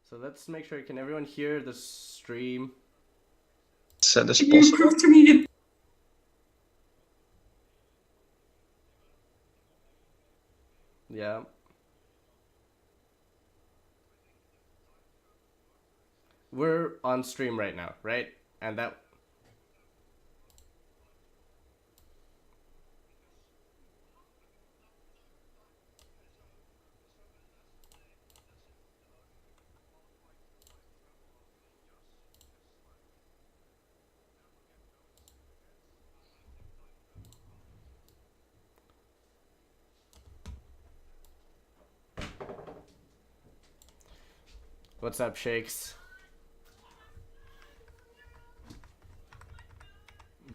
So let's make sure. Can everyone hear the stream? Send us Can you prove to me? Yeah. We're on stream right now, right? And that... What's up, Shakes?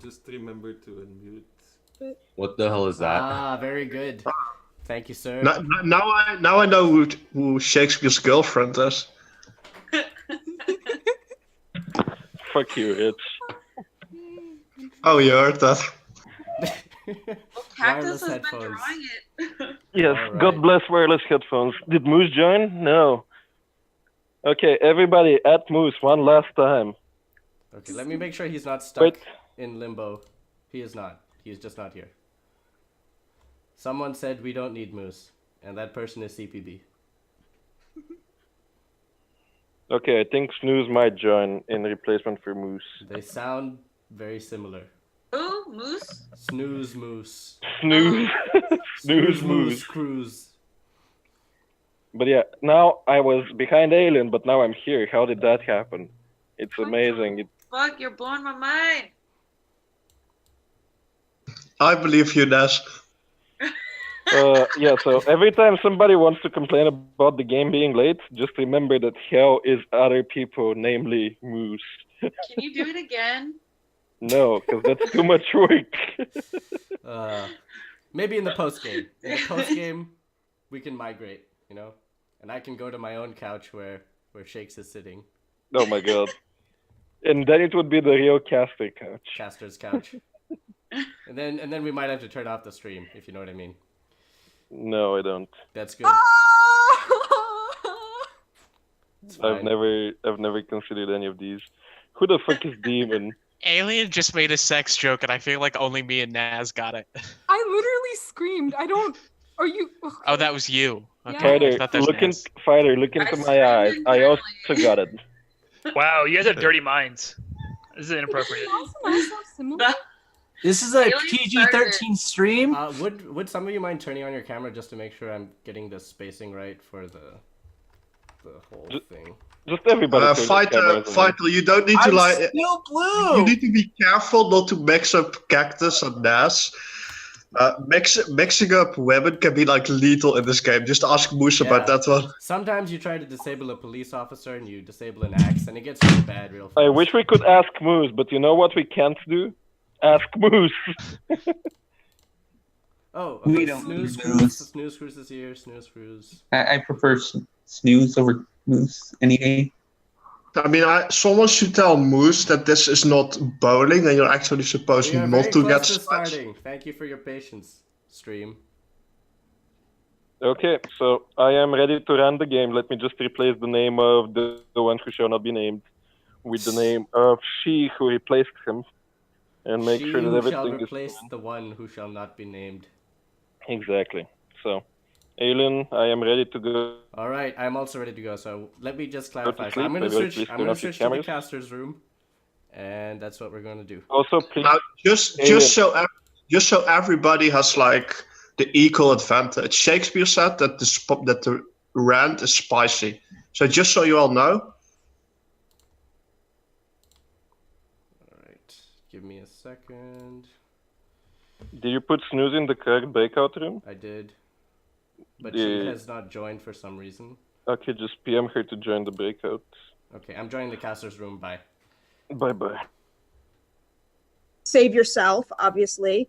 Just remember to unmute. What the hell is that? Ah, very good. Thank you, sir. Now I know who Shakespeare's girlfriend is. Fuck you, Rich. Oh, you heard that. Wireless Cactus has been headphones. drawing it. Yes, All right. God bless wireless headphones. Did Moose join? No. Okay, everybody at Moose one last time. Okay, let me make sure he's not stuck Wait. in limbo. He is not. He's just not here. Someone said we don't need Moose, and that person is CPB. Okay, I think Snooze might join in replacement for Moose. They sound very similar. Ooh, moose. Snooze Moose. Snooze. Snooze Moose. Cruise. But yeah, now I was behind Alien, but now I'm here. How did that happen? It's amazing. Fuck, you're blowing my mind. I believe you, Nes. Yeah, so every time somebody wants to complain about the game being late, just remember that hell is other people, namely Moose. Can you do it again? No, because that's too much work. Maybe in the post game. In the post game, we can migrate, you know, and I can go to my own couch where Shakes is sitting. Oh my god. And then it would be the real caster couch. Caster's couch. and then we might have to turn off the stream, if you know what I mean. No, I don't. That's good. It's I've fine. never considered any of these. Who the fuck is Demon? Alien just made a sex joke, and I feel like only me and Naz got it. I literally screamed. I don't. Are you? Oh, that was you. Okay. Yeah. I thought that was Naz. Look into my eyes. I also got it. Wow, you guys have dirty minds. This is inappropriate. This is a Alien PG-13 stream. Would some of you mind turning on your camera just to make sure I'm getting the spacing right for the whole thing? Just everybody. turn their cameras on. Fighter, you don't need to I'm like. still blue. You need to be careful not to mix up Cactus and Nas. Mixing up women can be like lethal in this game. Just ask Moose about Yeah. that one. Sometimes you try to disable a police officer and you disable an axe, and it gets really bad real fast. I wish we could ask Moose, but you know what we can't do? Ask Moose. Oh, We okay. don't Snooze need Cruise. Moose. Snooze Cruise is here. Snooze Cruise. I prefer snooze over moose any day. I mean, someone should tell Moose that this is not bowling and you're actually supposed We are not very to close get to scratched. starting. Thank you for your patience, stream. Okay, so I am ready to run the game. Let me just replace the name of the one who shall not be named with the name of she who replaced him, and make She sure that who shall everything is replace the one who shall not be named. exactly. So, Alien, I am ready to go. All right, I'm also ready to go. So let me just clarify. So sleep, I'm gonna maybe switch. please I'm turn gonna off your switch to the cameras. caster's room, and that's what we're gonna do. Also, please. Now, just so everybody has like the equal advantage. Shakespeare said that the rant is spicy. So just so you all know. All right, give me a second. Did you put Snooze in the correct breakout room? I did, but she Yeah. has not joined for some reason. Okay, just PM her to join the breakout. Okay, I'm joining the caster's room. Bye. Bye bye. Save yourself, obviously.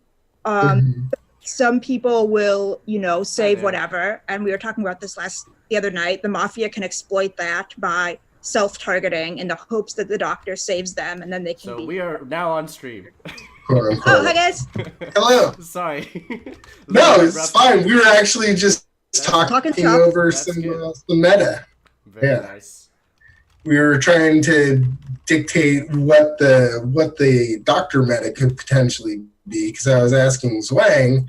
Some people will, save there. whatever. And we were talking about this the other night. The Mafia can exploit that by self-targeting in the hopes that the doctor saves them, and then they can So be. we are now on stream. Oh, hi guys. Hello. Sorry. No, it's fine. We were actually just Talking talking shop. over That's some good. meta. Very Yeah. nice. we were trying to dictate what the doctor meta could potentially be, because I was asking Zwang,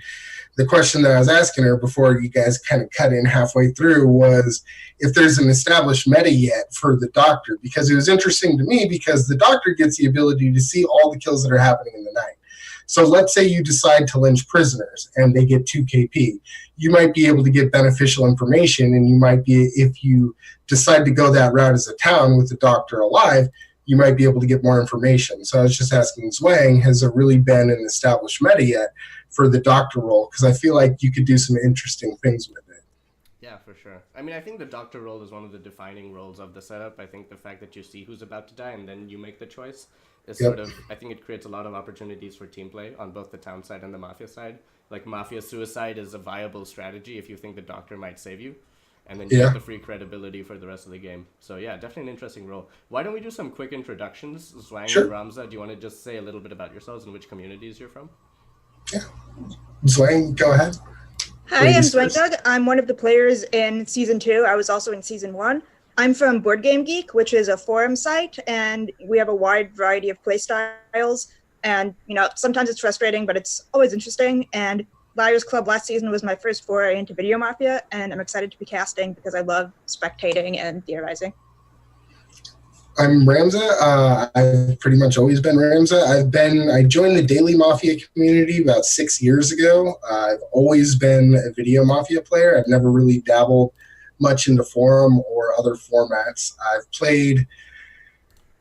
the question that I was asking her before you guys kind of cut in halfway through was if there's an established meta yet for the doctor, because it was interesting to me because the doctor gets the ability to see all the kills that are happening in the night. So let's say you decide to lynch prisoners and they get 2 KP. You might be able to get beneficial information, and you might be, if you decide to go that route as a town with the doctor alive, you might be able to get more information. So I was just asking Zwang, has there really been an established meta yet for the doctor role? Because I feel like you could do some interesting things with it. Yeah, for sure. I mean, I think the doctor role is one of the defining roles of the setup. I think the fact that you see who's about to die and then you make the choice is sort of, I think it creates a lot of opportunities for team play on both the town side and the Mafia side. Like, Mafia suicide is a viable strategy if you think the doctor might save you. And then you get the free credibility for the rest of the game. So yeah, definitely an interesting role. Why don't we do some quick introductions? Zwang and Ramza, do you want to just say a little bit about yourselves and which communities you're from? Yeah. Zwang, go ahead. Hi, I'm Zwang Doug. I'm one of the players in Season 2. I was also in Season 1. I'm from Board Game Geek, which is a forum site, and we have a wide variety of play styles. And, you know, sometimes it's frustrating, but it's always interesting. And Liars Club last season was my first foray into Video Mafia, and I'm excited to be casting because I love spectating and theorizing. I'm Ramza. I've pretty much always been Ramza. I joined the Daily Mafia community about 6 years ago. I've always been a Video Mafia player. I've never really dabbled much into forum or other formats. I've played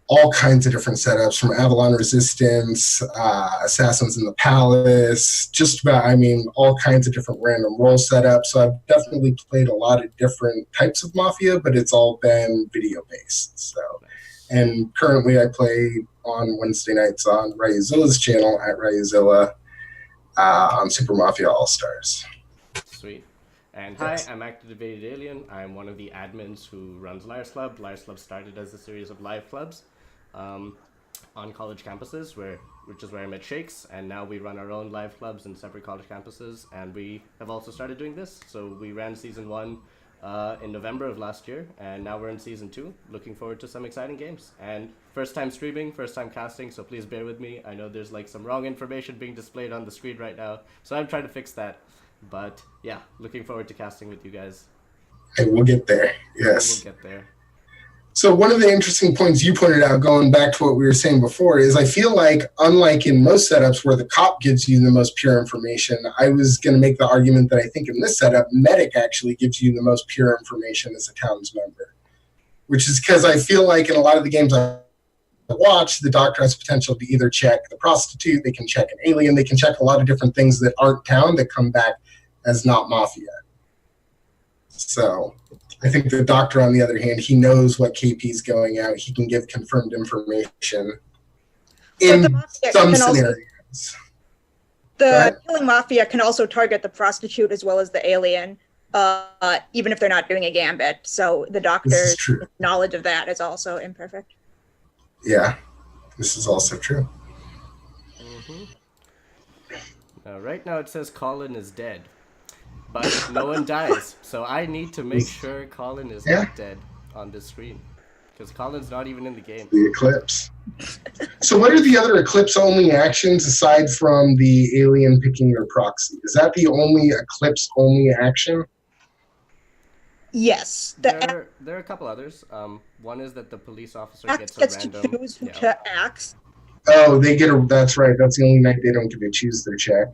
all kinds of different setups, from Avalon Resistance, Assassins in the Palace, just about, I mean, all kinds of different random role setups. So I've definitely played a lot of different types of Mafia, but it's all been video-based. So, and currently I play on Wednesday nights on Ryuzilla's channel at Ryuzilla on Super Mafia All-Stars. Sweet. And hi, I'm Activated Alien. I'm one of the admins who runs Liars Club. Liars Club started as a series of live clubs on college campuses, which is where I met Shakes, and now we run our own live clubs in separate college campuses, and we have also started doing this. So we ran Season 1 in November of last year, and now we're in Season 2. Looking forward to some exciting games. And first time streaming, first time casting, so please bear with me. I know there's like some wrong information being displayed on the screen right now, so I'm trying to fix that. But yeah, looking forward to casting with you guys. Hey, we'll get there. Yes. We'll get there. So one of the interesting points you pointed out, going back to what we were saying before, is I feel like, unlike in most setups where the cop gives you the most pure information, I was going to make the argument that I think in this setup, medic actually gives you the most pure information as a town's member. Which is because I feel like in a lot of the games I watch, the doctor has potential to either check the prostitute, they can check an alien, they can check a lot of different things that aren't town that come back as not Mafia. So I think the doctor, on the other hand, he knows what KP is going out. He can give confirmed information in some scenarios. The killing Mafia can also target the prostitute as well as the alien, even if they're not doing a gambit. So the doctor's knowledge of that is also imperfect. Yeah, this is also true. Right now it says Colin is dead, but no one dies. So I need to make sure Colin is not dead on this screen, because Colin's not even in the game. The Eclipse. So what are the other Eclipse-only actions aside from the alien picking your proxy? Is that the only Eclipse-only action? Yes. There are a couple others. One is that the police officer gets a random... to choose who to axe. Oh, they get a... That's right. That's the only night they don't get to choose their check.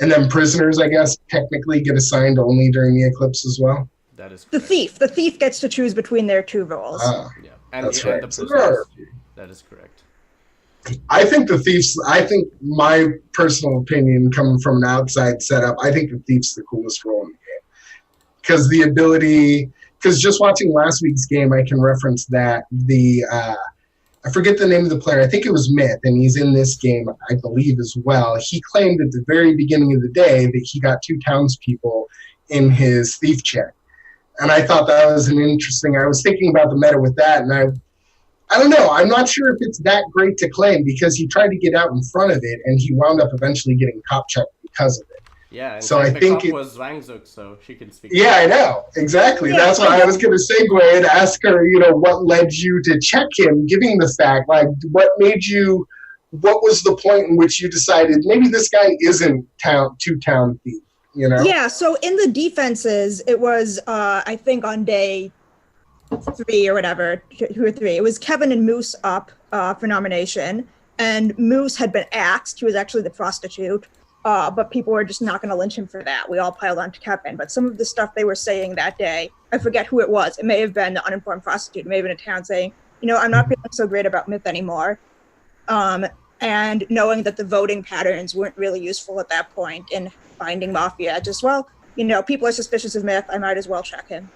And then prisoners, I guess, technically get assigned only during the Eclipse as well? That is correct. The thief gets to choose between their two roles. Yeah. And that's and right. the prisoners. That is correct. I think my personal opinion, coming from an outside setup, I think the thief's the coolest role in the game. Because just watching last week's game, I can reference that I forget the name of the player. I think it was Myth, and he's in this game, I believe, as well. He claimed at the very beginning of the day that he got 2 townspeople in his thief check. And I thought that was an interesting... I was thinking about the meta with that, and I don't know. I'm not sure if it's that great to claim, because he tried to get out in front of it, and he wound up eventually getting cop checked because of it. Yeah, in So fact, I the think cop was Zwangzuk, so she can speak. Yeah, I know. Exactly. Yeah, That's why I was going to segue and ask her, what led you to check him, giving the fact, like, what was the point in which you decided maybe this guy isn't two-town thief, Yeah, so in the defenses, it was, I think on day 3 or whatever, 2 or 3, it was Kevin and Moose up for nomination, and Moose had been axed. He was actually the prostitute. But people were just not going to lynch him for that. We all piled on to Kevin. But some of the stuff they were saying that day, I forget who it was. It may have been the uninformed prostitute. It may have been a town saying, I'm not feeling so great about Myth anymore. And knowing that the voting patterns weren't really useful at that point in finding Mafia, people are suspicious of Myth. I might as well check him.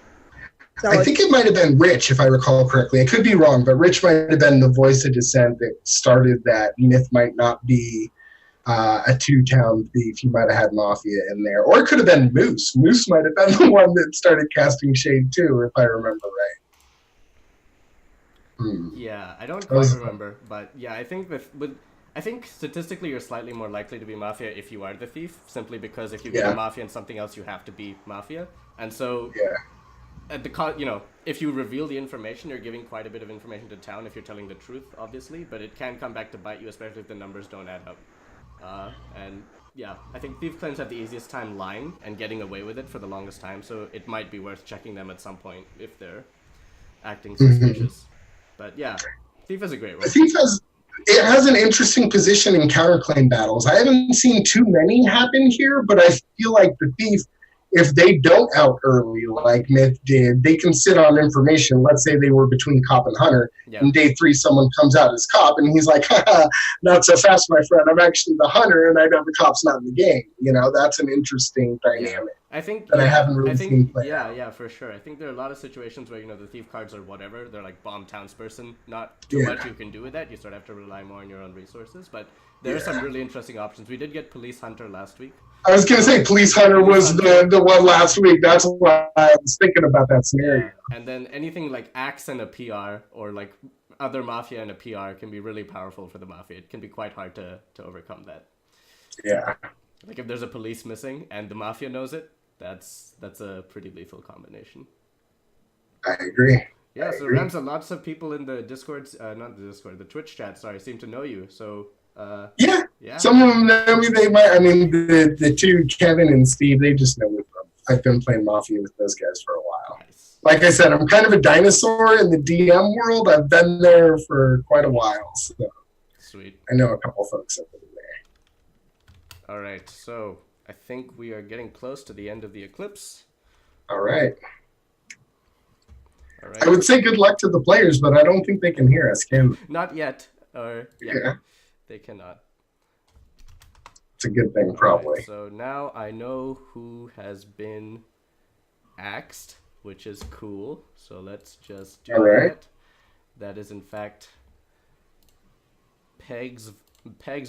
So I think it might have been Rich, if I recall correctly. I could be wrong, but Rich might have been the voice of dissent that started that Myth might not be a two-town thief. You might have had Mafia in there. Or it could have been Moose. Moose might have been the one that started casting shade too, if I remember right. Yeah, I don't quite remember. But yeah, I think I think statistically you're slightly more likely to be Mafia if you are the thief, simply because if you get a Mafia and something else, you have to be Mafia. And so at if you reveal the information, you're giving quite a bit of information to town if you're telling the truth, obviously, but it can come back to bite you, especially if the numbers don't add up. And yeah, I think thief claims have the easiest time lying and getting away with it for the longest time, so it might be worth checking them at some point if they're acting suspicious. But yeah, thief is a great role. Thief has an interesting position in counterclaim battles. I haven't seen too many happen here, but I feel like the thief, if they don't out early like Myth did, they can sit on information. Let's say they were between cop and hunter. And day 3, someone comes out as cop, and he's like, haha, not so fast, my friend. I'm actually the hunter, and I know the cop's not in the game. That's an interesting dynamic. I think that I haven't really seen play out. Yeah, for sure. I think there are a lot of situations where, the thief cards are whatever. They're like bomb townsperson. Not too much you can do with that. You sort of have to rely more on your own resources. But there are some really interesting options. We did get Police Hunter last week. I was going to say Police Hunter was the one last week. That's why I was thinking about that scenario. Yeah. And then anything like Axe and a PR, or like other Mafia and a PR, can be really powerful for the Mafia. It can be quite hard to overcome that. Yeah. Like if there's a police missing and the Mafia knows it, that's a pretty lethal combination. I agree. Yeah, so Ramza, lots of people in the Discord, not the Discord, the Twitch chat, seem to know you. So yeah. Some of them know me. They might. I mean, the two, Kevin and Steve, they just know me from. I've been playing Mafia with those guys for a while. Nice. Like I said, I'm kind of a dinosaur in the DM world. I've been there for quite a while, so sweet. I know a couple folks up in there. All right, so I think we are getting close to the end of the eclipse. All right. I would say good luck to the players, but I don't think they can hear us, can they? Not yet. They cannot. It's a good thing, probably. Right, so now I know who has been axed, which is cool. So let's just do that. That is, in fact, Peg's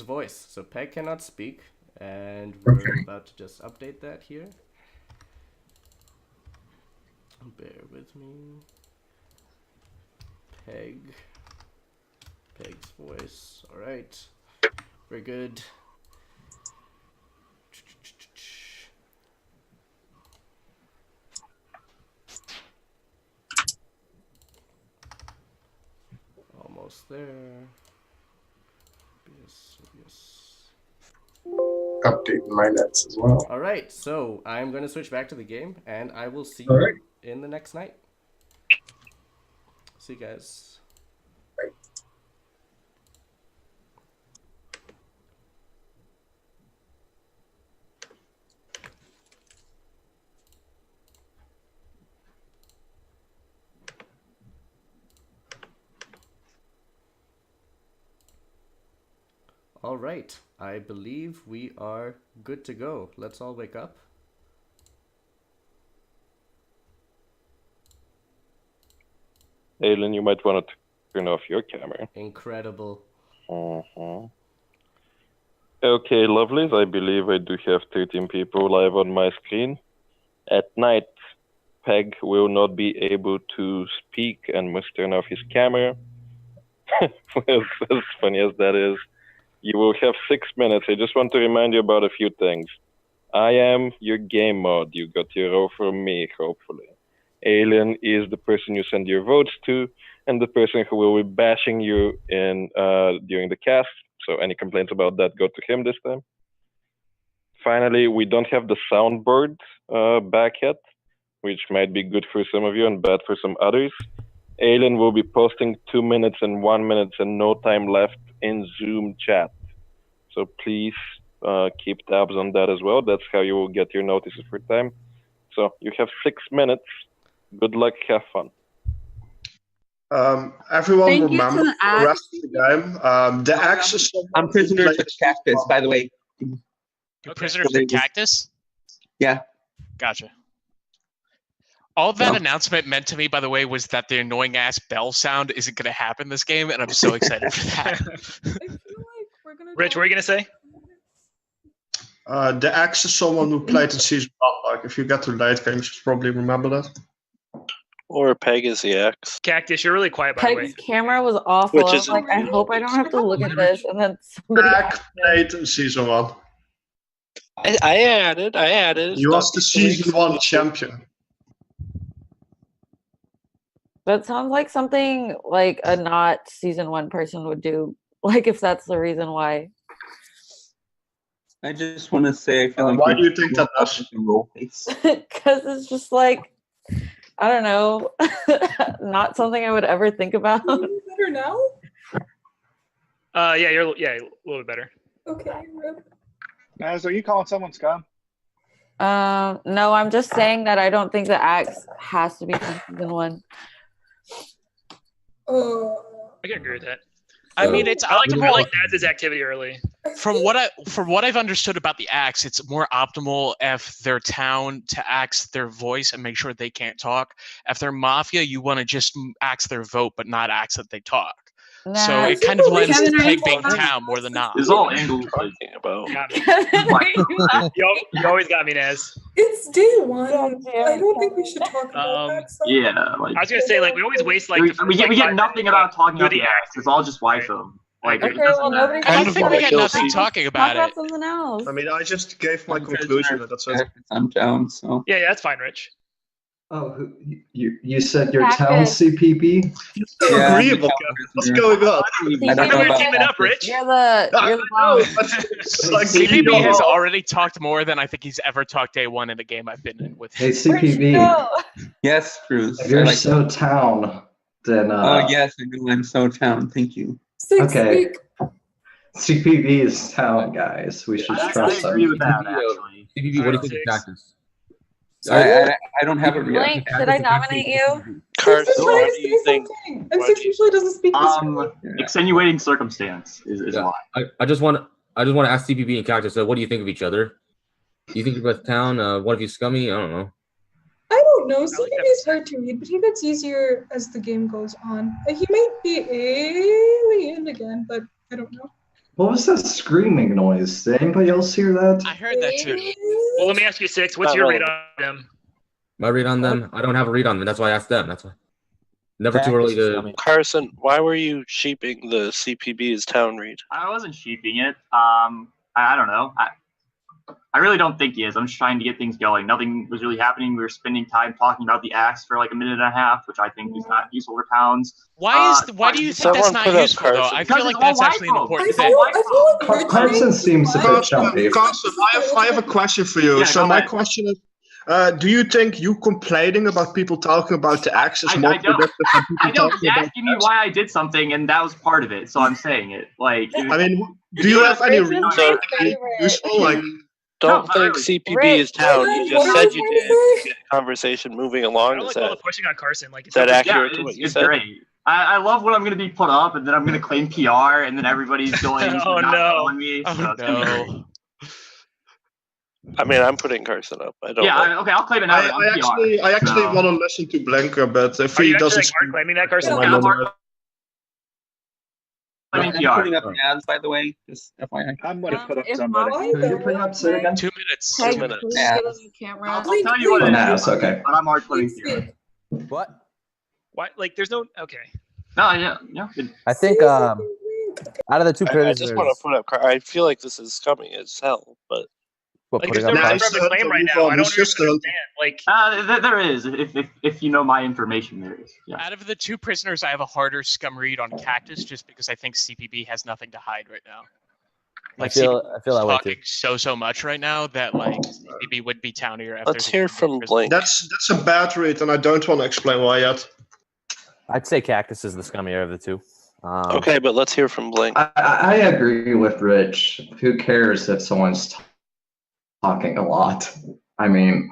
voice. So Peg cannot speak, and we're about to just update that here. Bear with me. Peg's voice. All right. Very good. Almost there. Yes. Updating my nets as well. All right. So I'm going to switch back to the game, and I will see you in the next night. See you guys. Bye. All right. I believe we are good to go. Let's all wake up. Aylin, you might want to turn off your camera. Incredible. Okay, lovelies. I believe I do have 13 people live on my screen. At night, Peg will not be able to speak and must turn off his camera. As funny as that is, you will have 6 minutes. I just want to remind you about a few things. I am your game mod. You got your role from me, hopefully. Alien is the person you send your votes to, and the person who will be bashing you in during the cast. So any complaints about that go to him this time. Finally, we don't have the soundboard back yet, which might be good for some of you and bad for some others. Alien will be posting 2 minutes and 1 minute and no time left in Zoom chat. So please keep tabs on that as well. That's how you will get your notices for time. So you have 6 minutes. Good luck, have fun. Everyone Thank you to remember the the rest of the game. The axe is I'm prisoner to the cactus, by the way. You're prisoner to the cactus? Yeah. Gotcha. All that announcement meant to me, by the way, was that the annoying ass bell sound isn't going to happen this game, and I'm so excited for that. Rich, what were you gonna say? The axe is someone who played in season 1. Like, if you get to late game, you should probably remember that. Or Peg is the X. Cactus, you're really quiet, by the way. Peg's camera was awful. Which I was is like, I hope I don't have to look at this. And then somebody. Peg played in season 1. I added. He was the season 1 champion. That sounds like something like a not season 1 person would do. Like if that's the reason why. I just want to say, I feel like. Why do you think that? Because it's just like, I don't know, not something I would ever think about. Better now? Yeah, you're a little bit better. Okay. Naz, are you calling someone scum? No, I'm just saying that I don't think the axe has to be from season 1. I can agree with that. I mean, it's I optimal. like Naz's activity early. From what I've understood about the axe, it's more optimal if they're town to axe their voice and make sure they can't talk. If they're mafia, you want to just axe their vote, but not axe that they talk. Nah. So it kind of lends to Peg being town more than not. It's all angles talking about. You always got me, Naz. It's day 1. I don't think we should talk about that. Yeah, like I was gonna say, like, we always waste like. we get nothing about talking about the axe. It's all just Wytham. Like, Okay, well, nobody. I think we had nothing talking about Talk it. about something else. I mean, I just gave my conclusion. That's it. I'm down, so. Yeah, that's fine, Rich. Oh, you said your Cactus. town CPB? Yeah, Agreeable. What's going on? I don't know We're about teaming up, Rich. You're the bomb. Like, CPB has already talked more than I think he's ever talked day 1 in a game I've been in with. Hey, CPB, Yes, Cruz. if you're so town, then Oh, yes, I know I'm so town. Thank you. okay. CPB is town, guys. We should trust I agree them. with that, actually. CPB, what do you think of Cactus? I don't have a Blink, reaction. did I nominate you? Carson, I'm what trying do to you say think? something. M6 usually doesn't speak this way. Extenuating circumstance is why. I just want to ask CPB and Cactus. What do you think of each other? Do you think you're both town? One of you scummy? I don't know. I don't know. CPB is hard to read, but he gets easier as the game goes on. He might be alien again, but I don't know. What was that screaming noise? Did anybody else hear that? I heard that too. Well, let me ask you, Six. What's your read on them? My read on them? I don't have a read on them. That's why I asked them. That's why. Never too early to. Carson, why were you sheeping the CPB's town read? I wasn't sheeping it. I don't know. I really don't think he is. I'm just trying to get things going. Nothing was really happening. We were spending time talking about the axe for like a minute and a half, which I think is not useful for towns. Why do you think that's not useful though? I feel like that's actually an important thing. Carson seems a bit jumpy. Carson, I have a question for you. Yeah, so my question is, do you think you complaining about people talking about the axe is more productive than people I don't. talking You're about asking me why I did something, and that was part of it. So I'm saying it. Like, I mean, do you have any reason useful? Like, Don't think CPB is town. You just said you did. To get the conversation moving along. I Is like all the that, pushing on Carson. Like, is that accurate to what you it's said? great. I love when I'm going to be put up, and then I'm going to claim PR, and then everybody's going Oh, not no. following me. So it's gonna be great. I mean, I'm putting Carson up. I don't. Yeah, like- okay, I'll claim it now. I actually want to listen to Blanker, but if Are he you actually doesn't, like claiming that, Carson? Yeah, Mark. I'm putting up ads, by the way. Just FYI. I'm gonna put up if somebody. Who are you putting up, sir, again? 2 minutes. Peg, 2 minutes. please Yeah. get a new camera. I'll tell you what it is. Okay. But I'm already claiming PR. What? Why? Like, there's no. Okay. No, yeah. I think out of the two I prisoners, just want to put up. I feel like this is coming as hell, but Like, putting is up there cards? a claim right now? I don't understand. Like, there is. If you know my information, there is. Yeah. Out of the two prisoners, I have a harder scum read on Cactus just because I think CPB has nothing to hide right now. Like, I feel CPB that is way talking too. so much right now that like CPB would be townier if Let's there's hear from Blink. That's a bad read, and I don't want to explain why yet. I'd say Cactus is the scummier of the two. Okay, but let's hear from Blink. I agree with Rich. Who cares if someone's talking a lot? I mean,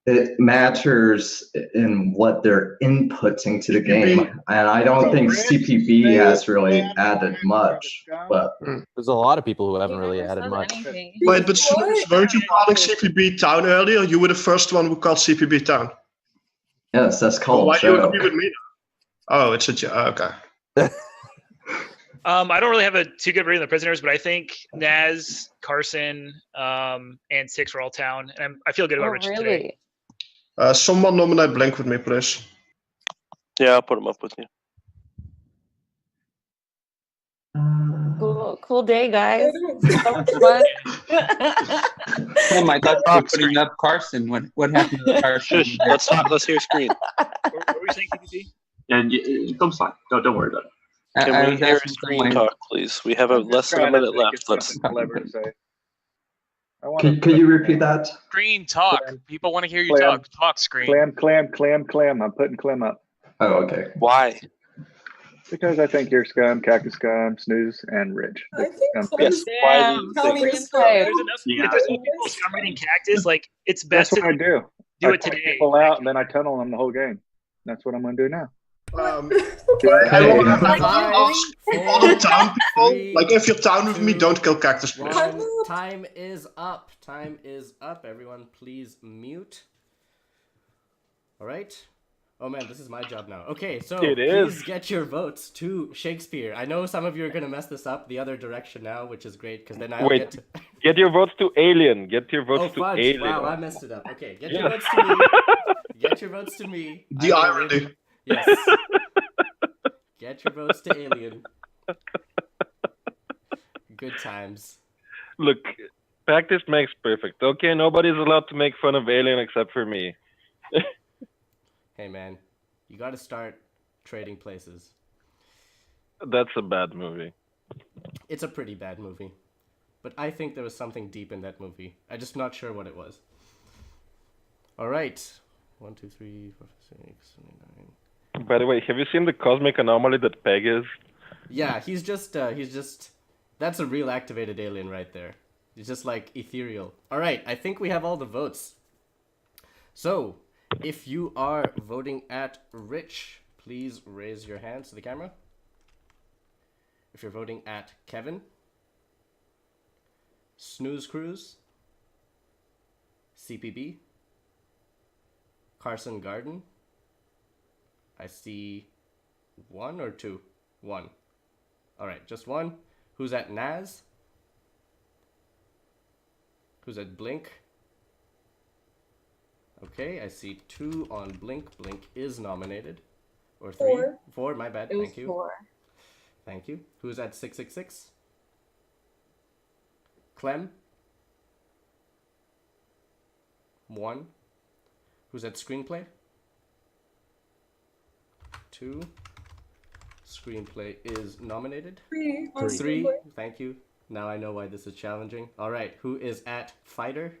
it matters in what they're inputting to the game, and I don't think CPB has really added much. But there's a lot of people who haven't really added much. Wait, but weren't you calling CPB Town earlier? You were the first one who called CPB Town. Yes, that's called Why do you joke. agree with me? Oh, it's a joke. Okay. I don't really have a too good read on the prisoners, but I think Naz, Carson, and Six were all town, and I feel good about Rich today. Someone nominate Blink with me, please. Yeah, I'll put him up with you. Cool day, guys. So much fun. Oh my God, we're putting up Carson. What happened to the Carson? Shush, let's talk. Let's hear screen. What were you saying, PPP? And come fine. Don't worry about it. Can I we was hear asking screen someone- talk, please? We have less than a minute left. Let's. Can you repeat that? Screen talk. People want to hear you Clam. talk. Talk screen. Clam. I'm putting Clem up. Oh, okay. Why? Because I think you're scum, Cactus scum, Snooze, and Rich. I think Yes. Clem's Why do you Tell think me this? why. There's enough, Yeah. if there's enough people scum reading Cactus, like, it's That's best what I to do. do I it take today. people out, and then I tunnel them the whole game. That's what I'm going to do now. I want to ask all the town people, like if you're town with me, don't kill Cactus, please. Time is up. Time is up. Everyone, please mute. All right. Oh man, this is my job now. Okay, so It please is. get your votes to Shakespeare. I know some of you are gonna mess this up the other direction now, which is great because then I'll Wait, get to. get your votes to Alien. Get your votes Oh to fudge! Alien. Wow, I messed it up. Okay, get your Yeah. votes to me. Get your votes to me. The I'm irony. Alien. Yes. Get your votes to Alien. Good times. Look, practice makes perfect. Okay, nobody's allowed to make fun of Alien except for me. Hey man, you gotta start trading places. That's a bad movie. It's a pretty bad movie. But I think there was something deep in that movie. I'm just not sure what it was. Alright. 1, 2, 3, 4, 5, 6, 7, 8, 9. By the way, have you seen the cosmic anomaly that Peg is? Yeah, he's just that's a real activated alien right there. He's just like ethereal. Alright, I think we have all the votes. So, if you are voting at Rich, please raise your hands to the camera. If you're voting at Kevin, Snooze Cruise, CPB, Carson Garden. I see 1 or 2? 1. Alright, just 1. Who's at Naz? Who's at Blink? Okay, I see 2 on Blink. Blink is nominated. Or 3? 4. 4, my bad. It was Thank you. 4. Thank you. Who's at 666? Clem? 1. Who's at Screenplay? 2. Screenplay is nominated. 3 on 3. Screenplay. Thank you. Now I know why this is challenging. Alright, who is at Fighter?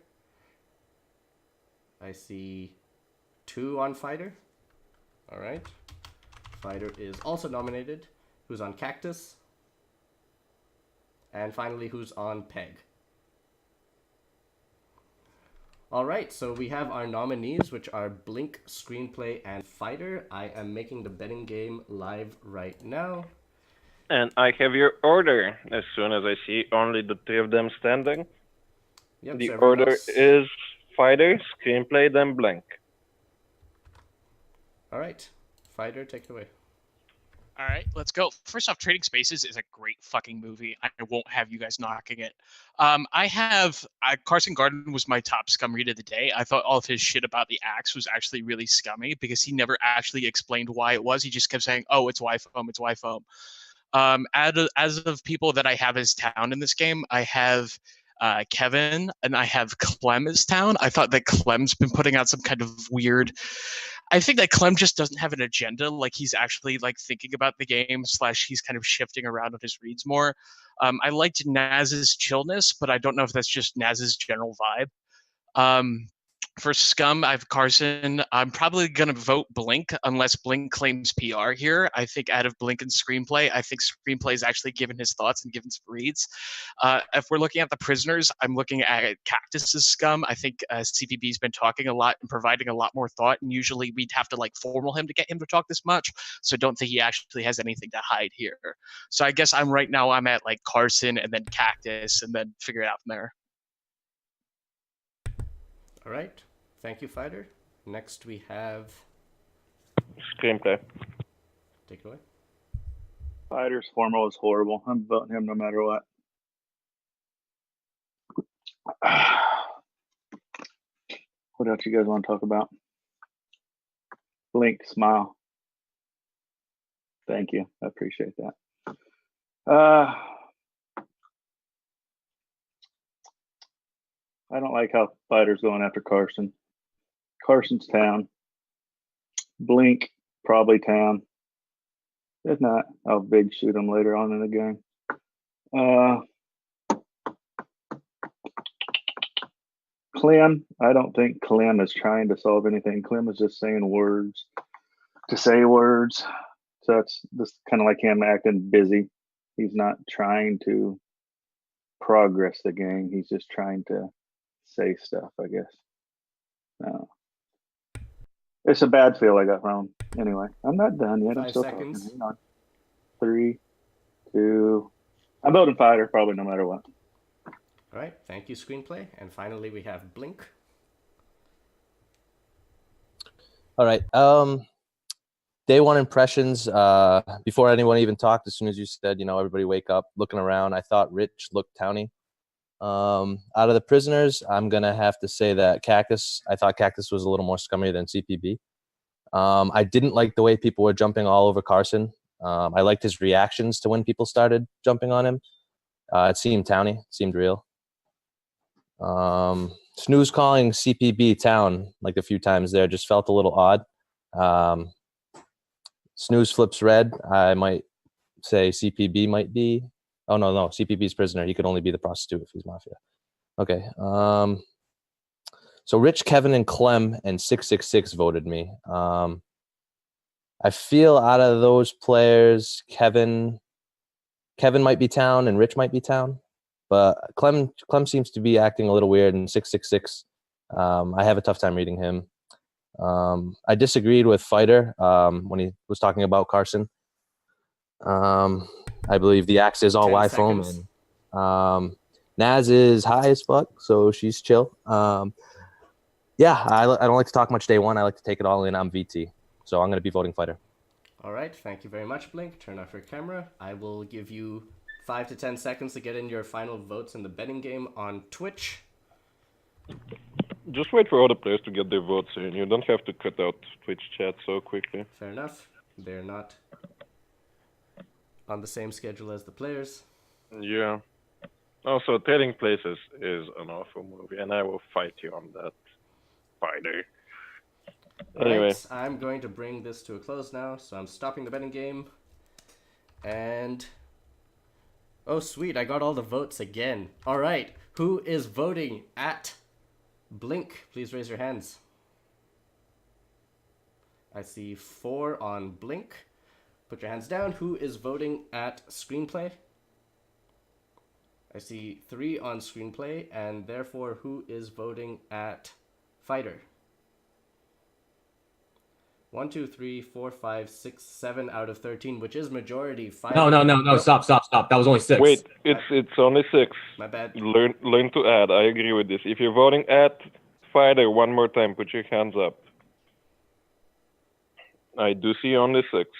I see 2 on Fighter. Alright. Fighter is also nominated. Who's on Cactus? And finally, who's on Peg? Alright, so we have our nominees, which are Blink, Screenplay, and Fighter. I am making the betting game live right now. And I have your order as soon as I see only the 3 of them standing. Yep, The so everyone order else- is Fighter, Screenplay, then Blank. Alright, Fighter, take it away. All right, let's go. First off, Trading Spaces is a great fucking movie. I won't have you guys knocking it. Carson Garden was my top scum read of the day. I thought all of his shit about the axe was actually really scummy because he never actually explained why it was. He just kept saying, "Oh, it's Y-foam, it's Y-foam." As of people that I have as town in this game, I have Kevin, and I have Clem as town. I thought that Clem's been putting out some kind of weird. I think that Clem just doesn't have an agenda. Like he's actually like thinking about the game / he's kind of shifting around on his reads more. I liked Naz's chillness, but I don't know if that's just Naz's general vibe. For Scum, I have Carson. I'm probably going to vote Blink unless Blink claims PR here. I think out of Blink and Screenplay, I think Screenplay is actually given his thoughts and given some reads. If we're looking at the prisoners, I'm looking at Cactus's Scum. I think CPB's been talking a lot and providing a lot more thought, and usually we'd have to like formal him to get him to talk this much. So I don't think he actually has anything to hide here. So I guess I'm at like Carson and then Cactus and then figure it out from there. All right. Thank you, Fighter. Next we have Screenplay. Take it away. Fighter's formal is horrible. I'm voting him no matter what. What else you guys want to talk about? Blink, smile. Thank you. I appreciate that. I don't like how Fighter's going after Carson. Carson's town. Blink, probably town. If not, I'll big shoot him later on in the game. Clem, I don't think Clem is trying to solve anything. Clem is just saying words to say words. So it's just kind of like him acting busy. He's not trying to progress the game. He's just trying to say stuff, I guess. It's a bad feel I got wrong. Anyway, I'm not done yet. I'm 5 still seconds. talking. Hang on. 3, 2. I'm voting Fighter, probably no matter what. All right. Thank you, Screenplay. And finally, we have Blink. All right. Day one impressions. Before anyone even talked, as soon as you said, everybody wake up, looking around, I thought Rich looked towny. Out of the prisoners, I'm gonna have to say that Cactus. I thought Cactus was a little more scummy than CPB. I didn't like the way people were jumping all over Carson. I liked his reactions to when people started jumping on him. It seemed towny, it seemed real. Snooze calling CPB town like a few times there just felt a little odd. Snooze flips red. I might say CPB might be. Oh, no, CPB's prisoner. He could only be the prostitute if he's Mafia. Okay. So Rich, Kevin, and Clem and 666 voted me. I feel out of those players, Kevin might be town and Rich might be town. But Clem seems to be acting a little weird, and 666, I have a tough time reading him. I disagreed with Fighter when he was talking about Carson. I believe the axe is all Y foam, and Naz is high as fuck, so she's chill. Yeah, I don't like to talk much day one. I like to take it all in. I'm VT, so I'm going to be voting Fighter. All right, thank you very much, Blink. Turn off your camera. I will give you 5 to 10 seconds to get in your final votes in the betting game on Twitch. Just wait for other players to get their votes in. You don't have to cut out Twitch chat so quickly. Fair enough. They're not on the same schedule as the players. Yeah. Also, Trading Places is an awful movie, and I will fight you on that, Fighter. Anyway. Right, I'm going to bring this to a close now, so I'm stopping the betting game. And... oh, sweet, I got all the votes again. All right, who is voting at Blink? Please raise your hands. I see 4 on Blink. Put your hands down. Who is voting at Screenplay? I see 3 on Screenplay, and therefore, who is voting at Fighter? 1, 2, 3, 4, 5, 6, 7 out of 13, which is majority. No. Stop. That was only 6. Wait, it's only 6. My bad. Learn to add. I agree with this. If you're voting at Fighter one more time, put your hands up. I do see only 6.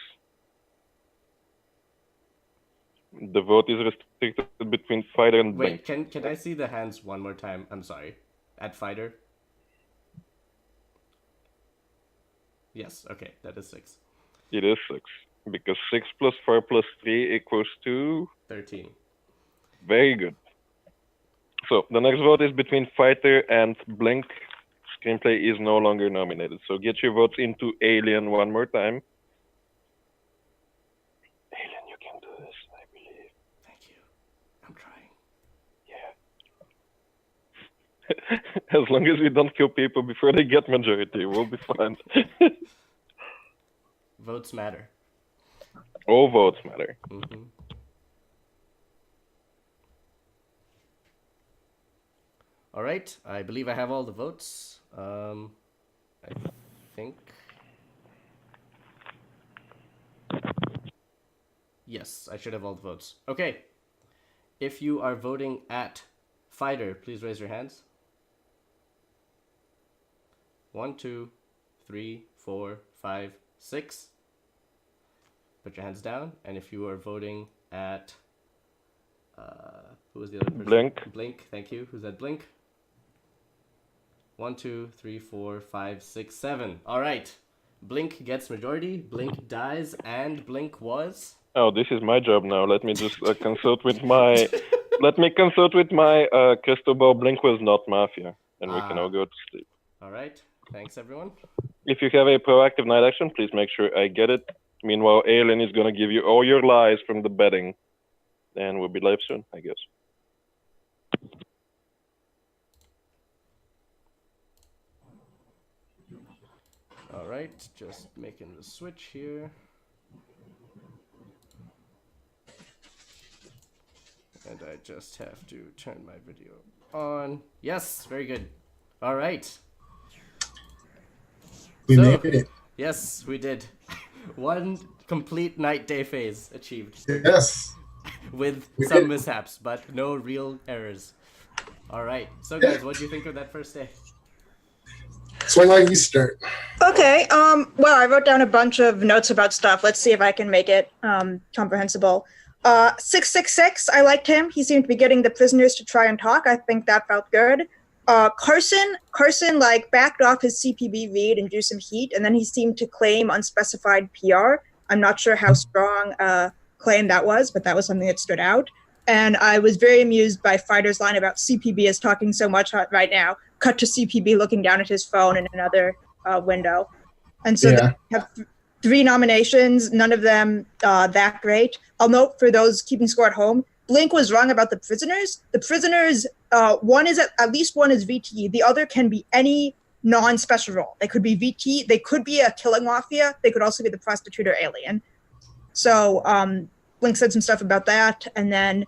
The vote is restricted between Fighter and Blink. Wait, can I see the hands one more time? I'm sorry. At Fighter? Yes, okay, that is 6. It is 6. Because 6 plus 4 plus 3 equals to... 13. Very good. So the next vote is between Fighter and Blink. Screenplay is no longer nominated. So get your votes into Alien one more time. Alien, you can do this, I believe. Thank you. I'm trying. Yeah. As long as we don't kill people before they get majority, we'll be fine. Votes matter. All votes matter. Mm-hmm. All right, I believe I have all the votes. I think. Yes, I should have all the votes. Okay. If you are voting at Fighter, please raise your hands. 1, 2, 3, 4, 5, 6. Put your hands down. And if you are voting at who was the other person? Blink. Blink, thank you. Who's at Blink? 1, 2, 3, 4, 5, 6, 7. All right. Blink gets majority. Blink dies, and Blink was. Oh, this is my job now. Let me just consult with my. Let me consult with my crystal ball. Blink was not Mafia, and we can all go to sleep. All right. Thanks, everyone. If you have a proactive night action, please make sure I get it. Meanwhile, Alien is gonna give you all your lies from the betting, and we'll be live soon, I guess. All right, just making the switch here. And I just have to turn my video on. Yes, very good. All right. We made it. Yes, we did. One complete night-day phase achieved. Yes. With some mishaps, but no real errors. All right. So, guys, what do you think of that first day? Swing like you start. Okay. Well, I wrote down a bunch of notes about stuff. Let's see if I can make it comprehensible. 666, I liked him. He seemed to be getting the prisoners to try and talk. I think that felt good. Carson like backed off his CPB read and drew some heat, and then he seemed to claim unspecified PR. I'm not sure how strong a claim that was, but that was something that stood out. And I was very amused by Fighter's line about CPB is talking so much right now. Cut to CPB looking down at his phone in another window. And so they have 3 nominations, none of them that great. I'll note for those keeping score at home, Blink was wrong about the prisoners. The prisoners, one is at least one is VT. The other can be any non-special role. They could be VT. They could be a killing mafia. They could also be the prostitute or alien. So Blink said some stuff about that, and then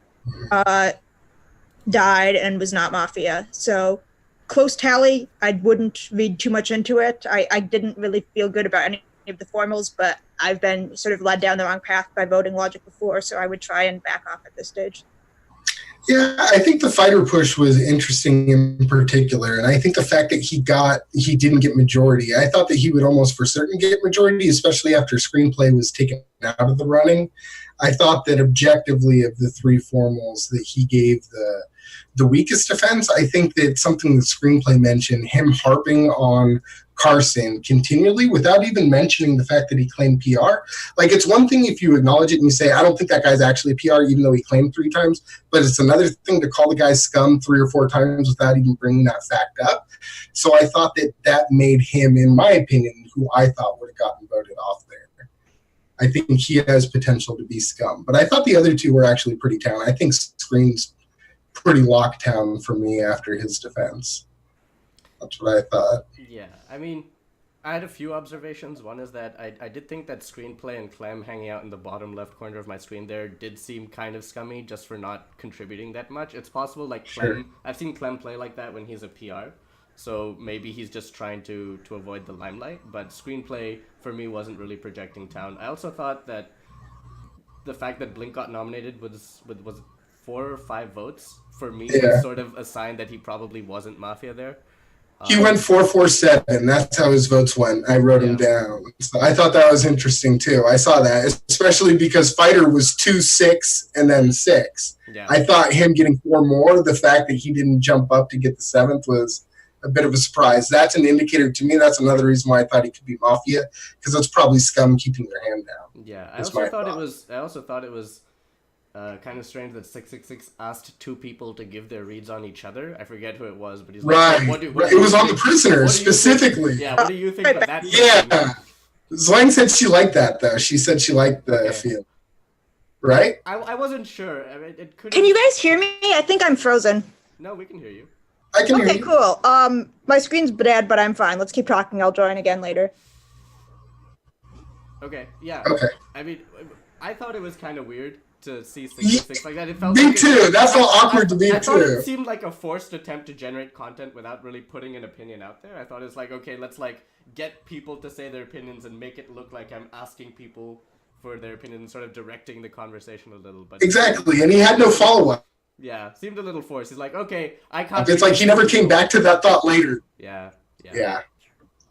died and was not mafia. So close tally. I wouldn't read too much into it. I didn't really feel good about any of the formals, but I've been sort of led down the wrong path by voting logic before, so I would try and back off at this stage. Yeah, I think the Fighter push was interesting in particular, and I think the fact that he didn't get majority, I thought that he would almost for certain get majority, especially after Screenplay was taken out of the running. I thought that objectively of the 3 formals that he gave the weakest defense. I think that something the Screenplay mentioned, him harping on Carson continually without even mentioning the fact that he claimed PR. Like, it's one thing if you acknowledge it and you say, I don't think that guy's actually a PR, even though he claimed 3 times, but it's another thing to call the guy scum 3 or 4 times without even bringing that fact up. So I thought that made him, in my opinion, who I thought would have gotten voted off there. I think he has potential to be scum, but I thought the other 2 were actually pretty talented. I think Screen's pretty locked down for me after his defense. That's what I thought. Yeah, I mean, I had a few observations. One is that I did think that Screenplay and Clem hanging out in the bottom left corner of my screen there did seem kind of scummy just for not contributing that much. It's possible, like, Clem, I've seen Clem play like that when he's a PR, so maybe he's just trying to avoid the limelight, but Screenplay, for me, wasn't really projecting town. I also thought that the fact that Blink got nominated was 4 or 5 votes, for me, was sort of a sign that he probably wasn't Mafia there. He went 4-4-7. That's how his votes went. I wrote him down. So I thought that was interesting, too. I saw that, especially because Fighter was 2-6 and then 6. Yeah. I thought him getting 4 more, the fact that he didn't jump up to get the 7th was a bit of a surprise. That's an indicator to me. That's another reason why I thought he could be Mafia, because that's probably scum keeping their hand down. Yeah, I also thought it was kind of strange that 666 asked 2 people to give their reads on each other. I forget who it was, but he's Right. like, It was on the prisoners specifically. Yeah, what do you think of that? Yeah. Zwang said she liked that, though. She said she liked the feel. Right? I wasn't sure. I mean, it could. Can you guys hear me? I think I'm frozen. No, we can hear you. I can hear Okay, you. cool. My screen's dead, but I'm fine. Let's keep talking. I'll join again later. Okay, yeah. Okay. I mean, I thought it was kind of weird to see 666 like that. It felt Me like too. That felt awkward to me I thought too. it seemed like a forced attempt to generate content without really putting an opinion out there. I thought it's like, okay, let's like get people to say their opinions and make it look like I'm asking people for their opinion and sort of directing the conversation a little. But Exactly, and he had no follow-up. yeah, seemed a little forced. He's like, okay, I can't. It's like he never came back to that thought later. Yeah. Yeah.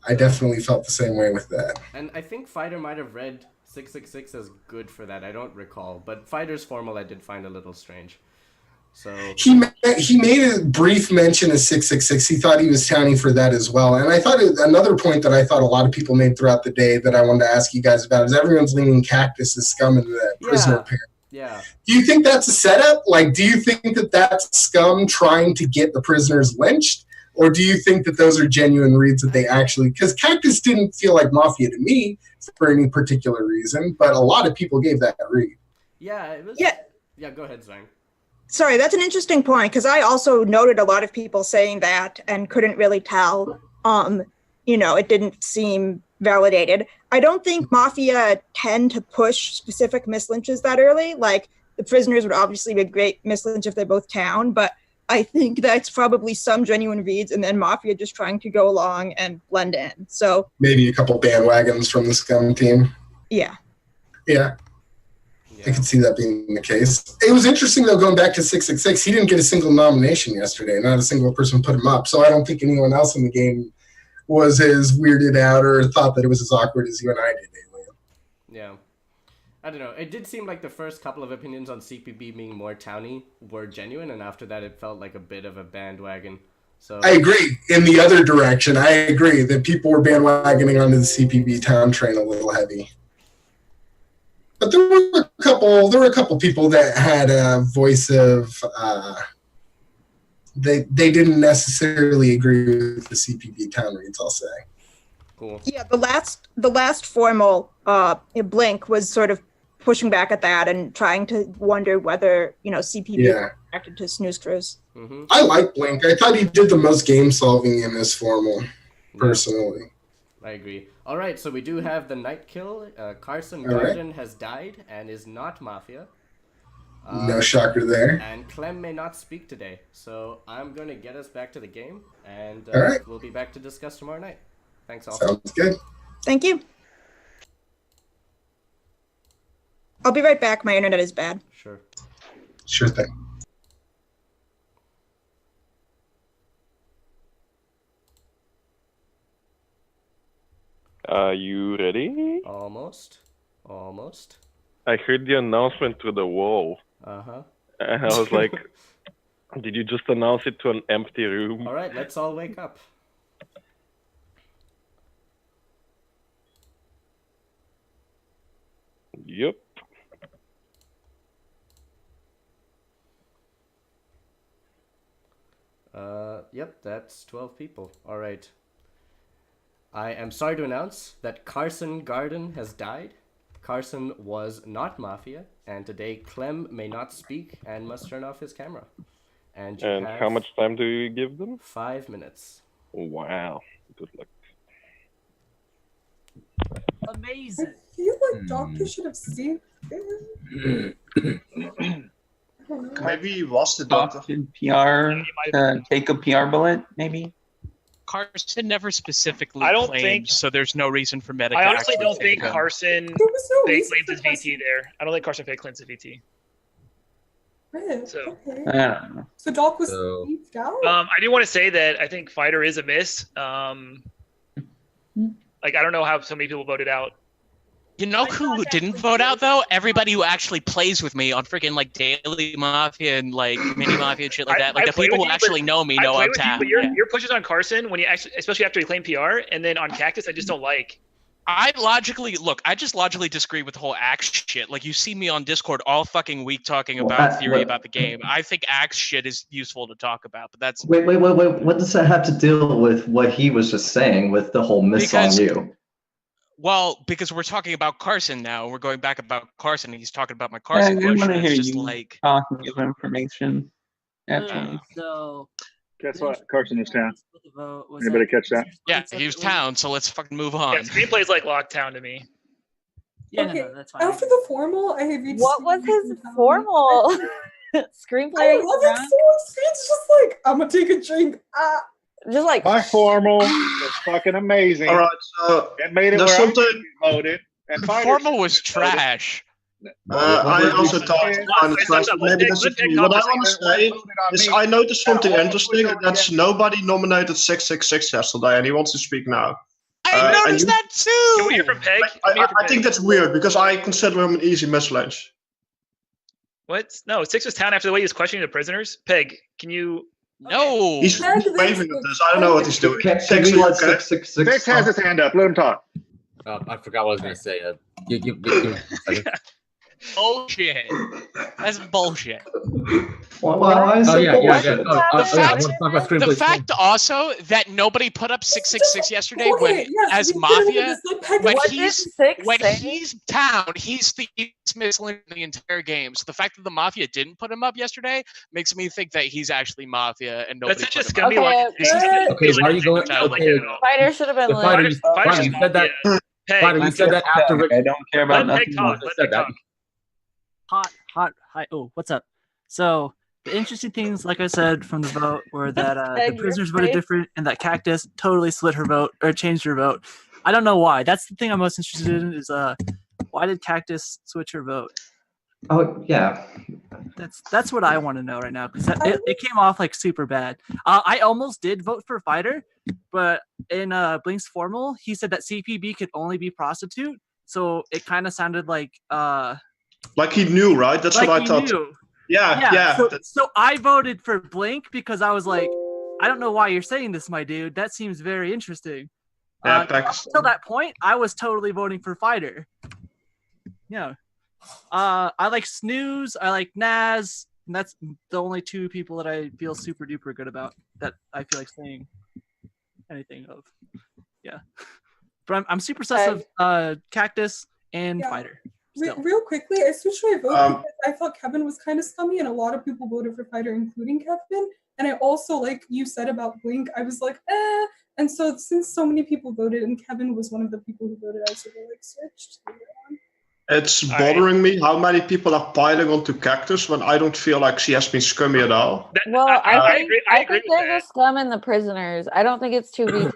I definitely felt the same way with that. And I think Fighter might have read 666 as good for that. I don't recall, but Fighter's formal I did find a little strange. So He made a brief mention of 666. He thought he was towning for that as well. And I thought another point that I thought a lot of people made throughout the day that I wanted to ask you guys about is everyone's leaning Cactus as scum in the prisoner pair. Yeah. Do you think that's a setup? Like, do you think that that's scum trying to get the prisoners lynched? Or do you think that those are genuine reads that they actually... Because Cactus didn't feel like Mafia to me for any particular reason, but a lot of people gave that read. yeah, it was. Yeah, go ahead, Zhang. Sorry, that's an interesting point because I also noted a lot of people saying that and couldn't really tell. It didn't seem validated. I don't think Mafia tend to push specific mislynches that early. Like the prisoners would obviously be a great mislynch if they're both town, but I think that's probably some genuine reads and then Mafia just trying to go along and blend in. So Maybe a couple bandwagons from the scum team. yeah. Yeah. I could see that being the case. It was interesting, though, going back to 666. He didn't get a single nomination yesterday. Not a single person put him up. So I don't think anyone else in the game was as weirded out or thought that it was as awkward as you and I did, Alien. Yeah. I don't know. It did seem like the first couple of opinions on CPB being more towny were genuine, and after that it felt like a bit of a bandwagon. So I agree. In the other direction, I agree that people were bandwagoning onto the CPB town train a little heavy. But there were a couple people that had a voice of they didn't necessarily agree with the CPB town reads, I'll say. Cool. Yeah, the last formal Blink was sort of pushing back at that and trying to wonder whether CPB reacted to Snooze Cruise. Mm-hmm. I like Blink. I thought he did the most game solving in this formal, personally. I agree. All right, so we do have the night kill. Carson All right. Garden has died and is not Mafia. No shocker there. And Clem may not speak today, so I'm going to get us back to the game, and All right. we'll be back to discuss tomorrow night. Thanks all. Sounds good. Thank you. I'll be right back. My internet is bad. Sure. Sure thing. Are you ready? Almost. I heard the announcement through the wall. Uh-huh. And I was like, did you just announce it to an empty room? All right, let's all wake up. Yep. Yep, that's 12 people. All right. I am sorry to announce that Carson Garden has died. Carson was not Mafia, and today Clem may not speak and must turn off his camera. And you have how much time do you give them? 5 minutes. Wow. Good luck. I Amazing. feel like Doctor should have seen it. Maybe he was the Doc doctor. did PR, take a PR bullet, maybe? Carson never specifically I don't claimed, think- so there's no reason for Medic. I to honestly actually don't think take him. Carson There was no fake reason claims for his VT there. I don't think Carson fake claims his VT. Right, So- okay. I don't know. So Doc was So- sneaked out? I do want to say that I think Fighter is a miss. Like I don't know how so many people voted out. You know who didn't vote out though? Everybody who actually plays with me on freaking like Daily Mafia and like Mini Mafia and shit like that. Like I the play people with who you, actually but- know me I know play I'm with you, tapped. but your pushes on Carson when you actually, especially after he claimed PR, and then on Cactus, I just don't like. I just logically disagree with the whole axe shit. Like, you see me on Discord all fucking week talking about theory about the game. I think axe shit is useful to talk about, but that's Wait. What does that have to deal with what he was just saying with the whole miss on you? Well, because we're talking about Carson now, we're going back about Carson, and he's talking about my Carson I question. want to hear It's just you like talking of information. Actually, So guess what? Carson is town. Was Anybody catch that? Yeah, he was town, so let's fucking move on. Yeah, screenplay's like Lockdown to me. Yeah, Okay, no, that's fine. after the formal, I have reached. What was his formal screenplay? I love it so much. It's just like, I'm gonna take a drink. Just like My formal was fucking amazing. All right, so it made it there's where something. I voted. And Formal was trash. I also thought it kind of trash, but maybe that's just me. What I want to say is I noticed something interesting, and that's nobody nominated 666 yesterday, and he wants to speak now. I noticed that too! Can we hear from Peg? I think that's weird, because I consider him an easy mismatch. What? No, Six was town after the way he was questioning the prisoners. Peg, can you... No! He's waving at this. I don't know what he's doing. Can we let 666 Six has his hand up. Let him talk. I forgot what I was going to say. Give me a second. Bullshit. That's bullshit. Why is it bullshit? The fact also that nobody put up 666 yesterday when as Mafia, when he's town, he's the easiest misleading in the entire game. So the fact that the Mafia didn't put him up yesterday makes me think that he's actually Mafia and nobody. That's put such him a up. scummy line. Okay, why are you going? Okay, Fighter should have been the fighter, like. you said that. Fighter, you said that after Rick. I don't care about Let Peg nothing. talk. Let Peg talk. Hi. Oh, what's up? So the interesting things, like I said, from the vote were that the prisoners voted different, and that Cactus totally split her vote or changed her vote. I don't know why. That's the thing I'm most interested in is why did Cactus switch her vote? Oh yeah, that's what I want to know right now, because it came off like super bad. I almost did vote for Fighter, but in Blink's formal, he said that CPB could only be prostitute, so it kind of sounded like he knew, right? That's like what I he thought. knew. Yeah. So I voted for Blink because I was like, I don't know why you're saying this, my dude. That seems very interesting. Until that point, I was totally voting for Fighter. Yeah. I like Snooze. I like Naz. And that's the only two people that I feel super duper good about that I feel like saying anything of. Yeah. But I'm super sus of Cactus and Fighter. Real quickly, I switched my vote because I thought Kevin was kind of scummy, and a lot of people voted for Fighter, including Kevin. And I also, like you said about Blink, I was like, eh. And so since so many people voted, and Kevin was one of the people who voted, I sort of like switched. It's bothering me how many people are piling onto Cactus when I don't feel like she has been scummy at all. Well, I think there's a scum in the prisoners. I don't think it's 2v2.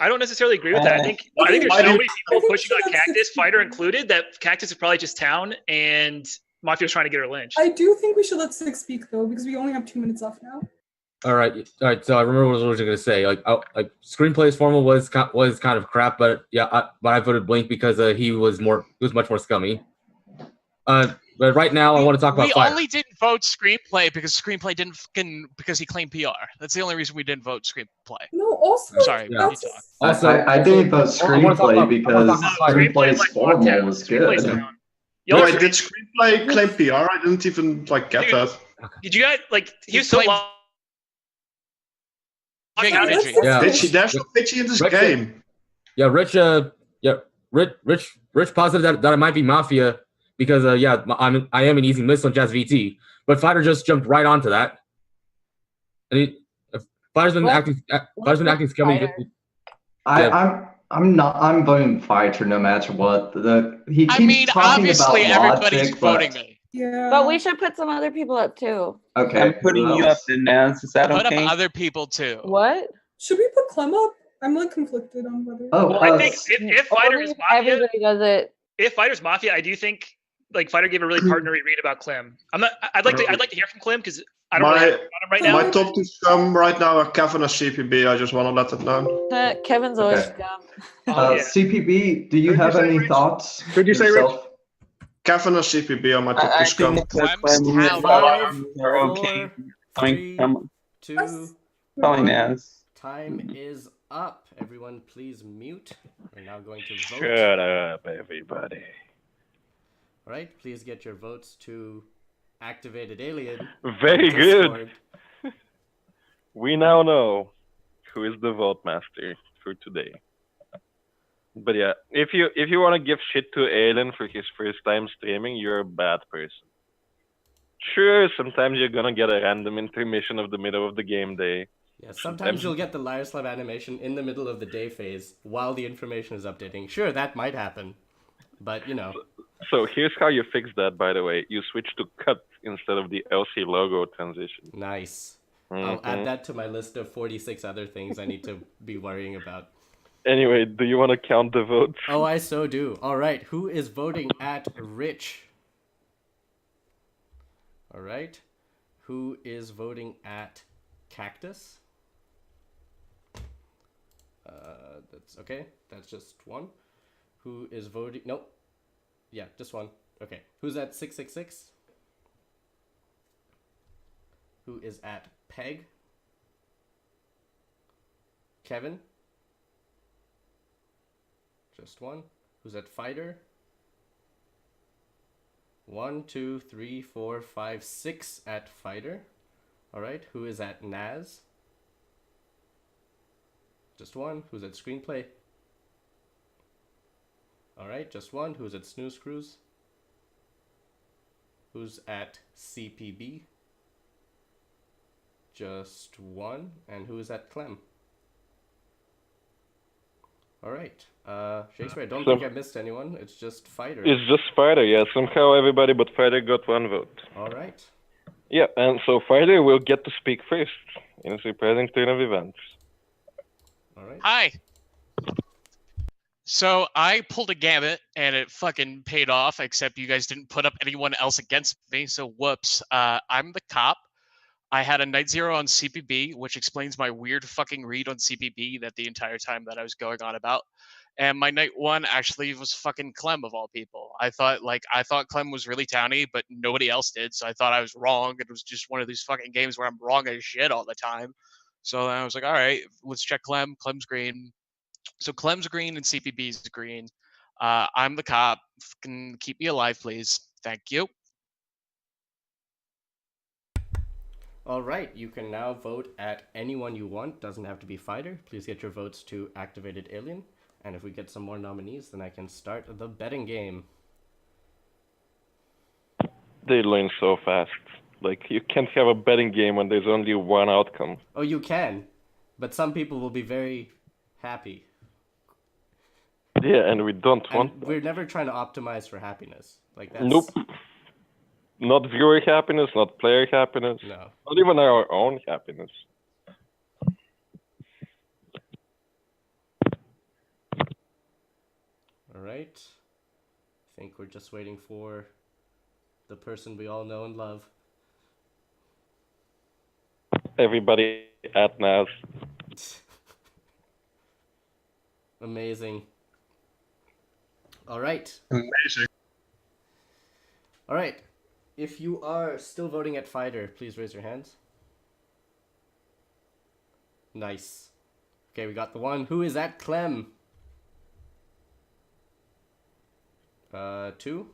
I don't necessarily agree with that. I think there's so many people pushing on Cactus, Fighter included, that Cactus is probably just town and Mafia's trying to get her lynched. I do think we should let Six speak though, because we only have 2 minutes left now. All right. So I remember what I was going to say. Like screenplay's formal was kind of crap, but yeah, but I voted Blink because he was much more scummy. But right now, I want to talk about Fire. We only didn't vote Screenplay because Screenplay didn't because he claimed PR. That's the only reason we didn't vote Screenplay. No, also. Sorry, you talk. Also, I didn't vote Screenplay because Screenplay's formal was good. Wait, did Screenplay claim PR? I didn't even get that. Did you guys he was so long? There's no pitchy in this game. Yeah, Rich positive that it might be Mafia because I am an easy miss on Jazz VT, but Fighter just jumped right onto that. And Fighter's been acting scummy. I'm voting Fighter no matter what. He keeps talking about logic, voting me. Yeah. But we should put some other people up too. Okay. I'm putting you up in Naz. Is that Put okay? up other people too. What? Should we put Clem up? I'm like conflicted on whether. I think if Fighter's Mafia, everybody does it. If Fighter's Mafia, I do think Fighter gave a really partnery read about Clem. I'd like to hear from Clem because I don't really have him right now. My top 2 scum right now are Kevin and CPB. I just want to let it known. Kevin's always scum. CPB, do you have any thoughts? Could you say Rich? Kevin and CPB are my top 2 scum. Are okay. 3, 2, Probably Naz. Time is up. Everyone, please mute. We're now going to vote. Shut up, everybody. All right, please get your votes to Activated Alien. Very on Discord. good. We now know who is the vote master for today. But yeah, if you want to give shit to Alien for his first time streaming, you're a bad person. Sure, sometimes you're gonna get a random intermission of the middle of the game day. Yeah, sometimes you'll get the Liars Club animation in the middle of the day phase while the information is updating. Sure, that might happen, but you know. So here's how you fix that, by the way. You switch to cut instead of the LC logo transition. Nice. I'll add that to my list of 46 other things I need to be worrying about. Anyway, do you want to count the votes? Oh, I so do. All right, who is voting at Rich? All right. Who is voting at Cactus? That's okay. That's just one. Who is voting? Nope. Yeah, just one. Okay. Who's at 666? Who is at Peg? Kevin? Just one. Who's at Fighter? 1, 2, 3, 4, 5, 6 at Fighter. Alright, who is at Naz? Just one. Who's at Screenplay? Alright, just one. Who's at Snooze Cruise? Who's at CPB? Just one. And who is at Clem? Alright. Shakespeare, I don't think I missed anyone. It's just Fighter. It's just Fighter, yeah. Somehow everybody but Fighter got one vote. Alright. Yeah, and so Fighter will get to speak first in a surprising turn of events. Alright. Hi. So I pulled a gamut and it fucking paid off, except you guys didn't put up anyone else against me, so whoops. I'm the cop. I had a night zero on CPB, which explains my weird fucking read on CPB that the entire time that I was going on about. And my night one actually was fucking Clem of all people. I thought Clem was really towny, but nobody else did, so I thought I was wrong. It was just one of these fucking games where I'm wrong as shit all the time. So then I was like, all right, let's check Clem. Clem's green. So Clem's green and CPB's green. I'm the cop. Fucking keep me alive, please. Thank you. Alright, you can now vote at anyone you want. Doesn't have to be Fighter. Please get your votes to Activated Alien. And if we get some more nominees, then I can start the betting game. They learn so fast. Like, you can't have a betting game when there's only one outcome. Oh, you can. But some people will be very happy. Yeah, and we don't want that. We're never trying to optimize for happiness. Like that's... Nope. Not viewer happiness, not player happiness. No. Not even our own happiness. Alright. I think we're just waiting for the person we all know and love. Everybody at Naz. Amazing. Alright. Amazing. Alright. If you are still voting at Fighter, please raise your hands. Nice. Okay, we got the one. Who is at Clem? 2.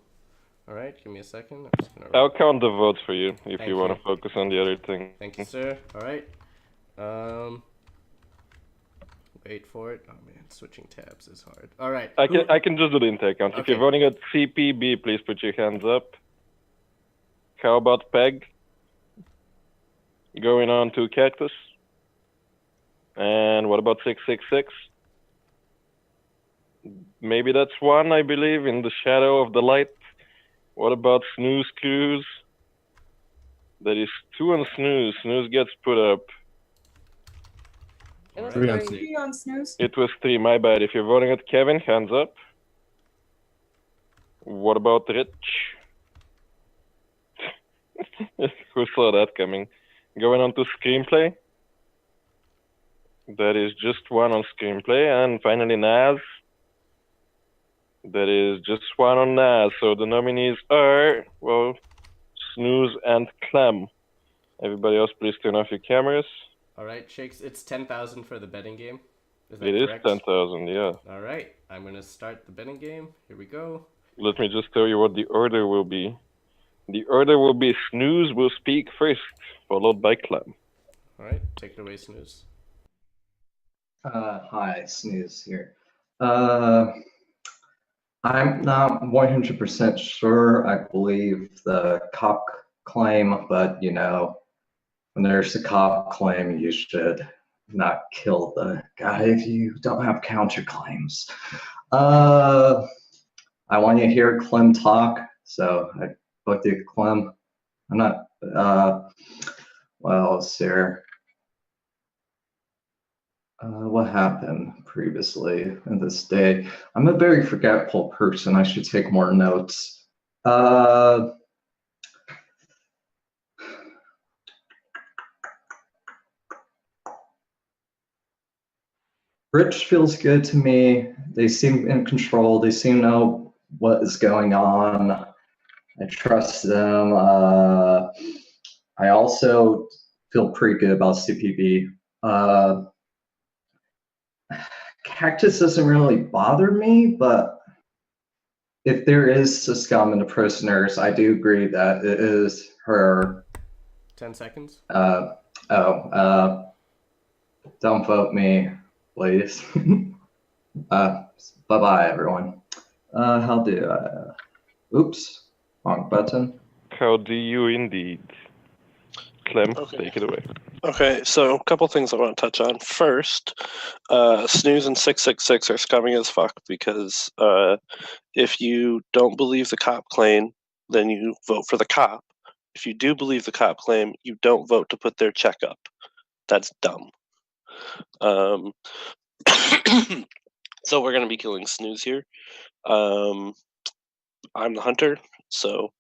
Alright, give me a second. I'm just gonna... I'll count the votes for you if Thank you want to focus on the other thing. Thank you, sir. Alright. Wait for it. Oh man, switching tabs is hard. Alright. I can just do the intake count. Okay. If you're voting at CPB, please put your hands up. How about Peg? Going on to Cactus. And what about 666? Maybe that's one, I believe, in the shadow of the light. What about Snooze Cruise? That is 2 on Snooze. Snooze gets put up. It was 3 on 3 on Snooze. It was 3, my bad. If you're voting at Kevin, hands up. What about Rich? Who saw that coming? Going on to Screenplay. That is just 1 on Screenplay. And finally Naz. That is just 1 on Naz. So the nominees are, well, Snooze and Clem. Everybody else, please turn off your cameras. Alright, Shakes, it's 10,000 for the betting game. Is that It is correct? 10,000, yeah. All right, I'm gonna start the betting game. Here we go. Let me just tell you what the order will be. The order will be Snooze will speak first, followed by Clem. All right, take it away, Snooze. Hi, Snooze here. I'm not 100% sure I believe the cop claim, but you know, when there's a cop claim, you should not kill the guy if you don't have counterclaims. I want to hear Clem talk, so I booked you, Clem. I'm not, what else here? What happened previously in this day? I'm a very forgetful person. I should take more notes. Rich feels good to me. They seem in control. They seem to know what is going on. I trust them. I also feel pretty good about CPB. Cactus doesn't really bother me, but if there is a scum in the prisoners, I do agree that it is her. 10 seconds. Don't vote me, please. Bye-bye, everyone. How do I... Oops, wrong button. How do you indeed? Clem, take it away. Okay, so a couple things I want to touch on. First, Snooze and 666 are scumming as fuck because if you don't believe the cop claim, then you vote for the cop. If you do believe the cop claim, you don't vote to put their check up. That's dumb. So we're going to be killing Snooze here. I'm the hunter, so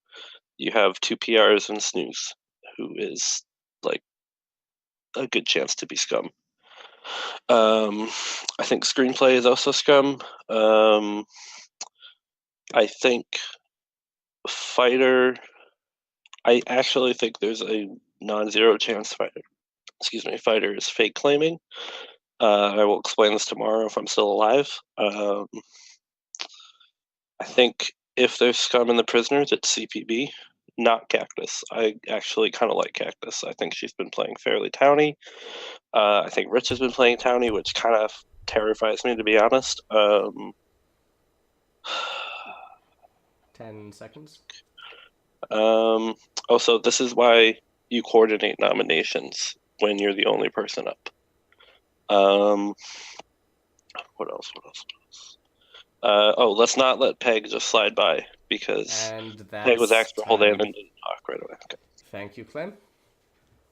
you have 2 PRs and Snooze, who is like a good chance to be scum. I think screenplay is also scum. I think fighter. I actually think there's a non-zero chance fighter is fake claiming. I will explain this tomorrow if I'm still alive. I think if there's scum in the prisoners, it's CPB, not Cactus. I actually kind of like Cactus. I think she's been playing fairly towny. I think Rich has been playing towny, which kind of terrifies me, to be honest. 10 seconds. Also, this is why you coordinate nominations when you're the only person up. What else? Let's not let Peg just slide by because Peg was asked for a whole day and then didn't talk right away. Okay. Thank you, Clem.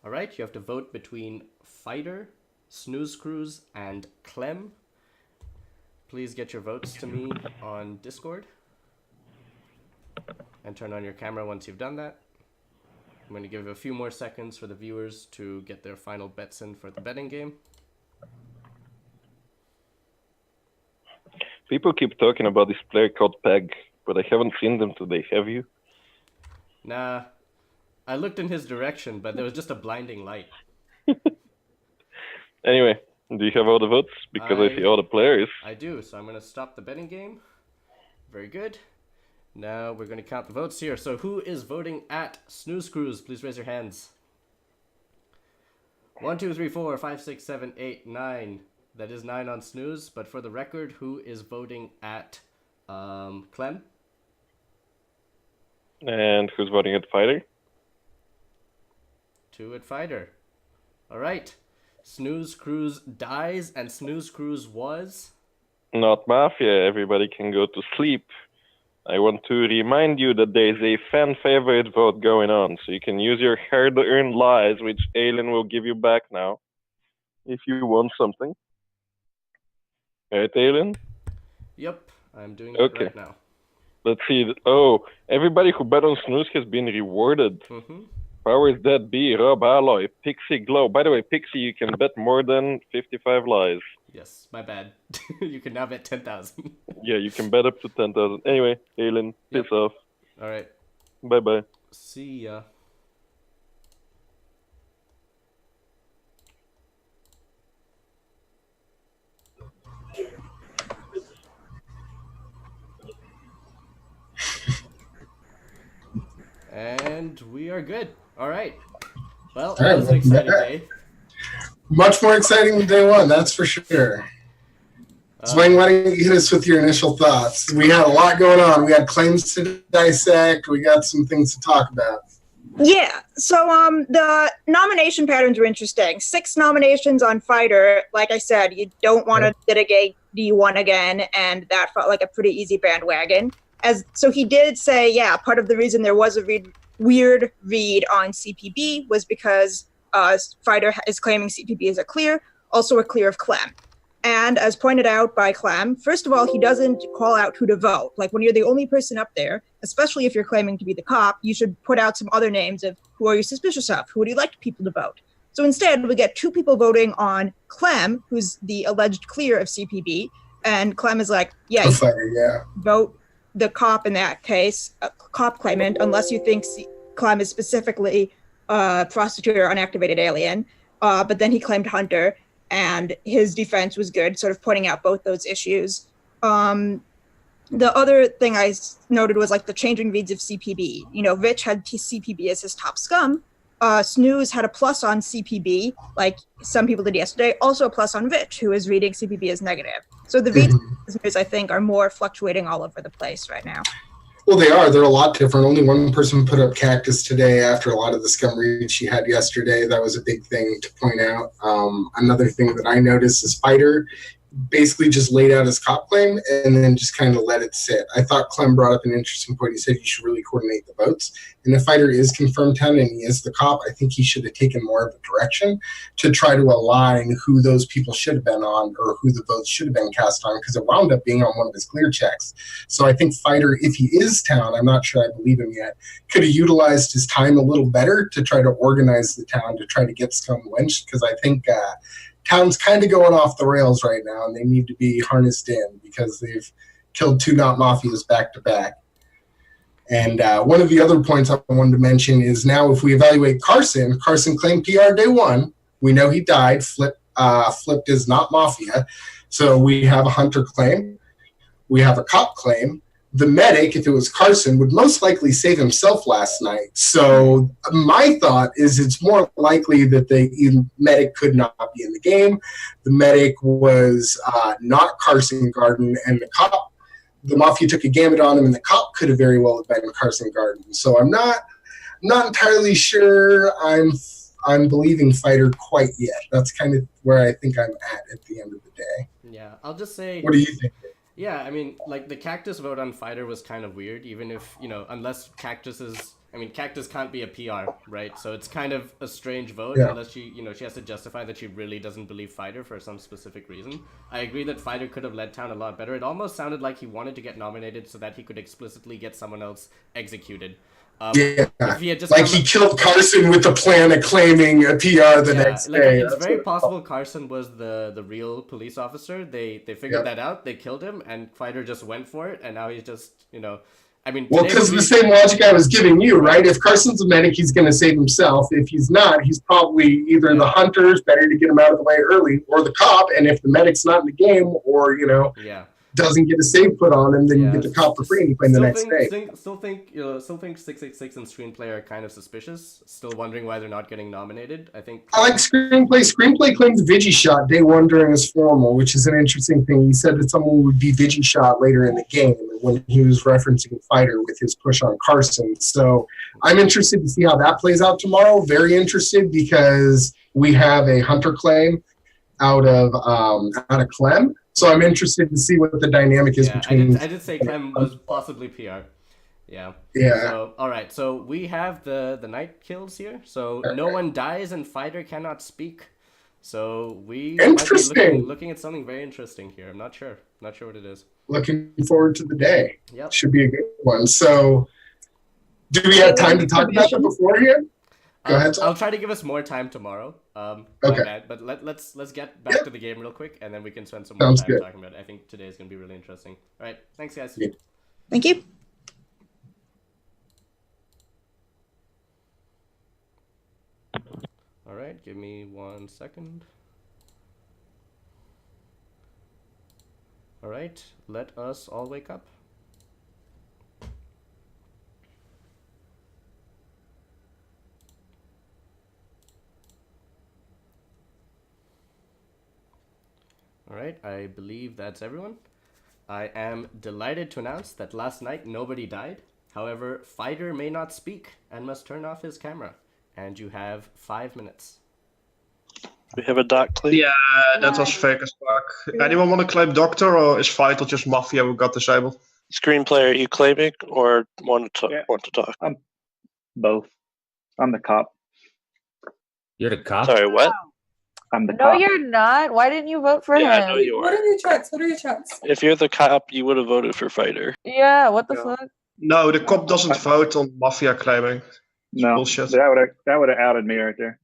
All right, you have to vote between Fighter, Snooze Cruise, and Clem. Please get your votes to me on Discord. And turn on your camera once you've done that. I'm going to give a few more seconds for the viewers to get their final bets in for the betting game. People keep talking about this player called Peg, but I haven't seen them today. Have you? Nah. I looked in his direction, but there was just a blinding light. Anyway, do you have all the votes? Because I see all the players. I do, so I'm going to stop the betting game. Very good. Now we're going to count the votes here. So who is voting at Snooze Cruise? Please raise your hands. 1, 2, 3, 4, 5, 6, 7, 8, 9. That is 9 on Snooze. But for the record, who is voting at Clem? And who's voting at Fighter? 2 at Fighter. All right. Snooze Cruise dies, and Snooze Cruise was... Not Mafia. Everybody can go to sleep. I want to remind you that there is a fan favorite vote going on, so you can use your hard-earned lies, which Aelin will give you back now, if you want something. Right, Aelin? Yep, I'm doing it right now. Let's see. Oh, everybody who bet on Snooze has been rewarded. Powers that be, Rob Alloy, Pixie Glow. By the way, Pixie, you can bet more than 55 lies. Yes, my bad. You can now bet 10,000. Yeah, you can bet up to 10,000. Anyway, Aelin, piss off. All right. Bye-bye. See ya. And we are good. All right. Well, All that right, was an welcome exciting back. day. Much more exciting than day one, that's for sure. Swing, why don't you hit us with your initial thoughts? We had a lot going on. We had claims to dissect. We got some things to talk about. Yeah, so the nomination patterns were interesting. 6 nominations on Fighter. Like I said, you don't want to litigate D1 again, and that felt like a pretty easy bandwagon. So he did say, yeah, part of the reason there was a weird read on CPB was because Fighter is claiming CPB is a clear, also a clear of Clem. And as pointed out by Clem, first of all, he doesn't call out who to vote. Like when you're the only person up there, especially if you're claiming to be the cop, you should put out some other names of who are you suspicious of? Who would you like people to vote? So instead, we get 2 people voting on Clem, who's the alleged clear of CPB. And Clem is like, yeah, vote the cop in that case, a cop claimant, unless you think Clem is specifically a prostitute or unactivated alien. But then he claimed Hunter. And his defense was good, sort of pointing out both those issues. The other thing I noted was like the changing reads of CPB. You know, Rich had CPB as his top scum. Snooze had a plus on CPB, like some people did yesterday, also a plus on Rich, who is reading CPB as negative. So the reads of Snooze, I think, are more fluctuating all over the place right now. Well, they are. They're a lot different. Only one person put up Cactus today after a lot of the scum reads she had yesterday. That was a big thing to point out. Another thing that I noticed is Fighter basically just laid out his cop claim and then just kind of let it sit. I thought Clem brought up an interesting point. He said you should really coordinate the votes. And if Fighter is confirmed 10 and he is the cop, I think he should have taken more of a direction to try to align who those people should have been on or who the votes should have been cast on, because it wound up being on one of his clear checks. So I think Fighter, if he is town, I'm not sure I believe him yet, could have utilized his time a little better to try to organize the town to try to get scum lynched, because I think town's kind of going off the rails right now, and they need to be harnessed in because they've killed 2 not mafias back to back. And one of the other points I wanted to mention is now if we evaluate Carson claimed PR day 1. We know he died. Flipped is not mafia. So we have a Hunter claim. We have a cop claim. The medic, if it was Carson, would most likely save himself last night. So my thought is it's more likely that the medic could not be in the game. The medic was not Carson Garden, and the mafia took a gambit on him, and the cop could have very well have been Carson Garden. So I'm not entirely sure I'm believing Fighter quite yet. That's kind of where I think I'm at the end of the day. Yeah, I'll just say... What do you think? Yeah, I mean, like, the Cactus vote on Fighter was kind of weird, even if, you know, unless Cactus can't be a PR, right? So it's kind of a strange vote, unless she has to justify that she really doesn't believe Fighter for some specific reason. I agree that Fighter could have led town a lot better. It almost sounded like he wanted to get nominated so that he could explicitly get someone else executed. If he had just he killed Carson with the plan of claiming a PR the next day. It's very possible Carson was the real police officer. They figured that out. They killed him, and Fighter just went for it. And now he's just, you know, I mean, well, because the same logic I was giving you, right? If Carson's a medic, he's going to save himself. If he's not, he's probably either the hunter's better to get him out of the way early, or the cop. And if the medic's not in the game, or doesn't get a save put on him, then you get the cop for free and you play the next day. Still think 666 and Screenplay are kind of suspicious. Still wondering why they're not getting nominated. I like Screenplay. Screenplay claimed Vigi shot day 1 during his formal, which is an interesting thing. He said that someone would be Vigi shot later in the game when he was referencing Fighter with his push on Carson. So I'm interested to see how that plays out tomorrow. Very interested because we have a Hunter claim out of Clem. So I'm interested to see what the dynamic is between. I did say Clem was possibly PR. Yeah. So, all right. So we have the night kills here. So no one dies and Fighter cannot speak. So we might be looking at something very interesting here. I'm not sure. Not sure what it is. Looking forward to the day. Yep. Should be a good one. So do we have time to talk about that beforehand? Go ahead. I'll try to give us more time tomorrow. Okay. But let's get back to the game real quick, and then we can spend some more time talking about it. I think today is going to be really interesting. All right. Thanks, guys. Yeah. Thank you. All right. Give me 1 second. All right. Let us all wake up. right, I believe that's everyone. I am delighted to announce that last night nobody died. However, Fighter may not speak and must turn off his camera. And you have 5 minutes. We have a doc claim. Yeah, that was fake as fuck. Anyone want to claim Doctor, or is Vital just Mafia who got disabled? Screenplay, are you claiming or want to talk? Both. I'm the cop. You're the cop? Sorry, what? I'm the No, cop. you're not. Why didn't you vote for Yeah, I him? know you What are. are your checks? What are your checks? If you're the cop, you would have voted for Fighter. Yeah, what the fuck? No, the cop doesn't vote on Mafia claiming. It's No, bullshit. that would have outed me right there.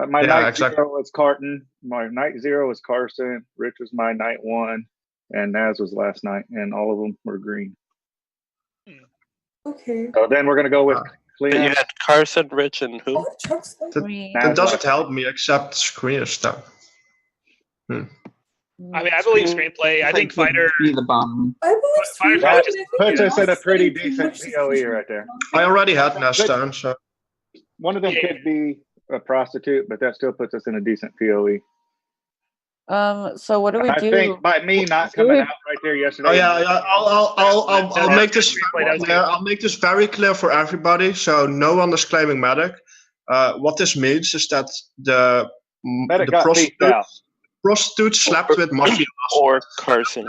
My Yeah, night exactly. 0 was Carton. My night 0 was Carson. Rich was my night 1, and Naz was last night, and all of them were green. Okay. So then we're gonna go with But Clem. you had Carson, Rich, and who? That doesn't help me except screeners though. I mean, I believe screenplay. I think Fighter. Be the bomb. I believe Fighter That just puts us in a pretty decent POE right there. I already had Naz down, so One of them could be a prostitute, but that still puts us in a decent POE. So what do we I do? think by me not coming out right there yesterday. Oh yeah, I'll make this very clear. I'll make this very clear for everybody, so no one is claiming medic. What this means is that the Medic got beat out. prostitute slept with Mafia. Or Carson.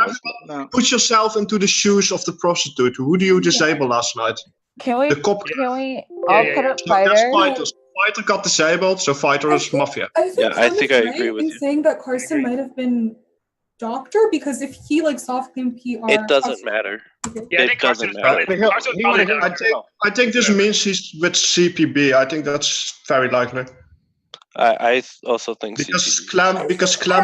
Put yourself into the shoes of the prostitute. Who do you disable last night? Can we? The cop. Can we all put up So that's Fighter? Fighter. Fighter got disabled, so Fighter is Mafia. I think I Tom think is I right agree with in you. saying that Carson might have been Doctor, because if he like soft claimed PR, It doesn't matter. Yeah, I It think doesn't Carson's matter. probably, Carson's probably Doctor. I think this means he's with CPB. I think that's very likely. I also think Because Clem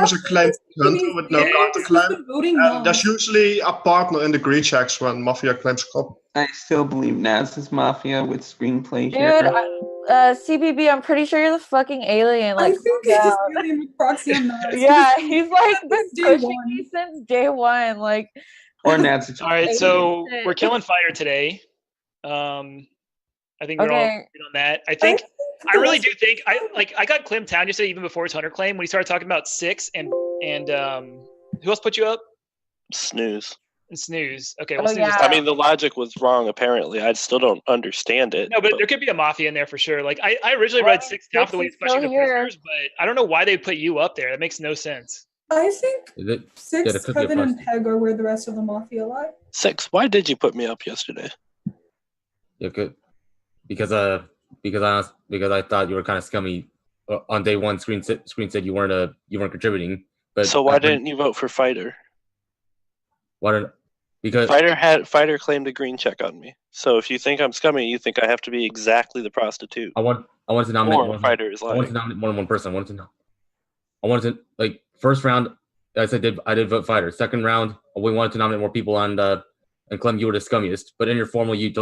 is a claim hunter with no counterclaim. And there's usually a partner in the green checks when Mafia claims cop. I still believe Naz is Mafia with screenplay Dude, here. CBB, I'm pretty sure you're the fucking alien. Like, I think calm he's down. alien with proxy on that. Yeah, he's like been day pushing one. me since day one. Like, Or Naz. All right, so we're killing Fighter today. I think we're all Okay. agreed on that. I really do think I got Clem Town yesterday, even before his Hunter claim, when he started talking about 6 and who else put you up? Snooze. And Snooze. Okay, well, Oh, Snooze is I mean, the logic was wrong, apparently. I still don't understand it. no, but there could be a Mafia in there for sure. Like I originally read 6 down for the way he's pushing the prisoners, but I don't know why they put you up there. That makes no sense. I think Is it? 6, there could be a Kevin, and prostitute. Peg are where the rest of the Mafia lie. 6. Why did you put me up yesterday? Yeah, good. Because I thought you were kind of scummy. On day one, screen said you weren't contributing. But So why didn't you vote for Fighter? Why didn't? Because Fighter claimed a green check on me. So if you think I'm scummy, you think I have to be exactly the prostitute. I want to nominate Or more. Fighter is I wanted lying. to nominate more than one person. I wanted to like first round. I did vote Fighter. Second round, we wanted to nominate more people, and Clem, you were the scummiest. But in your formal, you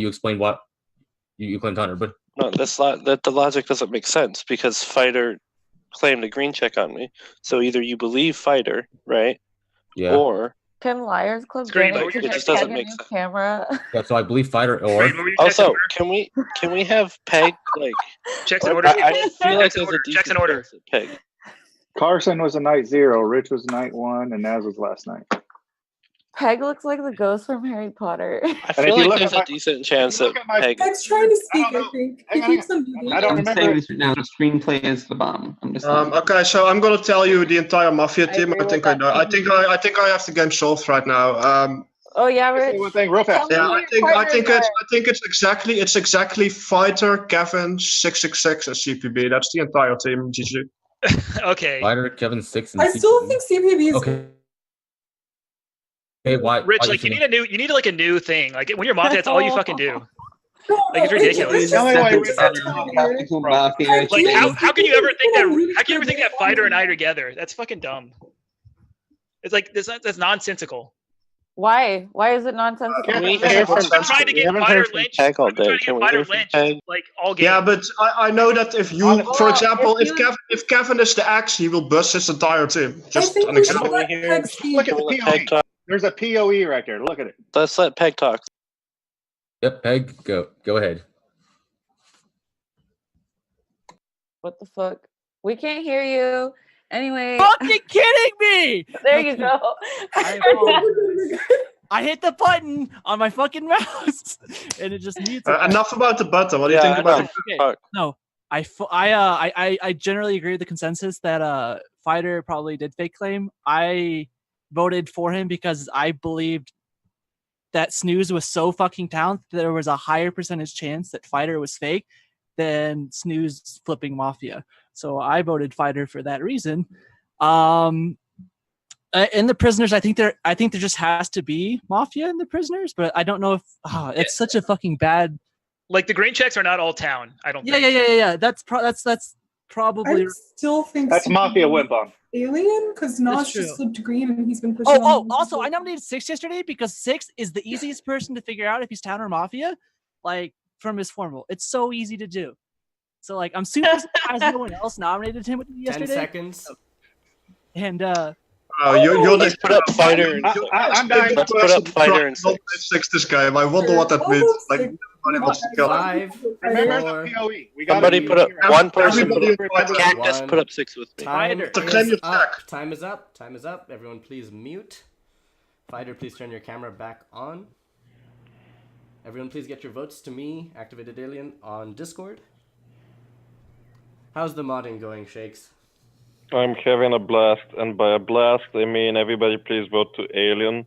explained what you claimed Hunter. But No, that the logic doesn't make sense because Fighter claimed a green check on me. So either you believe Fighter, right? Yeah. Or can Liars Club Screen, donate to it just Peg doesn't and make his sense. camera? yeah, so I believe Fighter or Also, can we have Peg like checks in order? I feel like there's a Checks in order. Peg. Carson was a night 0, Rich was night 1, and Naz was last night. Peg looks like the ghost from Harry Potter. I feel like there's a decent chance that Peg. Peg's trying to speak, I think. He thinks I'm I don't I'm remember. saying this right now. The screenplay is the bomb. I'm just Okay, so I'm gonna tell you the entire Mafia team. I think I know. I think I have the game solved right now. Oh yeah, Rich. One thing, real fast. Yeah, I think it's exactly Fighter, Kevin, 666, and CPB. That's the entire team. GG. Okay. Fighter, Kevin 6, and I still think CPB is okay. Hey, why? Rich, why like you need like a new thing. Like when you're Mafia, that's all you fucking do. Like it's ridiculous. Like how can you ever think that? How can you ever think that Fighter and I are together? That's fucking dumb. It's like that's nonsensical. Why? Why is it nonsensical? Can we hear from trying to get haven't Fighter heard from lynched. Peg all day. Can we Fighter hear from lynched Peg? like all game. Yeah, but I know that if you, for example, if Kevin is the axe, he will bust his entire team. Just an example. Look at the Peg POE. talk. There's a POE right there. Look at it. Let's let Peg talk. Yep, Peg, go ahead. What the fuck? We can't hear you. Anyway. Fucking kidding me! There you go. I hit the button on my fucking mouse, and it just mutes it. Enough about the button. What do you think about it? Okay. No, I generally agree with the consensus that Fighter probably did fake claim. I voted for him because I believed that Snooze was so fucking talented that there was a higher percentage chance that Fighter was fake than Snooze flipping Mafia. So I voted Fighter for that reason. In the prisoners, I think there just has to be Mafia in the prisoners, but I don't know if it's such a fucking bad. Like the green checks are not all town. I don't. Yeah. That's probably. I still think That's Mafia went on. Alien, because Nas just flipped green and he's been pushing. Also, I nominated Six yesterday because Six is the easiest person to figure out if he's town or Mafia, like from his formal. It's so easy to do. So like, I'm super surprised no one else nominated him yesterday. 10 seconds. And you're let's put up Fighter. Let's put up Fighter and Six. Six this game. I wonder what that means. Like nobody wants to kill him. 5, Remember 4, the POE. Somebody put up one person. Everybody Cactus one. put up 6 with me. Time To claim your is up. Time is up. Time is up. Everyone, please mute. Fighter, please turn your camera back on. Everyone, please get your votes to me, Activated Alien, on Discord. How's the modding going, Shakes? I'm having a blast, and by a blast, I mean everybody please vote to Alien.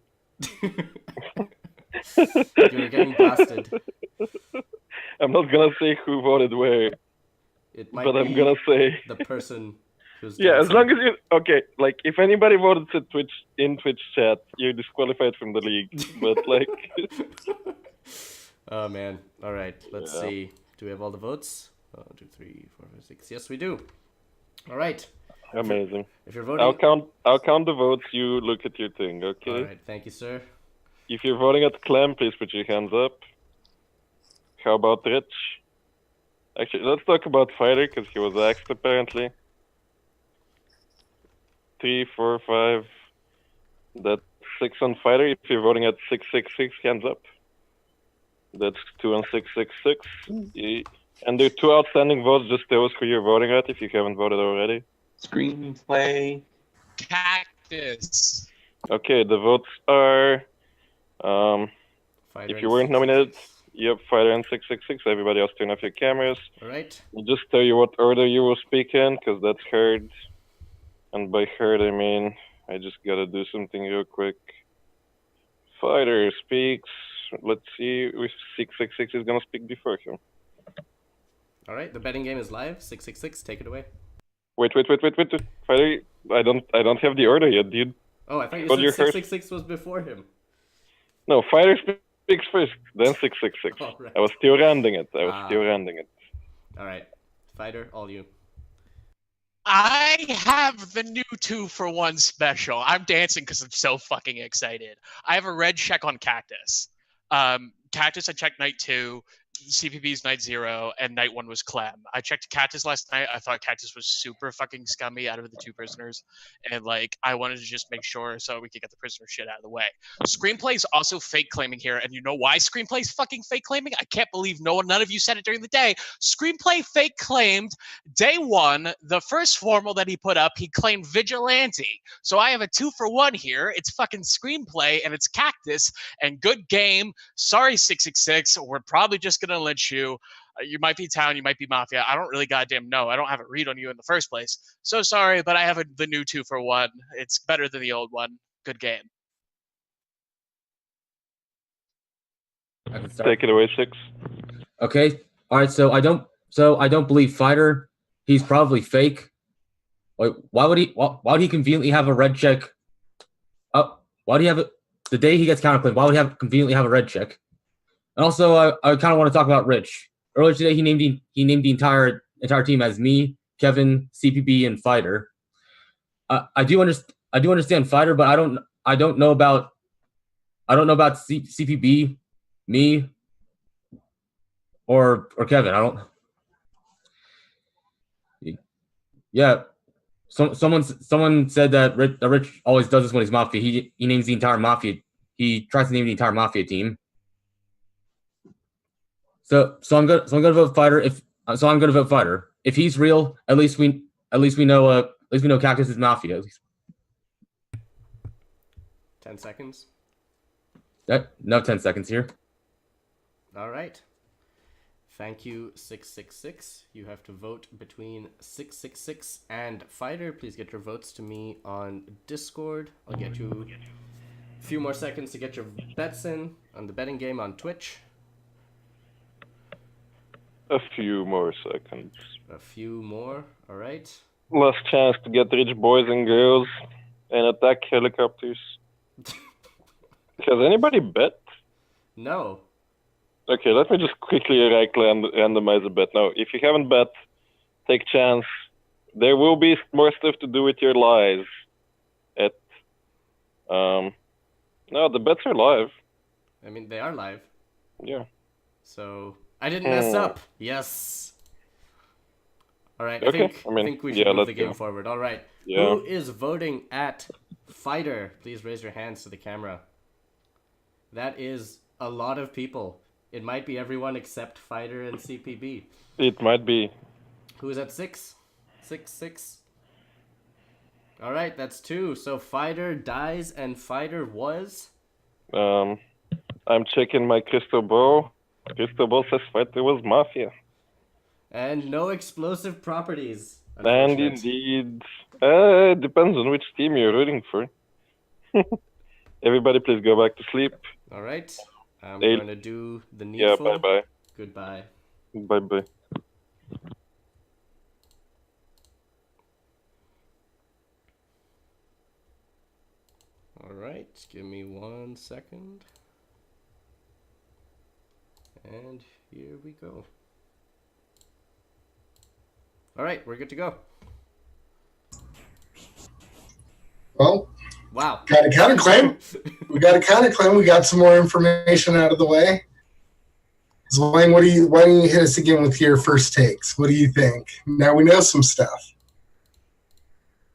You're getting blasted. I'm not gonna say who voted where, but I'm gonna say the person who's as long as you like if anybody voted to Twitch in Twitch chat, you're disqualified from the league. But like, oh man! All right, let's see. Do we have all the votes? 1, 2, 3, 4, 5, 6. Yes, we do. All right. Amazing. If you're voting, I'll count the votes. You look at your thing, okay? All right. Thank you, sir. If you're voting at Clem, please put your hands up. How about Rich? Actually, let's talk about Fighter because he was axed apparently. 3, 4, 5. That's 6 on Fighter. If you're voting at 666, hands up. That's 2 on 666. And there are 2 outstanding votes. Just tell us who you're voting at if you haven't voted already. Screenplay. Cactus. Okay, the votes are. Fighter if you weren't nominated, yep, Fighter and 666. Everybody else, turn off your cameras. All right. I'll just tell you what order you will speak in, because that's heard. And by heard, I mean I just gotta do something real quick. Fighter speaks. Let's see if 666 is gonna speak before him. All right. The betting game is live. 666. Take it away. Wait. Fighter, I don't have the order yet, dude. Oh, I thought you But said you're 666 was before him. No, Fighter speaks first, then 666. All right. I was still rounding it. All right. Fighter, all you. I have the new 2-for-1 special. I'm dancing because I'm so fucking excited. I have a red check on Cactus. Cactus, I checked night 2. CPB's night 0, and night 1 was Clem. I checked Cactus last night. I thought Cactus was super fucking scummy out of the 2 prisoners, and like I wanted to just make sure so we could get the prisoner shit out of the way. Screenplay's also fake claiming here, and you know why Screenplay's fucking fake claiming? I can't believe none of you said it during the day. Screenplay fake claimed day 1, the first formal that he put up, he claimed Vigilante. So I have a 2-for-1 here. It's fucking Screenplay, and it's Cactus, and good game. Sorry, 666. We're probably just gonna lynch you. You might be town, you might be Mafia. I don't really goddamn know. I don't have a read on you in the first place. So sorry, but I have the new 2-for-1. It's better than the old one. Good game. I can start. Take it away, 6. Okay. All right. So I don't believe Fighter. He's probably fake. Wait, why would he conveniently have a red check? Oh, why do you have it the day he gets counterclaimed? Why would he conveniently have a red check? And also, I kind of want to talk about Rich. Earlier today, he named the entire team as me, Kevin, CPB, and Fighter. I do understand Fighter, but I don't know about CPB, me, or Kevin. I don't. Yeah, someone said that Rich always does this when he's Mafia. He names the entire Mafia. He tries to name the entire Mafia team. So I'm gonna vote Fighter. I'm gonna vote Fighter. If he's real, at least we know least we know Cactus is Mafia. At least. 10 seconds. No 10 seconds here. All right. Thank you, 666. You have to vote between 666 and Fighter. Please get your votes to me on Discord. I'll get you a few more seconds to get your bets in on the betting game on Twitch. A few more seconds. A few more, all right. Last chance to get rich boys and girls and attack helicopters. Has anybody bet? No. Okay, let me just quickly randomize a bet. Now, if you haven't bet, take chance. There will be more stuff to do with your lives. No, the bets are live. I mean, they are live. Yeah. So, I didn't mess up. Yes. All right, Okay, I think we should move the game forward. All right. Yeah. Who is voting at Fighter? Please raise your hands to the camera. That is a lot of people. It might be everyone except Fighter and CPB. It might be. Who is at 6? 6. All right, that's 2. So Fighter dies and Fighter was? I'm checking my crystal ball. Crystal ball says Fighter was Mafia. And no explosive properties. And indeed, it depends on which team you're rooting for. Everybody please go back to sleep. All right. I'm going to do the needful. Yeah, bye-bye. Goodbye. Bye-bye. All right. Give me 1 second. And here we go. All right. We're good to go. Well, wow. Got a counterclaim. We got a counterclaim. We got some more information out of the way. So, Wayne, why don't you hit us again with your first takes? What do you think? Now we know some stuff.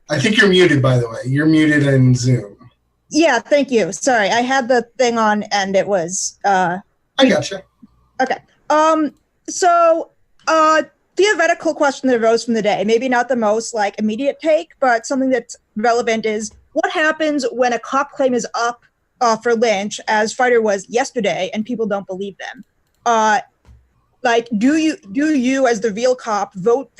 I think you're muted, by the way. You're muted in Zoom. Yeah, thank you. Sorry, I had the thing on and it was. I gotcha. Okay. Theoretical question that arose from the day. Maybe not the most immediate take, but something that's relevant is what happens when a cop claim is up for Lynch, as Fighter was yesterday, and people don't believe them. Do you as the real cop vote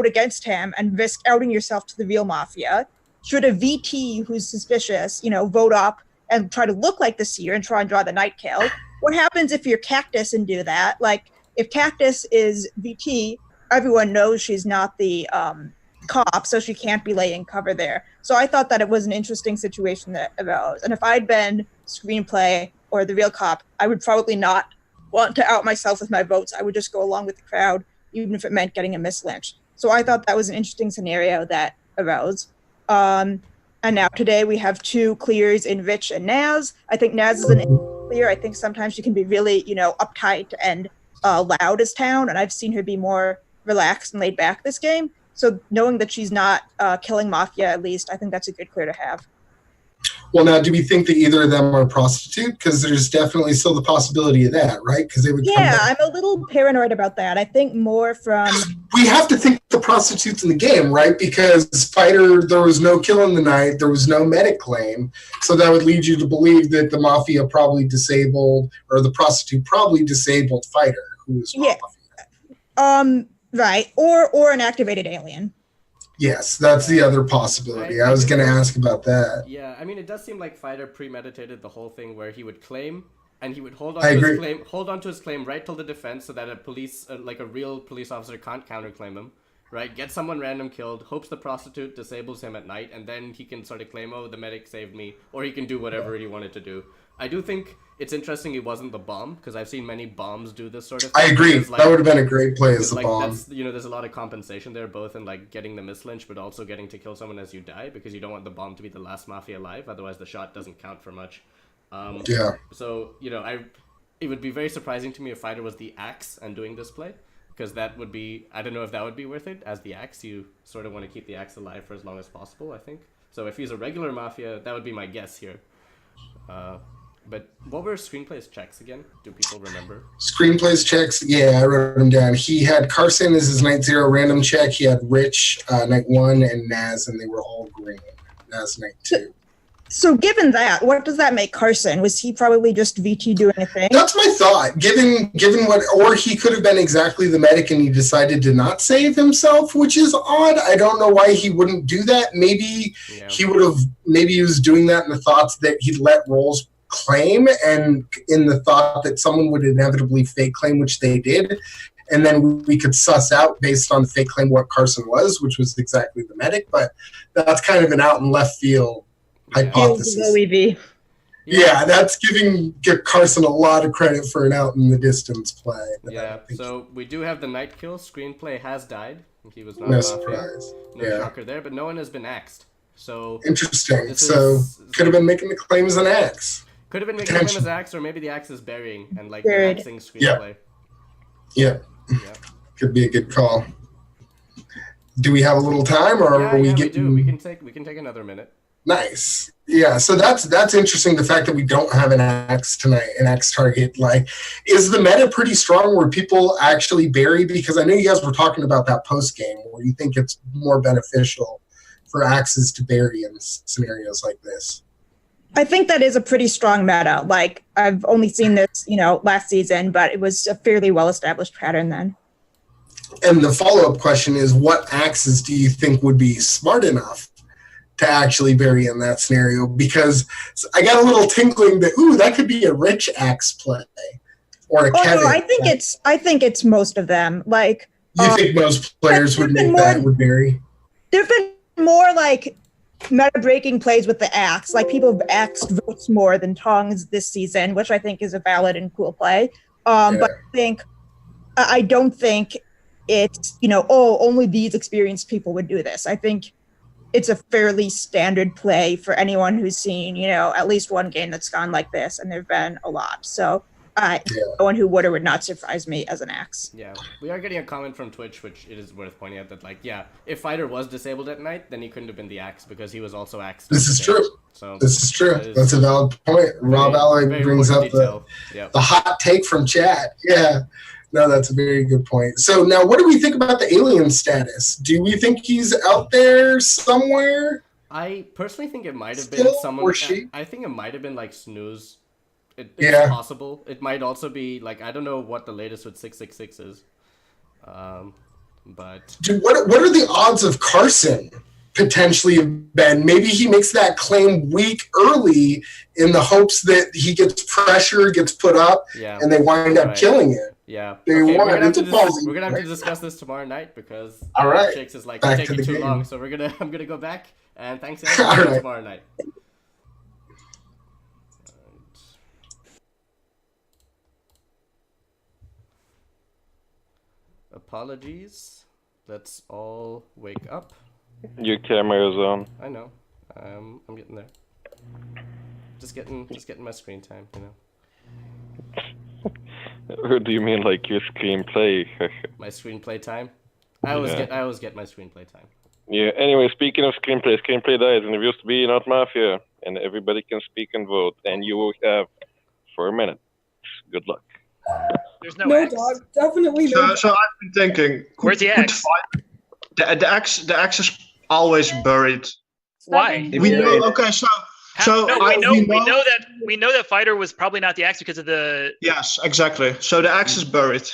against him and risk outing yourself to the real mafia? Should a VT who's suspicious, vote up and try to look like the seer and try and draw the night kill? What happens if you're Cactus and do that? If Cactus is VT, everyone knows she's not the cop, so she can't be laying cover there. So I thought that it was an interesting situation that arose. And if I'd been screenplay or the real cop, I would probably not want to out myself with my votes. I would just go along with the crowd, even if it meant getting a Miss Lynch. So I thought that was an interesting scenario that arose. And now today we have 2 clears in Rich and Naz. I think Naz is an clear. I think sometimes she can be really, uptight and loud as town, and I've seen her be more relaxed and laid back this game. So knowing that she's not killing Mafia, at least, I think that's a good clear to have. Well, now, do we think that either of them are a prostitute? Because there's definitely still the possibility of that, right? Because they would. Yeah, I'm a little paranoid about that. I think more from. We have to think the prostitutes in the game, right? Because Fighter, there was no kill in the night, there was no medic claim, so that would lead you to believe that the Mafia probably disabled, or the prostitute probably disabled Fighter, who was Mafia. Right, or an activated alien. Yes, that's the other possibility. I was going to ask about that. Yeah, I mean, it does seem like Fighter premeditated the whole thing where he would claim, and he would hold on to his claim right till the defense, so that a real police officer can't counterclaim him, right? Get someone random killed, hopes the prostitute disables him at night, and then he can sort of claim, oh, the medic saved me, or he can do whatever he wanted to do. I do think it's interesting it wasn't the bomb, because I've seen many bombs do this sort of thing. I agree. That would have been a great play as the bomb. There's a lot of compensation there, both in getting the mislynch, but also getting to kill someone as you die, because you don't want the bomb to be the last Mafia alive, otherwise the shot doesn't count for much. So, it would be very surprising to me if Fighter was the Axe and doing this play, because that would be, I don't know if that would be worth it. As the Axe, you sort of want to keep the Axe alive for as long as possible, I think. So if he's a regular Mafia, that would be my guess here. But what were Screenplay's checks again? Do people remember? Screenplays checks, yeah, I wrote them down. He had Carson as his night 0 random check. He had Rich night 1 and Naz, and they were all green. Naz night 2. So given that, what does that make Carson? Was he probably just VT doing a thing? That's my thought. Given what, or he could have been exactly the medic and he decided to not save himself, which is odd. I don't know why he wouldn't do that. Maybe he would have. Maybe he was doing that in the thoughts that he'd let roles claim, and in the thought that someone would inevitably fake claim, which they did, and then we could suss out based on the fake claim what Carson was, which was exactly the medic. But that's kind of an out in left field hypothesis. Yeah, that's giving Carson a lot of credit for an out in the distance play. Yeah, so we do have the night kill. Screenplay has died. He was not No Mafia. surprise. No Yeah. shocker there, but no one has been axed. So Interesting. So could have been making the claim as an axe. could have been making him as axe, or maybe the axe is burying and like Buried. axing Screenplay. Yeah. Could be a good call. Do we have a little time, or are we we getting? do. We can take another minute. Nice. Yeah, so that's interesting. The fact that we don't have an axe tonight, an axe target, like, is the meta pretty strong where people actually bury? Because I know you guys were talking about that post game where you think it's more beneficial for axes to bury in scenarios like this. I think that is a pretty strong meta. Like, I've only seen this, last season, but it was a fairly well-established pattern then. And the follow-up question is, what axes do you think would be smart enough to actually bury in that scenario? Because I got a little tinkling that, that could be a Rich axe play or a Kevin. No, I think it's most of them. Like, You think most players would make that would bury? There've been more like meta breaking plays with the axe. Like, people have axed votes more than tongues this season, which I think is a valid and cool play. But I don't think it's, only these experienced people would do this. I think it's a fairly standard play for anyone who's seen, at least one game that's gone like this, and there've been a lot. So no one who would or would not surprise me as an axe. Yeah, we are getting a comment from Twitch, which it is worth pointing out that, if Fighter was disabled at night, then he couldn't have been the axe because he was also axed. This is true. So this is true. That's a valid point. Rob Alloy brings up the hot take from chat. Yeah. No, that's a very good point. So now, what do we think about the alien status? Do we think he's out there somewhere? I personally think it might have been someone. Or she? I think it might have been like Snooze. It's possible. It might also be like, I don't know what the latest with 666 is. But dude, what are the odds of Carson potentially have been? Maybe he makes that claim week early in the hopes that he gets pressure, gets put up, and they wind up killing it. Yeah. We're gonna have to discuss this tomorrow night because Shakes is like taking too long. So I'm gonna go back, and thanks everyone tomorrow night. Apologies. Let's all wake up. Your camera is on. I know. I'm getting there. Just getting my screen time, Or do you mean like your screenplay? My screenplay time. I always get my screenplay time. Yeah. Anyway, speaking of screenplay died, and it used to be not Mafia, and everybody can speak and vote, and you will have 4 minutes. Good luck. There's no axe. Dog, definitely no. So I've been thinking, where's the axe? The axe is always buried. Why? We know. Okay, so we know that Fighter was probably not the axe because of the. Yes, exactly. So the axe is buried.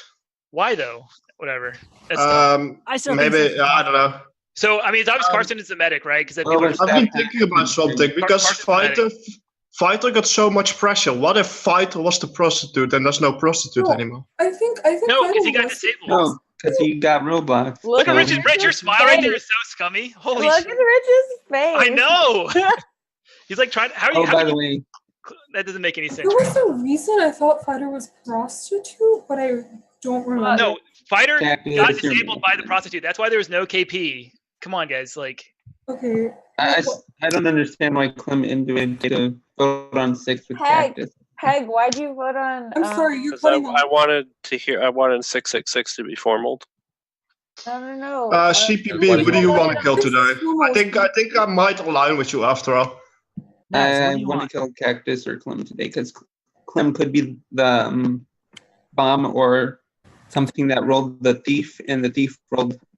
Why though? Whatever. I still maybe I don't know. So I mean, it's obvious Carson is the medic, right? Because I've been thinking about something because Fighter got so much pressure. What if Fighter was the prostitute and there's no prostitute anymore? I think no, because he got disabled. No, because he got robots. Look at Rich, your smile right there is so scummy. Holy Look shit. at Rich's face. I know. He's like trying. By the way, that doesn't make any sense. There was a reason I thought Fighter was prostitute, but I don't remember. No, Fighter got disabled by the prostitute. That's why there was no KP. Come on, guys. Like. Okay. I don't understand why Clem Induid to vote on 6 with Cactus. Peg, why'd you vote on? I'm sorry, you're cutting I wanted 666 to be formaled. No. CPB, who do you want to kill today? I think I might align with you after all. Naz, what do I you want want? to kill Cactus or Clem today because Clem could be the bomb or something that rolled the thief, and the thief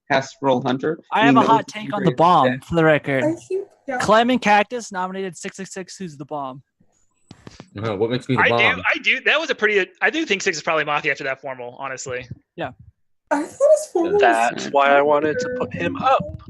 has to roll Hunter. I have a hot take on the bomb, for the record. I think, yeah. Clem and Cactus nominated 666. Who's the bomb? What makes me the I bomb? do. That was a pretty. I do think 6 is probably Mafia after that formal. Honestly. Yeah. I thought his formal. That's why I wanted to put him up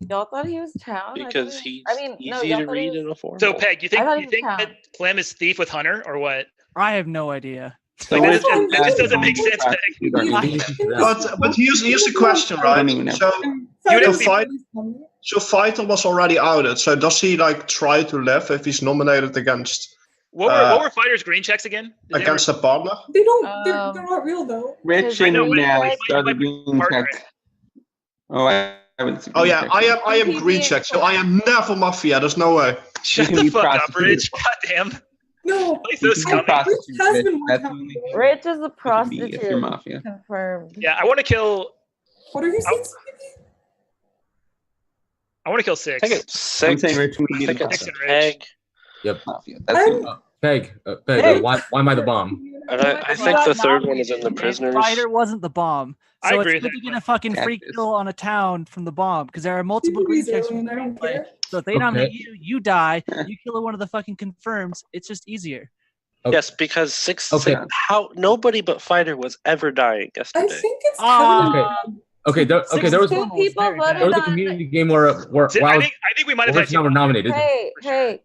Y'all thought he was town? because he's I mean, no, easy y'all to thought he read was. in a form. So Peg, you I thought he think was that Clem is thief with Hunter or what? I have no idea. Like, that just doesn't make sense, Peg. But here's the question, right? So Fighter was already outed. So does he like try to live if he's nominated against? What were Fighter's green checks again? Against a partner? They don't. They're not real though. Rich and Naz are the green checks. Oh, I would. Oh yeah, I am green check, so I am never Mafia. There's no way. Shut the fuck up, Rich. Goddamn. No. Place those coming. Rich is a prostitute. if you're Mafia. Confirmed. Yeah, I want to kill. What are you saying? I want to kill 6. I think it's 6. I'm saying Rich would be the Six bomb. and Peg. Yep. Mafia. That's Peg. Hey. Why am I the bomb? And I think the third one is in the prisoners. Fighter wasn't the bomb. I So agree it's with good to get a fucking free Cactus. kill on a town from the bomb because there are multiple green checks. I don't care. So if they nominate you, you die. You kill one of the fucking confirms. It's just easier. Yes, because 6. Okay. How nobody but Fighter was ever dying I yesterday. think it's Okay, there was Two people there was voted a on. community game where I think we might have had Rich and I were nominated. Hey,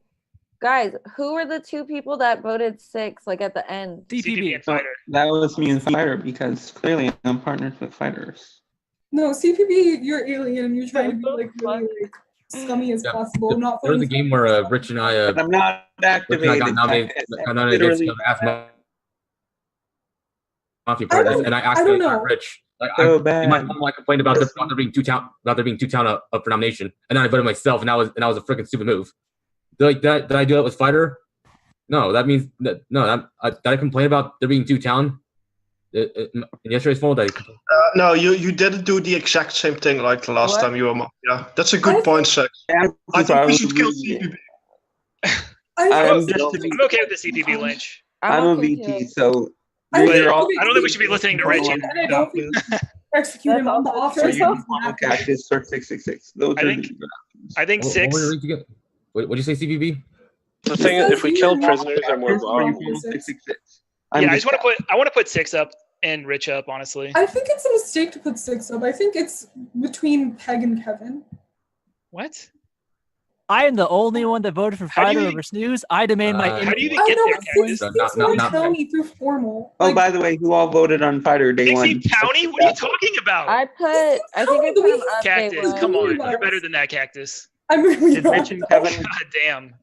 guys, who were the 2 people that voted 6? Like at the end. CPB and Fighter. That was me and Fighter because clearly I'm partners with fighters. No, CPB, you're alien and you're trying to be like really like scummy as possible. Not There was a voting game where Rich and I But I'm not Rich and I activated. got nominated Literally, against Mafia partners, and I accidentally know. got Rich. Like So in bad. my phone, I complained about there being two town up for nomination, and then I voted myself, and that was a freaking stupid move. Did I do that with Fighter? No, that means that did I complain about there being 2 town in yesterday's phone? No, you didn't do the exact same thing like the last time you were Mafia. That's a good point, Sex. I think we should kill CPB. I'm I'm okay with the CPB Lynch. I'm a VT, so But you're all. I don't think we should be listening to Rich. and I don't think we should execute him on the So office. you follow Cactus or 666. Those I are think- the I think 6. What'd you say, CPB? The thing is, if we kill prisoners and we're wrong, 666. Yeah, I want to put 6 up and Rich up. Honestly, I think it's a mistake to put 6 up. I think it's between Peg and Kevin. what? I am the only one that voted for How do you Fighter even- over Snooze. I demand my. How do you even I get know, there, it's Cactus? more county through formal. Oh, by the way, who all voted on Fighter day one? Dixie County? What are you talking about? I think I put him up. Cactus, come on. Bus. You're better than that, Cactus. I'm really Did not. Rich and Kevin God damn.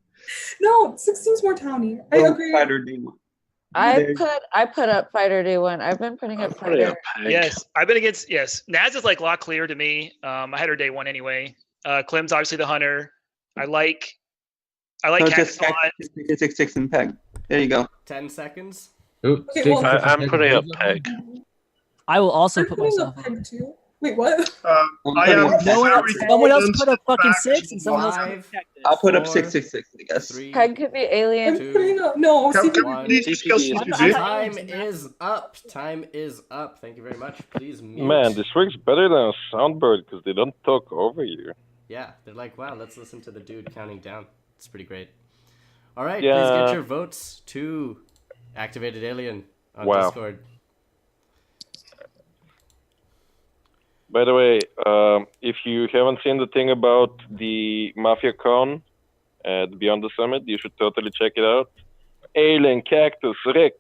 No, 16's more towny. I vote agree. Fighter day one? I put up Fighter Day 1. I've been putting up Fighter. Yes, I've been against. Yes, Naz is like lock clear to me. I had her day 1 anyway. Clem's obviously the hunter. I like So Cactus just a lot. 666 and Peg. There you go. 10 seconds. Okay, well, I'm putting up Peg. I will also I'm put putting myself up up. Peg too. Wait, what? I am Someone else put up fucking 6 and someone else put up 5, Cactus. I'll put up 4, 666, I guess. 3, Peg could be alien. I'm putting up. No, Can CPB. we please just kill CPB? Time is up. Time is up. Thank you very much. Please mute. Man, this works better than a soundboard because they don't talk over you. Yeah, they're like, wow, let's listen to the dude counting down. It's pretty great. All right, please Yeah. get your votes to Activated Alien on Wow. Discord. By the way, if you haven't seen the thing about the Mafia Con at Beyond the Summit, you should totally check it out. Alien, Cactus, Rick,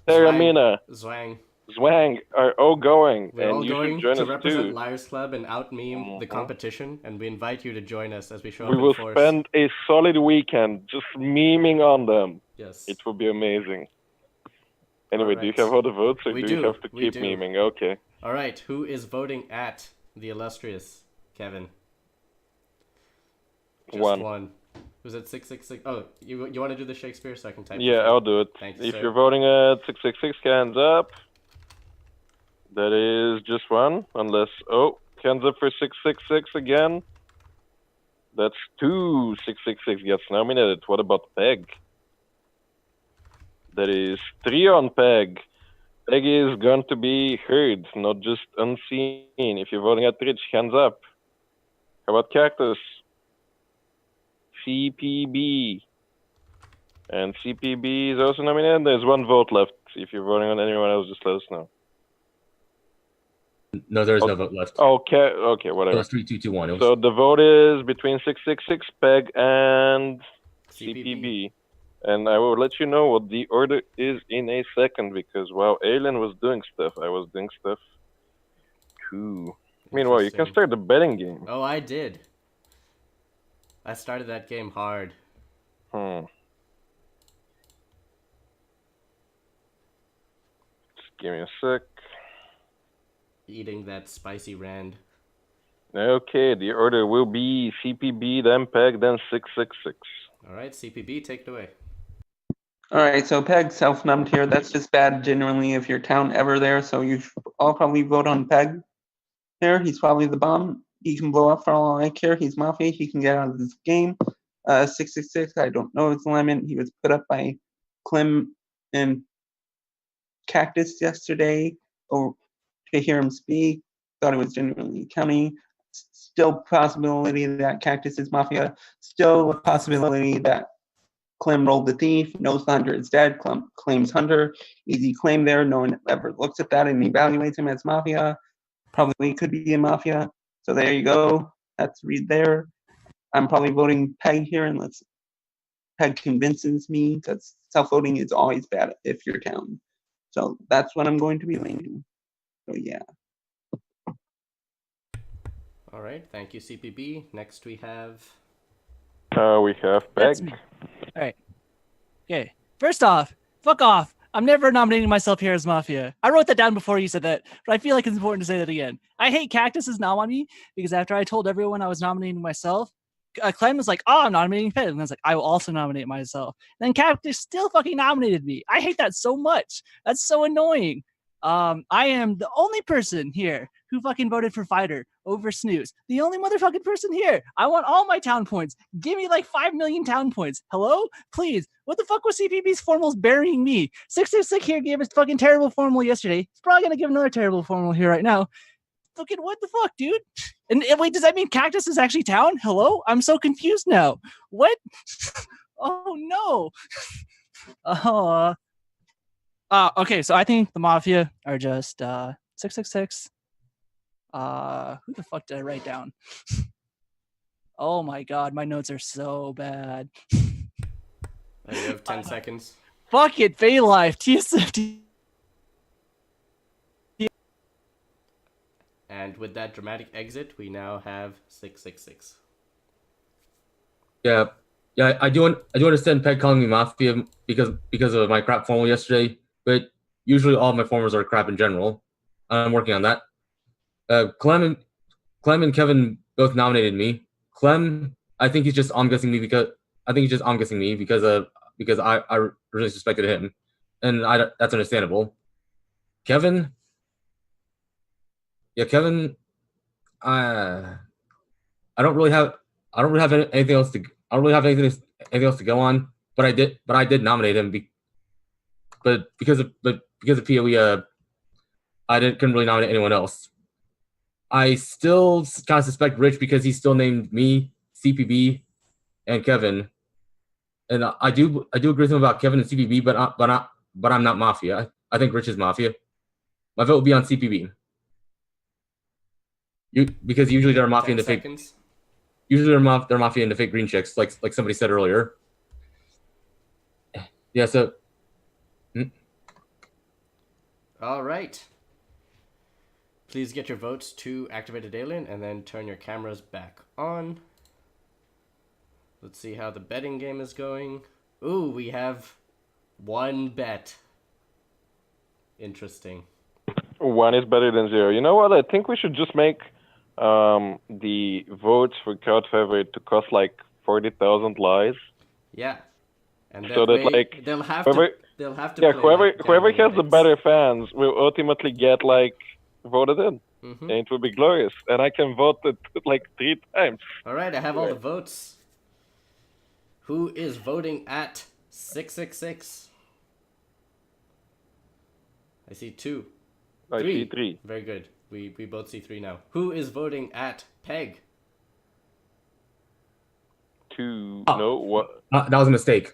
Terramina, Zwang. Zwang are all going, We're all and you going should join to us represent too. Liars Club and out-meme the competition, and we invite you to join us as we show up We in will force. spend a solid weekend just memeing on them. Yes. It will be amazing. Anyway, do you Alright. have all the votes, or We do do, you have to we keep do. memeing? Okay. All right, who is voting at the illustrious Kevin? Just One. one. Was it 666? Oh, you want to do the Shakespeare so I can type? Yeah, I'll do it. Thank you, If sir. you're voting at 666, hands up. That is just one, unless... Oh, hands up for 666 again. That's 2. 666 gets nominated. What about Peg? That is 3 on Peg. Peg is going to be heard, not just unseen. If you're voting at Rich, hands up. How about Cactus? CPB. And CPB is also nominated. There's 1 vote left. If you're voting on anyone else, just let us know. No, there is no vote left. Okay, whatever. So it's 3, 2, 2, 1. So the vote is between 666, Peg, and CPB. And I will let you know what the order is in a second, because while Alien was doing stuff, I was doing stuff too. Meanwhile, you can start the betting game. Oh, I did. I started that game hard. Just give me a sec. Eating that spicy rand. Okay, the order will be CPB, then Peg, then 666. Alright, CPB, take it away. All right, so Peg self-numbed here. That's just bad generally if your town ever there. So you all probably vote on Peg there. He's probably the bomb. He can blow up for all I care. He's Mafia. He can get out of this game. 666, I don't know his limit. He was put up by Clem and Cactus yesterday to hear him speak. Thought it was genuinely county. Still possibility that Cactus is Mafia. Still a possibility that Clem rolled the thief, knows Hunter is dead, Clem claims Hunter. Easy claim there. No one ever looks at that and evaluates him as Mafia. Probably could be a Mafia. So there you go. That's read there. I'm probably voting Peg here unless Peg convinces me, because self-voting is always bad if you're town. So that's what I'm going to be leaning. So yeah. Alright, thank you, CPB. Next we have Peg. All right. Okay. First off, fuck off. I'm never nominating myself here as Mafia. I wrote that down before you said that, but I feel like it's important to say that again. I hate Cactus's nominee because after I told everyone I was nominating myself, Clem was like, "Oh, I'm nominating Peg," and I was like, "I will also nominate myself." Then Cactus still fucking nominated me. I hate that so much. That's so annoying. I am the only person here who fucking voted for Fighter over Snooze. The only motherfucking person here. I want all my town points. Give me like 5 million town points. Hello? Please. What the fuck was CPB's formals burying me? 666 here gave us fucking terrible formal yesterday. He's probably gonna give another terrible formal here right now. Fucking what the fuck, dude? And wait, does that mean Cactus is actually town? Hello? I'm so confused now. What? Oh no. Okay, so I think the Mafia are just 666. Who the fuck did I write down? Oh my god, my notes are so bad. You have 10 seconds. Fuck it, Fey Life, TSFT. And with that dramatic exit, we now have 666. Yeah, I do understand Peg calling me Mafia because of my crap formal yesterday, but usually all my formals are crap in general. I'm working on that. Clem and Kevin both nominated me. Clem, I think he's just guessing me because I really suspected him, and that's understandable. Kevin, I don't really have anything else to go on. But I did nominate him. But because of PoE, I couldn't really nominate anyone else. I still kind of suspect Rich because he still named me, CPB, and Kevin. And I do agree with him about Kevin and CPB, but I'm not Mafia. I think Rich is Mafia. My vote will be on CPB. Because usually they're Mafia into fake. Usually they're Mafia into fake green checks, like somebody said earlier. Yeah. So. All right. Please get your votes to Activated Alien and then turn your cameras back on. Let's see how the betting game is going. Ooh, we have 1 bet. Interesting. 1 is better than 0. You know what? I think we should just make the votes for crowd favorite to cost like 40,000 lies. Yeah. And so that like they'll have to play whoever has the better fans will ultimately get like voted in. and it will be glorious. And I can vote it like 3 times. All right, I have all the votes. Who is voting at 666? I see 2. I see 3. Very good. We both see 3 now. Who is voting at Peg? 2. No, what? That was a mistake.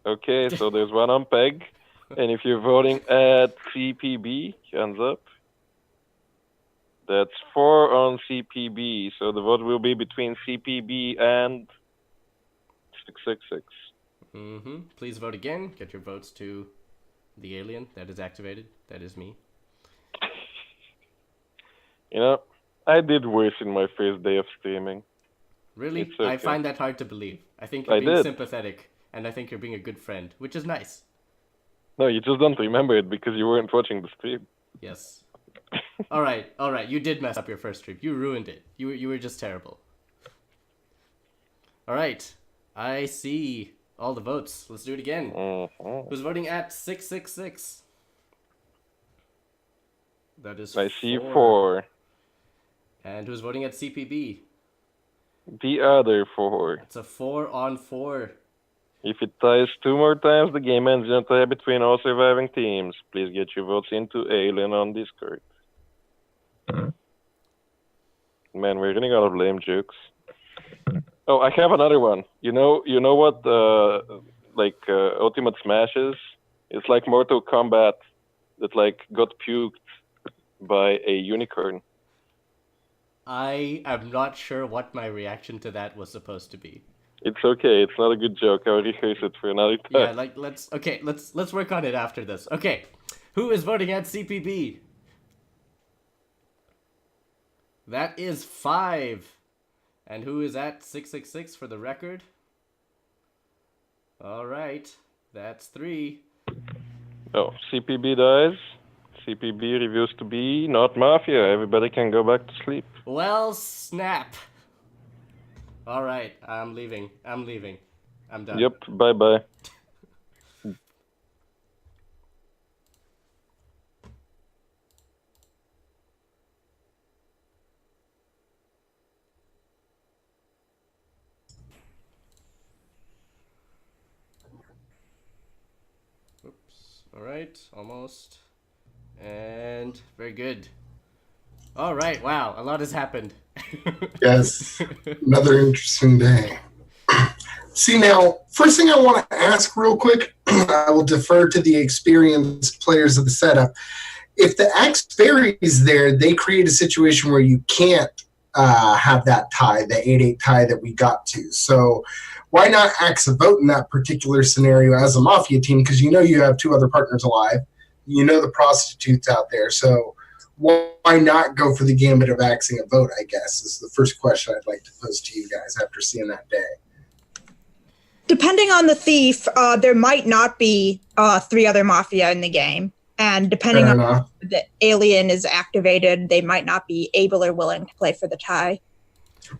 Okay, so there's 1 on Peg. And if you're voting at CPB, hands up. That's 4 on CPB. So the vote will be between CPB and 666. Please vote again. Get your votes to the alien that is activated. That is me. You know, I did worse in my first day of streaming. Really? It's okay. I find that hard to believe. I think you're being sympathetic, and I think you're being a good friend, which is nice. No, you just don't remember it because you weren't watching the stream. Yes. All right. You did mess up your first stream. You ruined it. You were just terrible. All right. I see all the votes. Let's do it again. Who's voting at 666? That is I see 4. And who's voting at CPB? The other 4. It's a 4 on 4. If it ties 2 more times, the game ends in a tie between all surviving teams. Please get your votes into Alien on Discord. Man, we're running out of lame jokes. Oh, I have another one. You know what Ultimate Smash is? It's like Mortal Kombat that got puked by a unicorn. I am not sure what my reaction to that was supposed to be. It's okay. It's not a good joke. I'll rehearse it for another time. Yeah, let's work on it after this. Okay, who is voting at CPB? That is 5. And who is at 666 for the record? All right, that's 3. Oh, CPB dies. CPB reveals to be not Mafia. Everybody can go back to sleep. Well, snap. All right, I'm leaving. I'm done. Yep, bye-bye. All right, almost. And very good. All right, wow, a lot has happened. Yes, another interesting day. See, now, first thing I want to ask real quick, I will defer to the experienced players of the setup. If the X varies there, they create a situation where you can't have that tie, the 8-8 tie that we got to. So why not axe a vote in that particular scenario as a Mafia team? Because you know you have 2 other partners alive. You know the prostitutes out there. So why not go for the gambit of axing a vote, I guess, is the first question I'd like to pose to you guys after seeing that day. Depending on the thief, there might not be 3 other Mafia in the game. And depending on the alien is activated, they might not be able or willing to play for the tie.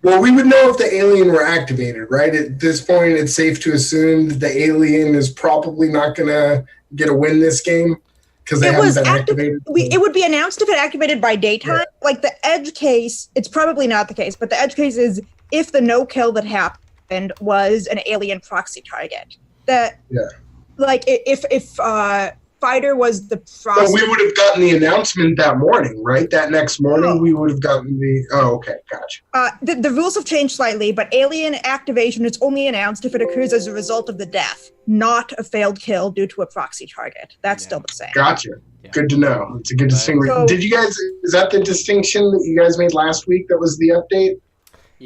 Well, we would know if the alien were activated, right? At this point, it's safe to assume that the alien is probably not going to get a win this game because they haven't been activated. It would be announced if it activated by daytime. Yeah. Like the edge case, it's probably not the case, but the edge case is if the no kill that happened was an alien proxy target. Like if Fighter was the proxy. So we would have gotten the announcement that morning, right? That next morning, we would have gotten the. Oh, okay, gotcha. The rules have changed slightly, but alien activation is only announced if it occurs as a result of the death, not a failed kill due to a proxy target. That's still the same. Gotcha. Yeah. Good to know. It's a good distinction. So, did you guys? Is that the distinction that you guys made last week? That was the update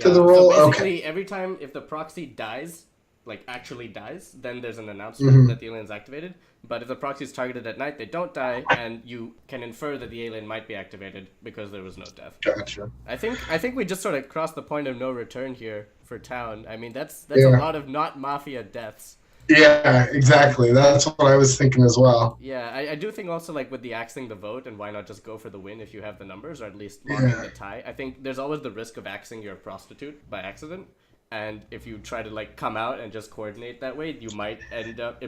to the rule. So basically, every time if the proxy dies, like actually dies, then there's an announcement that the alien's activated. But if the proxy is targeted at night, they don't die, and you can infer that the alien might be activated because there was no death. Gotcha. I think we just sort of crossed the point of no return here for town. I mean, that's a lot of not Mafia deaths. Yeah, exactly. That's what I was thinking as well. Yeah, I do think also, like, with the axing the vote, and why not just go for the win if you have the numbers, or at least lock in the tie. I think there's always the risk of axing your prostitute by accident, and if you try to, like, come out and just coordinate that way, you might end up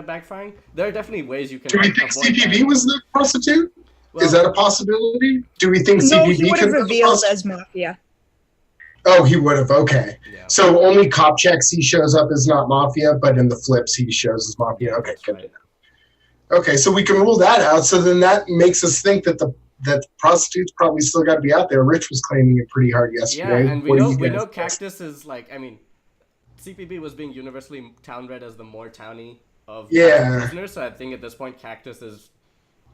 backfiring. There are definitely ways you can. Do we think CPV was the prostitute? Is that a possibility? Do we think No, CPB he would could have have revealed as Mafia. Oh, he would have. Okay. So only cop checks he shows up as not Mafia, but in the flips he shows as Mafia. Okay, good to know. Okay, so we can rule that out. So then that makes us think that the prostitutes probably still got to be out there. Rich was claiming it pretty hard yesterday. Yeah, and we know Cactus is like, I mean, CPB was being universally town read as the more towny of prisoners. So I think at this point Cactus is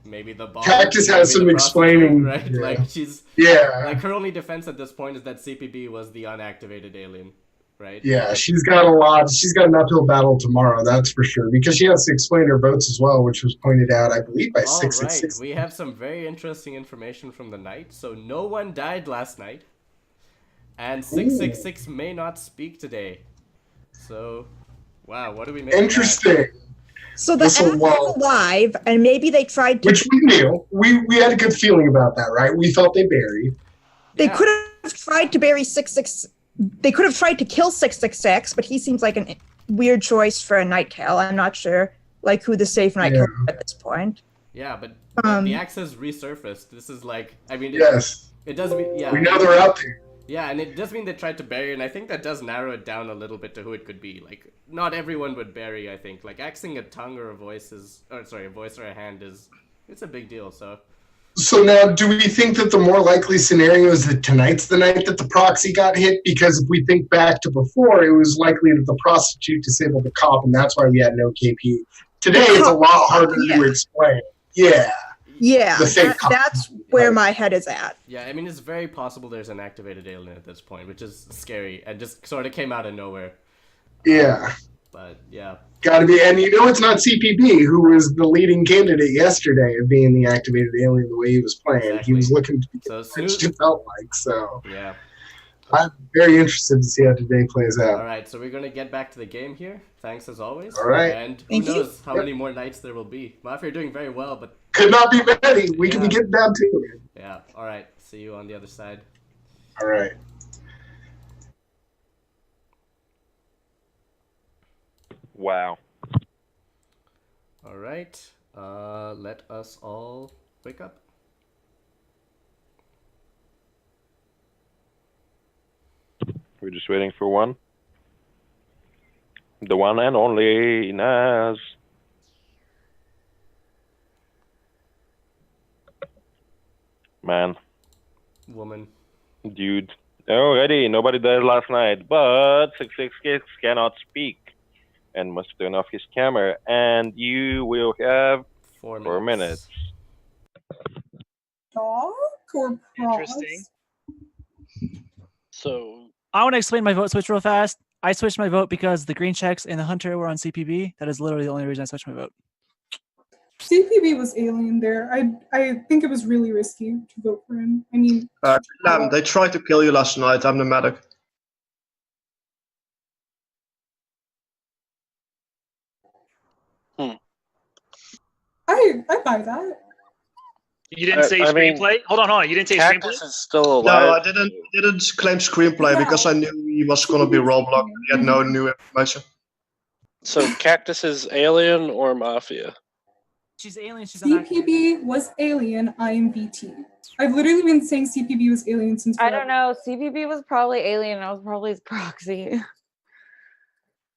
maybe the boss. Cactus has some explaining, right? yeah. Like she's like her only defense at this point is that CPB was the unactivated alien, right? Yeah, she's got a lot. She's got an uphill battle tomorrow, that's for sure, because she has to explain her votes as well, which was pointed out, I believe, by 666. Right, we have some very interesting information from the night. So no one died last night, and 666 may not speak today. So, wow, what do we make? Interesting. So the app is alive, and maybe they tried to. Which we knew. We had a good feeling about that, right? We felt they buried. They could have tried to bury 666. They could have tried to kill 666, but he seems like a weird choice for a night kill. I'm not sure, like, who the safe night kill is at this point. Yeah, but the axe has resurfaced. This is like, I mean, it does mean, yeah. We know they're out there. Yeah, and it does mean they tried to bury, and I think that does narrow it down a little bit to who it could be. Like, not everyone would bury, I think. Like, axing a tongue or a voice is, or sorry, a voice or a hand is, it's a big deal, so. So now, do we think that the more likely scenario is that tonight's the night that the proxy got hit? Because if we think back to before, it was likely that the prostitute disabled the cop, and that's why we had no KP. Today, it's a lot harder to explain. Yeah. Yeah, that's where my head is at. Yeah, I mean, it's very possible there's an activated alien at this point, which is scary, and just sort of came out of nowhere. Yeah. But, yeah. Gotta be, and you know it's not CPB, who was the leading candidate yesterday of being the activated alien the way he was playing. Exactly. He was looking to be which it felt like, so. Yeah. I'm very interested to see how today plays out. Alright, so we're gonna get back to the game here. Thanks as always. Alright. And who knows how many more nights there will be. Mafia, you're doing very well, but... Could not be many. We can get down to it. Yeah, alright. See you on the other side. Alright. Wow. Alright. Let us all wake up. We're just waiting for one. The one and only Naz. Man. Woman. Dude. Already, nobody died last night, but 666 cannot speak and must turn off his camera, and you will have 4 minutes. Dog or Interesting. So I want to explain my vote switch real fast. I switched my vote because the green checks and the hunter were on CPB. That is literally the only reason I switched my vote. CPB was alien there. I think it was really risky to vote for him. I mean, they tried to kill you last night. I'm the medic. I buy that. You didn't say screenplay? Hold on. You didn't say Cactus screenplay? is still alive. No, I didn't claim screenplay because I knew he was going to be roadblocked. He had no new information. So Cactus is alien or Mafia? She's alien. She's CPB was alien. I am VT. I've literally been saying CPB was alien since. I don't know. CPB was probably alien. I was probably his proxy.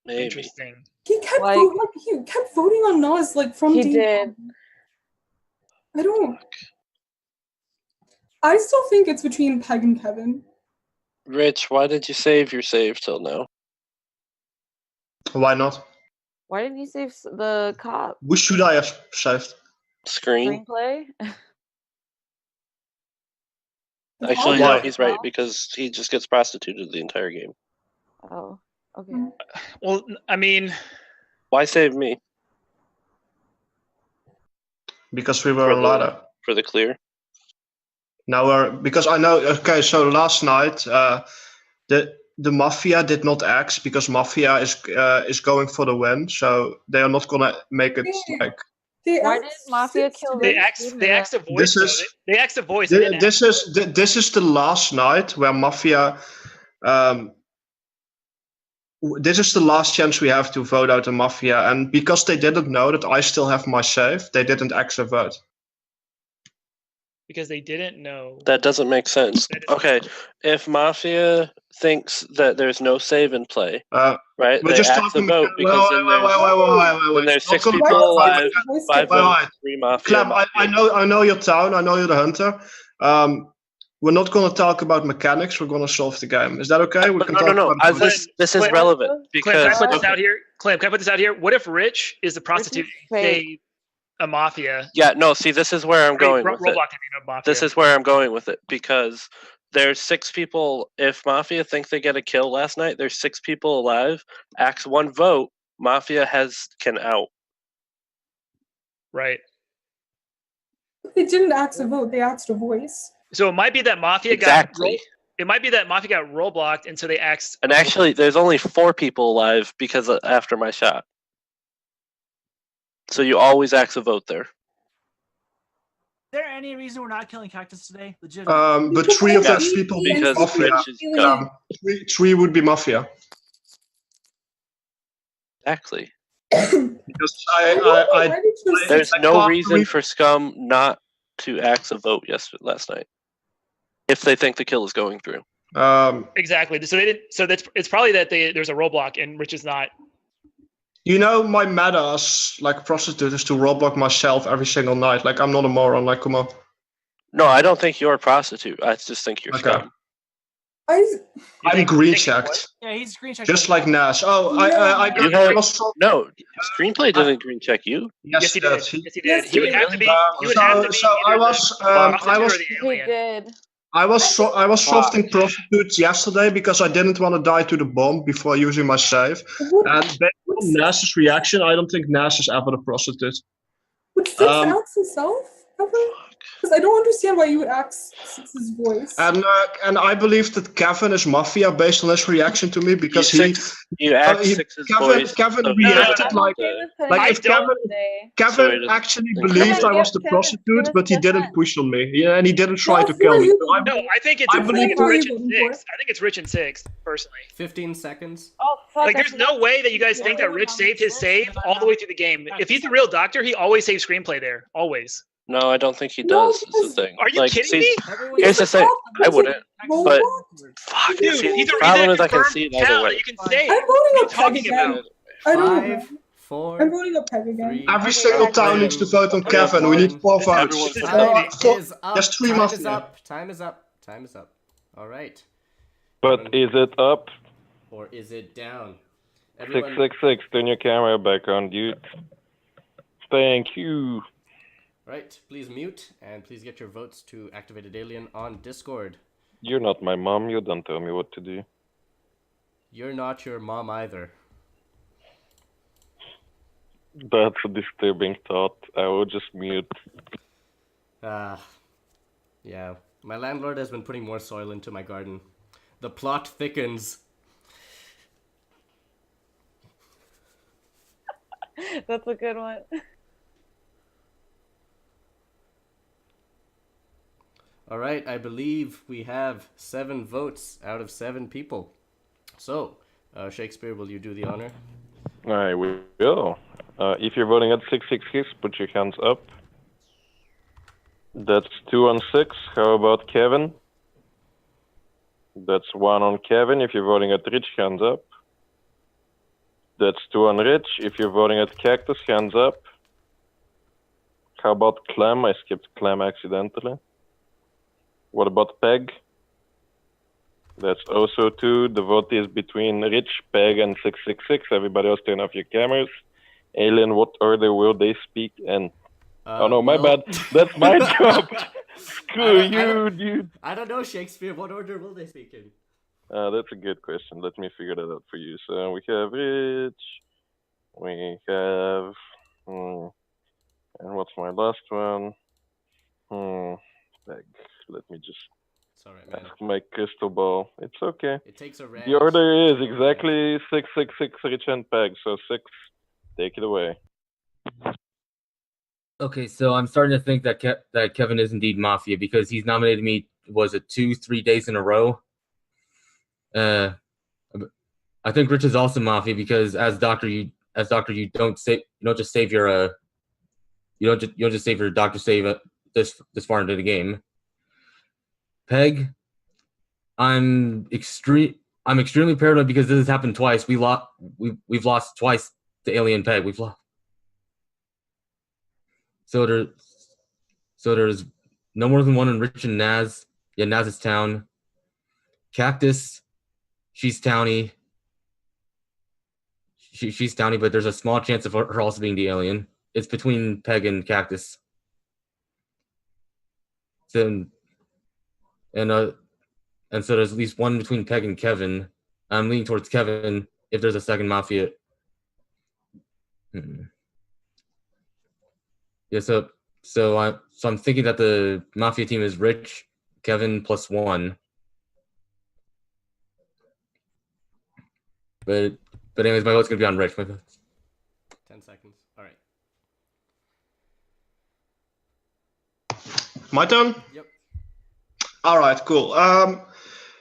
Maybe. Interesting. He kept voting on Nas like from He day did. one. I still think it's between Peg and Kevin. Rich, why did you save your save till now? Why not? Why didn't you save the cop? Who should I have saved? Screen? Screenplay? Actually, no, he's right, because he just gets prostituted the entire game. Oh, okay. Well, I mean... Why save me? Because we were on ladder. For the clear? Now because I know, okay, so last night, the Mafia did not axe because Mafia is going for the win, so they are not gonna make it like... Why did Mafia kill They axed a voice. They axed a voice. This is the last night where Mafia. This is the last chance we have to vote out the Mafia, and because they didn't know that I still have my save, they didn't axe a vote. because they didn't know. That doesn't make sense. Okay, if Mafia thinks that there's no save in play, right? we're They just act the talking vote because then there's Not 6 gonna people talk about alive, mechanics. 5 Wait, votes, wait. 3 Mafia. Clem, I know your town. I know you're the hunter. We're not going to talk about mechanics. We're going to solve the game. Is that okay? We can talk about This is Clem, relevant Clem, can I because put this out here? Clem, can I put this out here? What if Rich is the prostitute who saved a Mafia? Yeah, no, see, this is where I'm going with it. Roblox, Mafia. This is where I'm going with it because there's 6 people. If Mafia think they get a kill last night, there's 6 people alive. Axe 1 vote. Mafia can out. Right. They didn't ask a vote. They asked a voice. So it might be that Mafia Exactly. It might be that Mafia got rollblocked, and so they asked. And actually, there's only 4 people alive because after my shot. So you always axe a vote there. Is there any reason we're not killing Cactus today? Legit. But 3 of those people would be because Mafia. Rich is Three would be Mafia. Exactly. Because There's no reason for Scum not to axe a vote last night if they think the kill is going through. Exactly. So they didn't. So it's probably that there's a roadblock and Rich is not. You know, my meta as like prostitute is to roadblock myself every single night. Like I'm not a moron. Like come on. No, I don't think you're a prostitute. I just think you're Scum. I'm green checked. Yeah, he's green checked. Just like Nash. Oh, No, Screenplay didn't green check you. Yes, he did. Yes, he did. He would have to be. He would have to be. So I was. He did. I was softing prostitutes yesterday because I didn't want to die to the bomb before using my save. And based on Nash's reaction, I don't think Nash is ever the prostitute. Would Six axe himself ever? Because I don't understand why you would axe Six's voice. And I believe that Kevin is Mafia based on his reaction to me because Kevin reacted like if Kevin actually believed I was the prostitute, but he didn't push on me. Yeah, and he didn't try to kill me. So I think it's Rich and 6. I think it's Rich and 6 personally. 15 seconds. Oh fuck! Like, there's no way that you guys think that Rich saved his save all the way through the game. If he's the real doctor, he always saves screenplay there. Always. No, I don't think he does. Is the thing. Are you kidding me? Here's the thing. I wouldn't. But fuck, Dude, see, the problem is I can see it either way. You can say. I'm voting up Peg talking again. about? I don't know. 5, 4. I'm voting up Peg again. Every single town needs to vote on Kevin. We need 4 votes. There's 3 Time is Mafia. up. Time is up. Time is up. All right. But is it up? Or is it down? 666, turn your camera back on, dude. Thank you. Right, please mute and please get your votes to Activated Alien on Discord. You're not my mom, you don't tell me what to do. You're not your mom either. That's a disturbing thought. I will just mute. Yeah. My landlord has been putting more soil into my garden. The plot thickens. That's a good one. All right, I believe we have 7 votes out of 7 people. So, Shakespeare, will you do the honor? I will. If you're voting at 666, put your hands up. That's 2 on 6. How about Kevin? That's 1 on Kevin. If you're voting at Rich, hands up. That's 2 on Rich. If you're voting at Cactus, hands up. How about Clem? I skipped Clem accidentally. What about Peg? That's also 2. The vote is between Rich, Peg, and 666. Everybody else turn off your cameras. Alien, what order will they speak in? Oh no, my bad. That's my job. Screw you, dude. I don't know, Shakespeare. What order will they speak in? That's a good question. Let me figure that out for you. So we have Rich. We have... and what's my last one? Peg. Let me just ask my crystal ball. It's okay. It takes a The order is exactly 666 Rich and Peg. So 6, take it away. Okay, so I'm starting to think that that Kevin is indeed Mafia because he's nominated me. Was it 2-3 days in a row? I think Rich is also Mafia because as doctor you don't just save your you don't just save your doctor save this far into the game. Peg, I'm extremely paranoid because this has happened twice. We've lost twice to Alien Peg. We've lost. So there's no more than one in Rich and Naz. Yeah, Naz is town. Cactus, she's towny. She's towny, but there's a small chance of her also being the alien. It's between Peg and Cactus. So, and so there's at least one between Peg and Kevin. I'm leaning towards Kevin if there's a second Mafia. Yeah, so I'm thinking that the Mafia team is Rich, Kevin +1. But anyways, my vote's gonna be on Rich. 10 seconds. All right. My turn? Yep. All right, cool.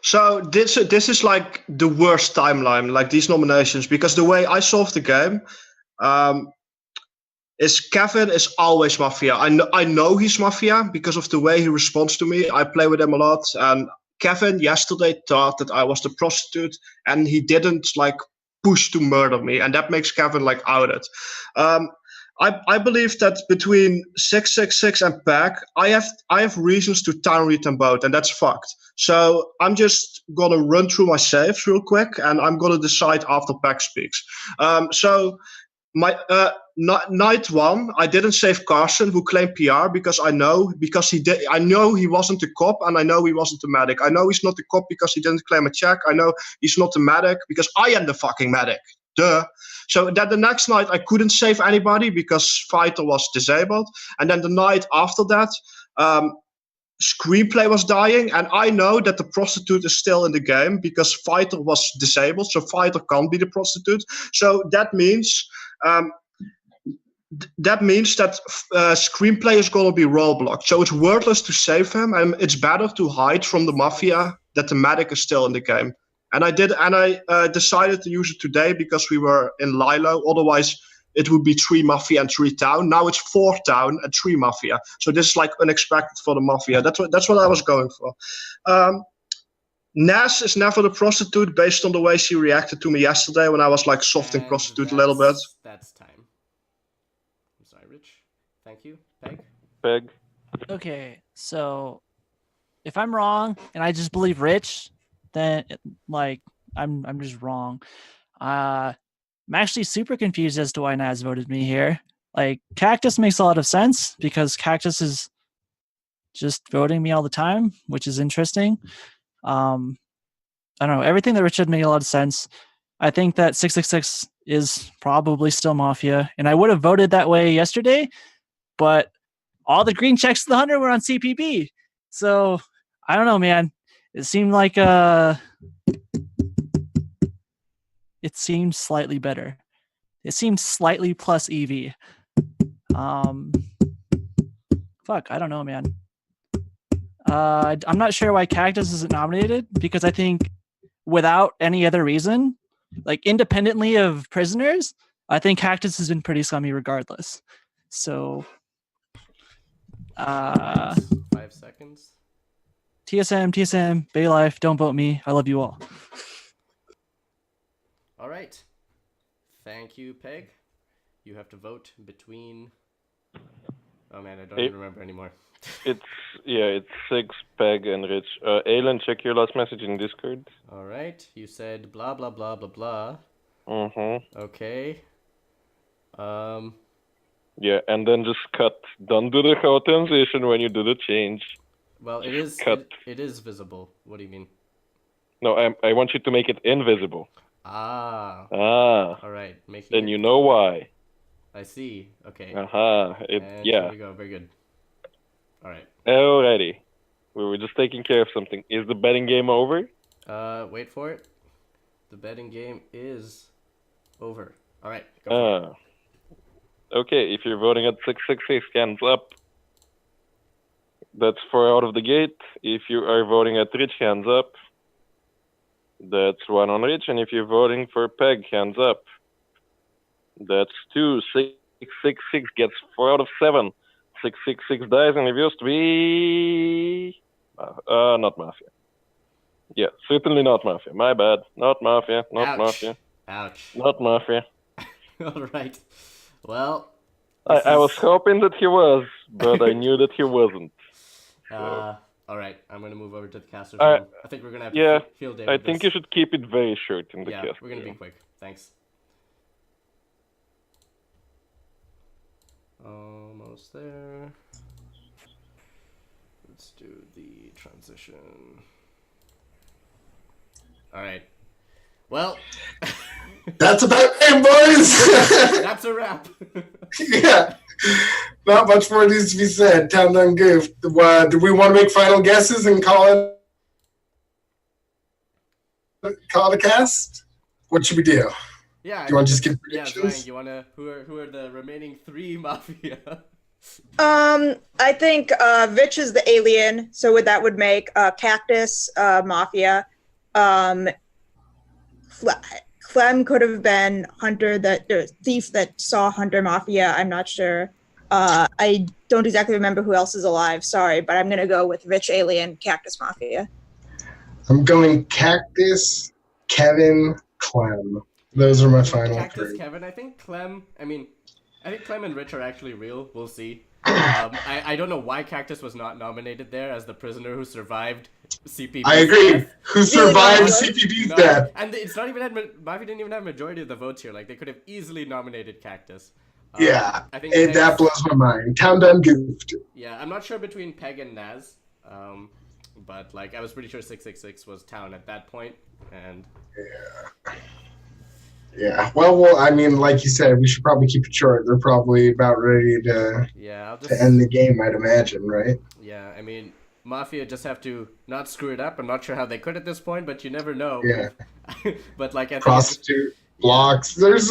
So this is like the worst timeline, like these nominations, because the way I solved the game is Kevin is always Mafia. I know he's Mafia because of the way he responds to me. I play with him a lot, and Kevin yesterday thought that I was the prostitute, and he didn't like push to murder me, and that makes Kevin like outed. I believe that between 666 and Peg, I have reasons to town read them both, and that's fucked. So I'm just gonna run through my saves real quick, and I'm gonna decide after Peg speaks. So my night one, I didn't save Carson, who claimed PR, because I know he wasn't the cop, and I know he wasn't the medic. I know he's not the cop because he didn't claim a check. I know he's not the medic because I am the fucking medic. Duh. So that the next night I couldn't save anybody because Fighter was disabled, and then the night after that, Screenplay was dying, and I know that the prostitute is still in the game because Fighter was disabled, so Fighter can't be the prostitute. So that means that Screenplay is going to be role blocked. So it's worthless to save him, and it's better to hide from the Mafia that the medic is still in the game. And I decided to use it today because we were in Lilo. Otherwise, it would be 3 Mafia and 3 Town. Now it's 4 Town and 3 Mafia. So this is like unexpected for the Mafia. That's what I was going for. Naz is never the prostitute based on the way she reacted to me yesterday when I was like softing prostitute a little bit. That's time. I'm sorry, Rich. Thank you. Peg. Okay, so if I'm wrong and I just believe Rich, then like I'm just wrong. I'm actually super confused as to why Naz voted me here. Like Cactus makes a lot of sense because Cactus is just voting me all the time, which is interesting. I don't know. Everything that Rich said made a lot of sense. I think that 666 is probably still Mafia, and I would have voted that way yesterday, but all the green checks to the Hunter were on CPB. So I don't know, man. It seemed like it seemed slightly better. It seemed slightly plus EV. Fuck, I don't know, man. I'm not sure why Cactus isn't nominated because I think without any other reason, like independently of prisoners, I think Cactus has been pretty scummy regardless. So 5 seconds. TSM, Bay Life, don't vote me. I love you all. All right. Thank you, Peg. You have to vote between. Oh man, I don't even remember anymore. It's 6, Peg, and Rich. Alan, check your last message in Discord. All right. You said blah blah blah blah blah. Okay. Yeah, and then just cut. Don't do the whole transition when you do the change. Well, it is cut. It is visible. What do you mean? No, I want you to make it invisible. Ah. All right. Then you know why. I see. Okay. Yeah. There we go. Very good. All right. Alrighty. We were just taking care of something. Is the betting game over? Wait for it. The betting game is over. All right. Go for it. Okay, if you're voting at 666, hands up. That's 4 out of the gate. If you are voting at Rich, hands up. That's 1 on Rich. And if you're voting for Peg, hands up. That's 2. 666 gets 4 out of 7. 666 dies and reveals to be not Mafia. Yeah, certainly not Mafia. My bad. Not Mafia. Not Ouch. Mafia. Ouch. Not Mafia. All right. Well, I was hoping that he was, but I knew that he wasn't. So. All right, I'm gonna move over to the caster I room. I think we're gonna have to field day I with think this. you should keep it very short in the Yeah, caster we're gonna be room. quick. Thanks. Almost there. Let's do the transition. All right. Well, that's about it, boys. That's a wrap. Yeah, not much more needs to be said. Town done goofed. Do we want to make final guesses and call it a cast? What should we do? Yeah. Do you want to just give Yeah, predictions? Ryan, you wanna who are the remaining 3 Mafia? I think Rich is the alien, so that would make Cactus Mafia. Clem could have been Hunter, thief that saw Hunter Mafia. I'm not sure. I don't exactly remember who else is alive. Sorry, but I'm gonna go with Rich Alien, Cactus Mafia. I'm going Cactus, Kevin, Clem. Those are my final Cactus, 3. Kevin. I think Clem and Rich are actually real. We'll see. I don't know why Cactus was not nominated there as the prisoner who survived CPB's I agree. death. Who survived CPB's death? And it's not even Mafia didn't even have majority of the votes here. Like they could have easily nominated Cactus. Yeah, I think that blows my mind. Town done goofed. Yeah, I'm not sure between Peg and Naz, but like I was pretty sure 666 was Town at that point, and Yeah. Well, I mean, like you said, we should probably keep it short. They're probably about ready to end the game, I'd imagine, right? Yeah, I mean, Mafia just have to not screw it up. I'm not sure how they could at this point, but you never know. Yeah. But like I think Prostitute blocks. There's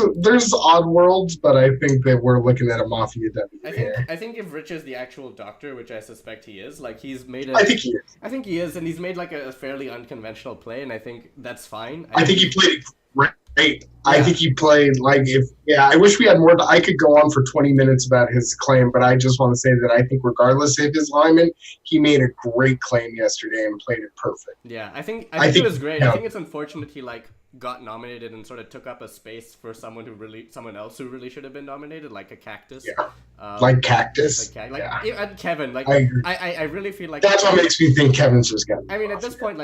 odd worlds, but I think that we're looking at a Mafia W here. I think if Rich is the actual doctor, which I suspect he is, like he's made I think he is. I think he is, and he's made like a fairly unconventional play, and I think that's fine. I think he played it great. I think he played I wish we had more. I could go on for 20 minutes about his claim, but I just want to say that I think regardless of his alignment, he made a great claim yesterday and played it perfect. Yeah, I think it was great. I think it's unfortunate he got nominated and sort of took up a space for someone else who really should have been nominated, like a Cactus. Yeah. Like Cactus. And Kevin. Like I agree. I really feel like that's what makes me think Kevin's just got. I mean, at this point,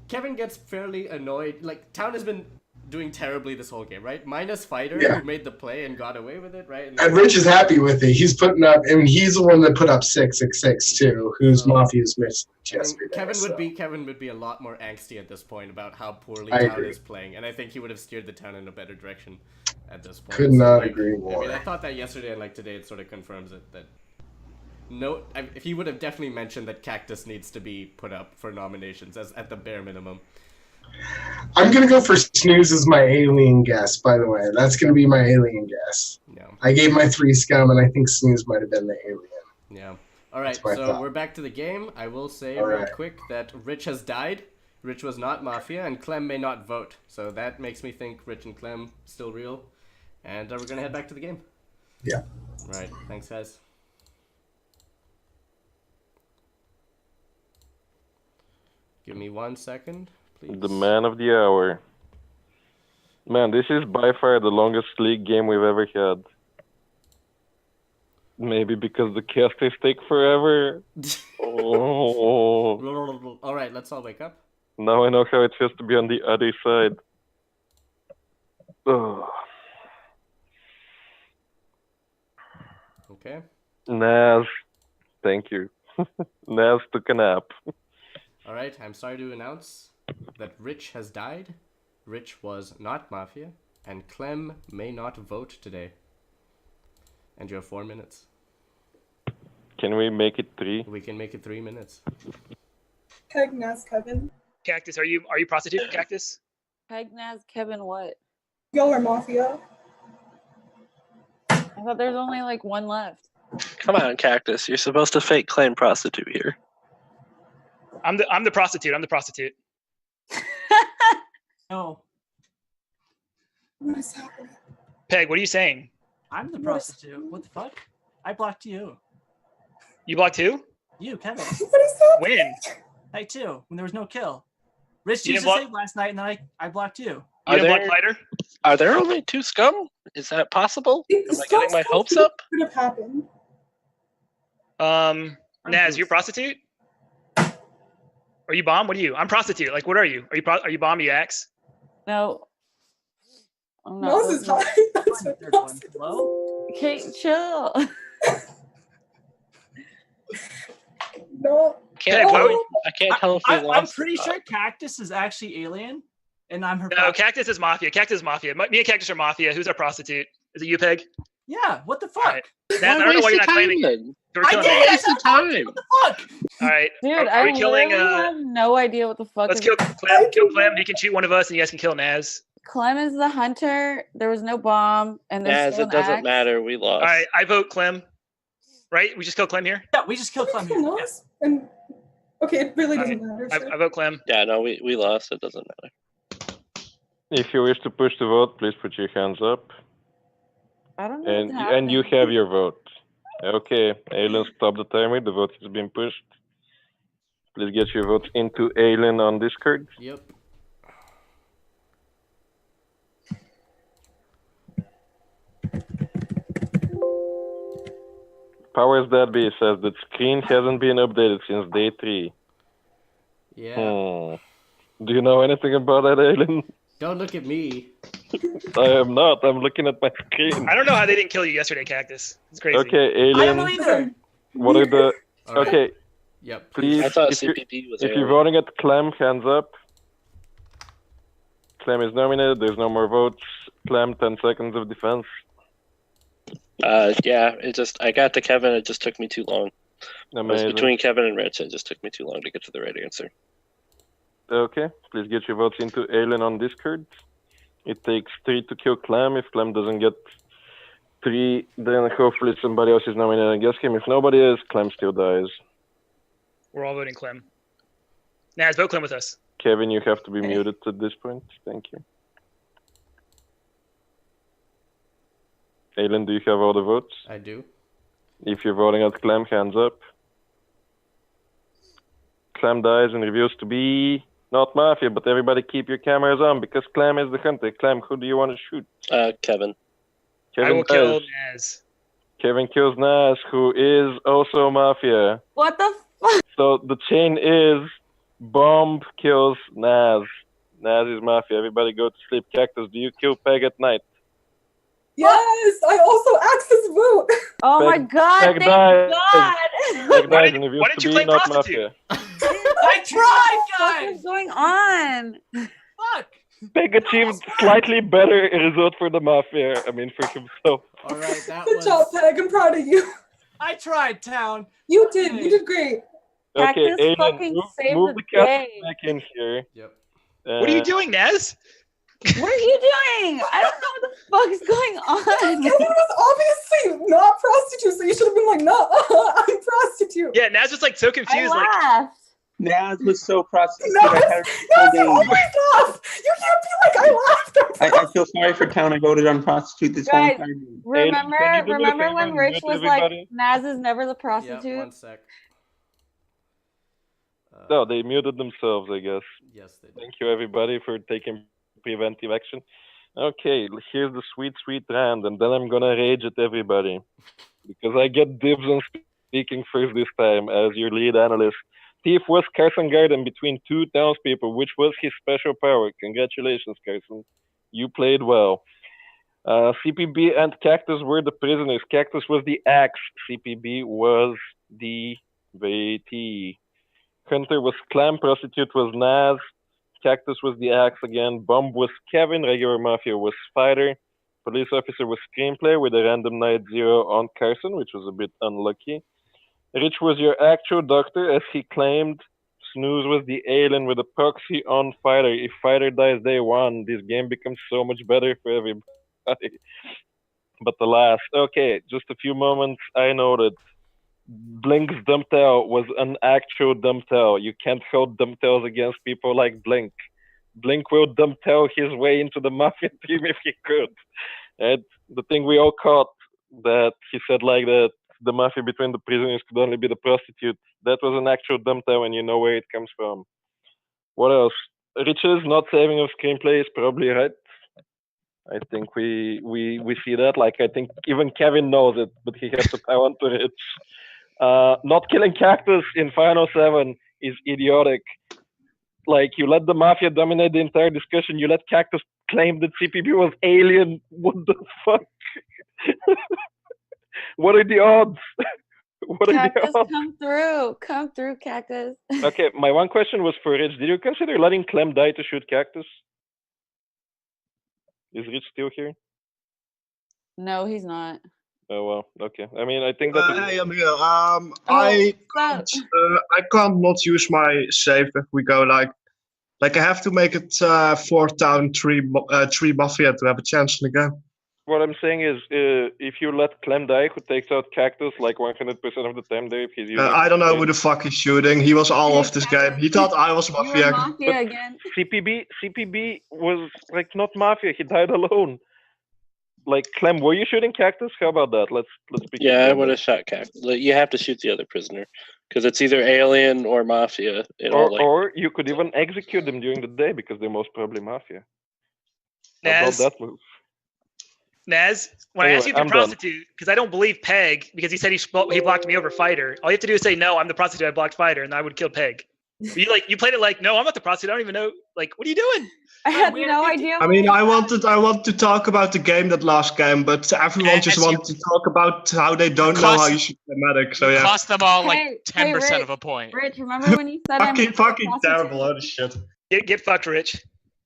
Kevin gets fairly annoyed. Like Town has been doing terribly this whole game, right? Minus Fighter, who made the play and got away with it, right? And Rich is happy with it. He's putting up, and he's the one that put up 666 too, who's Mafia's missed yesterday. Kevin would be a lot more angsty at this point about how poorly I Town agree. is playing, and I think he would have steered the Town in a better direction at this point. Could not agree more. I mean, I thought that yesterday, and today, it sort of confirms it that. No, he would have definitely mentioned that Cactus needs to be put up for nominations as at the bare minimum. I'm gonna go for Snooze as my alien guess. By the way, that's gonna be my alien guess. Yeah. I gave my 3 scum, and I think Snooze might have been the alien. Yeah. All right. That's my So thought. we're back to the game. I will say All real right. quick that Rich has died. Rich was not Mafia, and Clem may not vote. So that makes me think Rich and Clem still real, and we're gonna head back to the game. Yeah. Right. Thanks, guys. Give me 1 second, please. The man of the hour. Man, this is by far the longest league game we've ever had. Maybe because the casters take forever. Oh. All right, let's all wake up. Now I know how it feels to be on the other side. Oh. Okay. Naz, thank you. Naz took a nap. All right, I'm sorry to announce that Rich has died. Rich was not Mafia, and Clem may not vote today. And you have 4 minutes. Can we make it 3? We can make it 3 minutes. Peg, Naz, Kevin. Cactus, are you prostitute, Cactus? Pegnaz, Kevin, what? Y'all are Mafia. I thought there's only one left. Come on, Cactus. You're supposed to fake claim prostitute here. I'm the prostitute. I'm the prostitute. No. What is happening? Peg, what are you saying? I'm the prostitute. What the fuck? I blocked you. You blocked two? You, Kevin. When? Night 2, when there was no kill. Rich You used didn't to save last night, and then I blocked you. You didn't block Fighter? Are there only 2 scum? Is that possible? Am I getting my hopes up? Could have happened. Naz, you're prostitute? Are you bomb? What are you? I'm prostitute. Like, what are you? Are you bomb? Are you axe? No. I'm not. Nose is high. That's what Okay, chill. No. I can't tell if we I'm lost. pretty sure Cactus is actually alien, and I'm her. No, Cactus is Mafia. Cactus is Mafia. Me and Cactus are Mafia. Who's our prostitute? Is it you, Peg? Yeah. What the fuck? Naz, I don't know why you're not claiming. I did. What the fuck? All right. Dude, are I we killing? have no idea what the fuck. Let's is kill Clem. Kill Clem. He can shoot one of us, and you guys can kill Naz. Clem is the hunter. There was no bomb, and there's Naz, still it an doesn't axe. matter. We lost. All right, I vote Clem. Right? We just kill Clem here. Yeah, we just killed Clem here. Nose? And okay, it really doesn't matter. I vote Clem. Yeah, no, we lost. It doesn't matter. If you wish to push the vote, please put your hands up. I don't know. And you have your vote. Okay, Aylin, stop the timer. The vote has been pushed. Please get your votes into Aylin on Discord. Yep. Powers that be says that screen hasn't been updated since day 3. Yeah. Do you know anything about that, Aylin? Don't look at me. I am not. I'm looking at my screen. I don't know how they didn't kill you yesterday, Cactus. It's crazy. Okay, Aylin. I don't know either. What are the... All right. Okay. Yep. Please, I thought if you're, CPP was if Aylin. you're voting at Clem, hands up. Clem is nominated. There's no more votes. Clem, 10 seconds of defense. Yeah, I got to Kevin. It just took me too long. It was Amazing. between Kevin and Rich. It just took me too long to get to the right answer. Okay, please get your votes into Aylin on Discord. It takes 3 to kill Clem. If Clem doesn't get 3, then hopefully somebody else is nominated against him. If nobody is, Clem still dies. We're all voting Clem. Naz, vote Clem with us. Kevin, you have to be muted at this point. Thank you. Aylin, do you have all the votes? I do. If you're voting at Clem, hands up. Clem dies and reveals to be not Mafia, but everybody keep your cameras on because Clem is the hunter. Clem, who do you want to shoot? Kevin. I will dies. kill Naz. Kevin kills Naz, who is also Mafia. What the fuck? So the chain is Bomb kills Naz. Naz is Mafia. Everybody go to sleep. Cactus, do you kill Peg at night? Yes, I also access vote. Oh my Peg- god! Peg Thank dies. God! Peg Why dies did- and reveals why didn't to you be play not prostitute? Mafia. I tried, What guys. is going on? Fuck. Peg achieved slightly better result for the Mafia. I mean, for himself. All right, that Good was. job, Peg. I'm proud of you. I tried, Town. You did. You did great. Okay, Cactus Aiden, fucking saved move the the cat day. back in here. Yep. What are you doing, Naz? What are you doing? I don't know what the fuck is going on. Kevin was obviously not prostitute, so you should have been like, no, I'm prostitute. Yeah, Naz was like so I confused. Like, laughed. Naz was so prostitute. No, I had her no, you full always name. laugh. You can't be like, I laughed. I feel sorry for Town. I voted on prostitute this whole Guys, entire day. remember can you do me a remember favor when and Rich mute was everybody? like, Naz is never the Yeah, prostitute? one sec. No, they muted themselves, I guess. Yes, they did. Thank you, everybody, for taking preventive action. Okay, here's the sweet, sweet round, and then I'm gonna rage at everybody. Because I get dibs on speaking first this time as your lead analyst. Thief was Carson Garden between 2 townspeople, which was his special power. Congratulations, Carson. You played well. CPB and Cactus were the prisoners. Cactus was the axe. CPB was the VT. Hunter was Clam. Prostitute was Naz. Cactus was the axe again. Bomb was Kevin. Regular Mafia was Fighter. Police officer was Screenplay with a random night 0 on Carson, which was a bit unlucky. Rich was your actual doctor, as he claimed. Snooze was the alien with a proxy on Fighter. If Fighter dies day 1, this game becomes so much better for everybody. But alas, okay, just a few moments, I noted. Blink's Dumbtail was an actual Dumbtail. You can't hold Dumbtails against people like Blink. Blink will Dumbtail his way into the Mafia team if he could. And the thing we all caught that he said like that, the mafia between the prisoners could only be the prostitute. That was an actual dumb time when you know where it comes from. What else? Rich's not saving of screenplay is probably right. I think we see that. Like, I think even Kevin knows it, but he has to pile on to Rich. Not killing Cactus in Final 7 is idiotic. Like, you let the mafia dominate the entire discussion. You let Cactus claim that CPB was alien. What the fuck? What are the odds? What are the Cactus, odds? come through, Cactus. Okay, my one question was for Rich. Did you consider letting Clem die to shoot Cactus? Is Rich still here? No, he's not. Oh well, okay. I mean, I think that. Hey, I'm here. I can't not use my save if we go like I have to make it 4 town, 3 mafia to have a chance in the game. What I'm saying is, if you let Clem die, who takes out Cactus like 100% of the time, Dave, he's using. I don't know who the fuck he's shooting. He was all off this game. He thought I was You were mafia. Mafia again. CPB was like not mafia. He died alone. Like, Clem, were you shooting Cactus? How about that? Let's begin. Yeah, I would have shot Cactus. Like, you have to shoot the other prisoner because it's either alien or mafia. Or you could even execute them during the day because they're most probably mafia. How about Naz, that move? Naz, when I Anyway, asked you if you're I'm a done. prostitute, because I don't believe Peg, because he said he blocked me over Fighter. All you have to do is say, no, I'm the prostitute, I blocked Fighter, and I would kill Peg. You played it like, no, I'm not the prostitute, I don't even know. Like, what are you doing? I had no idea. I mean, I want to talk about the game, that last game, but everyone just wants to talk about how they don't know how you should play medic. So yeah, Cost them all like Hey, 10% Rich, of a point. Rich, remember when you said I'm fucking a prostitute? terrible. Holy shit. Get fucked, Rich.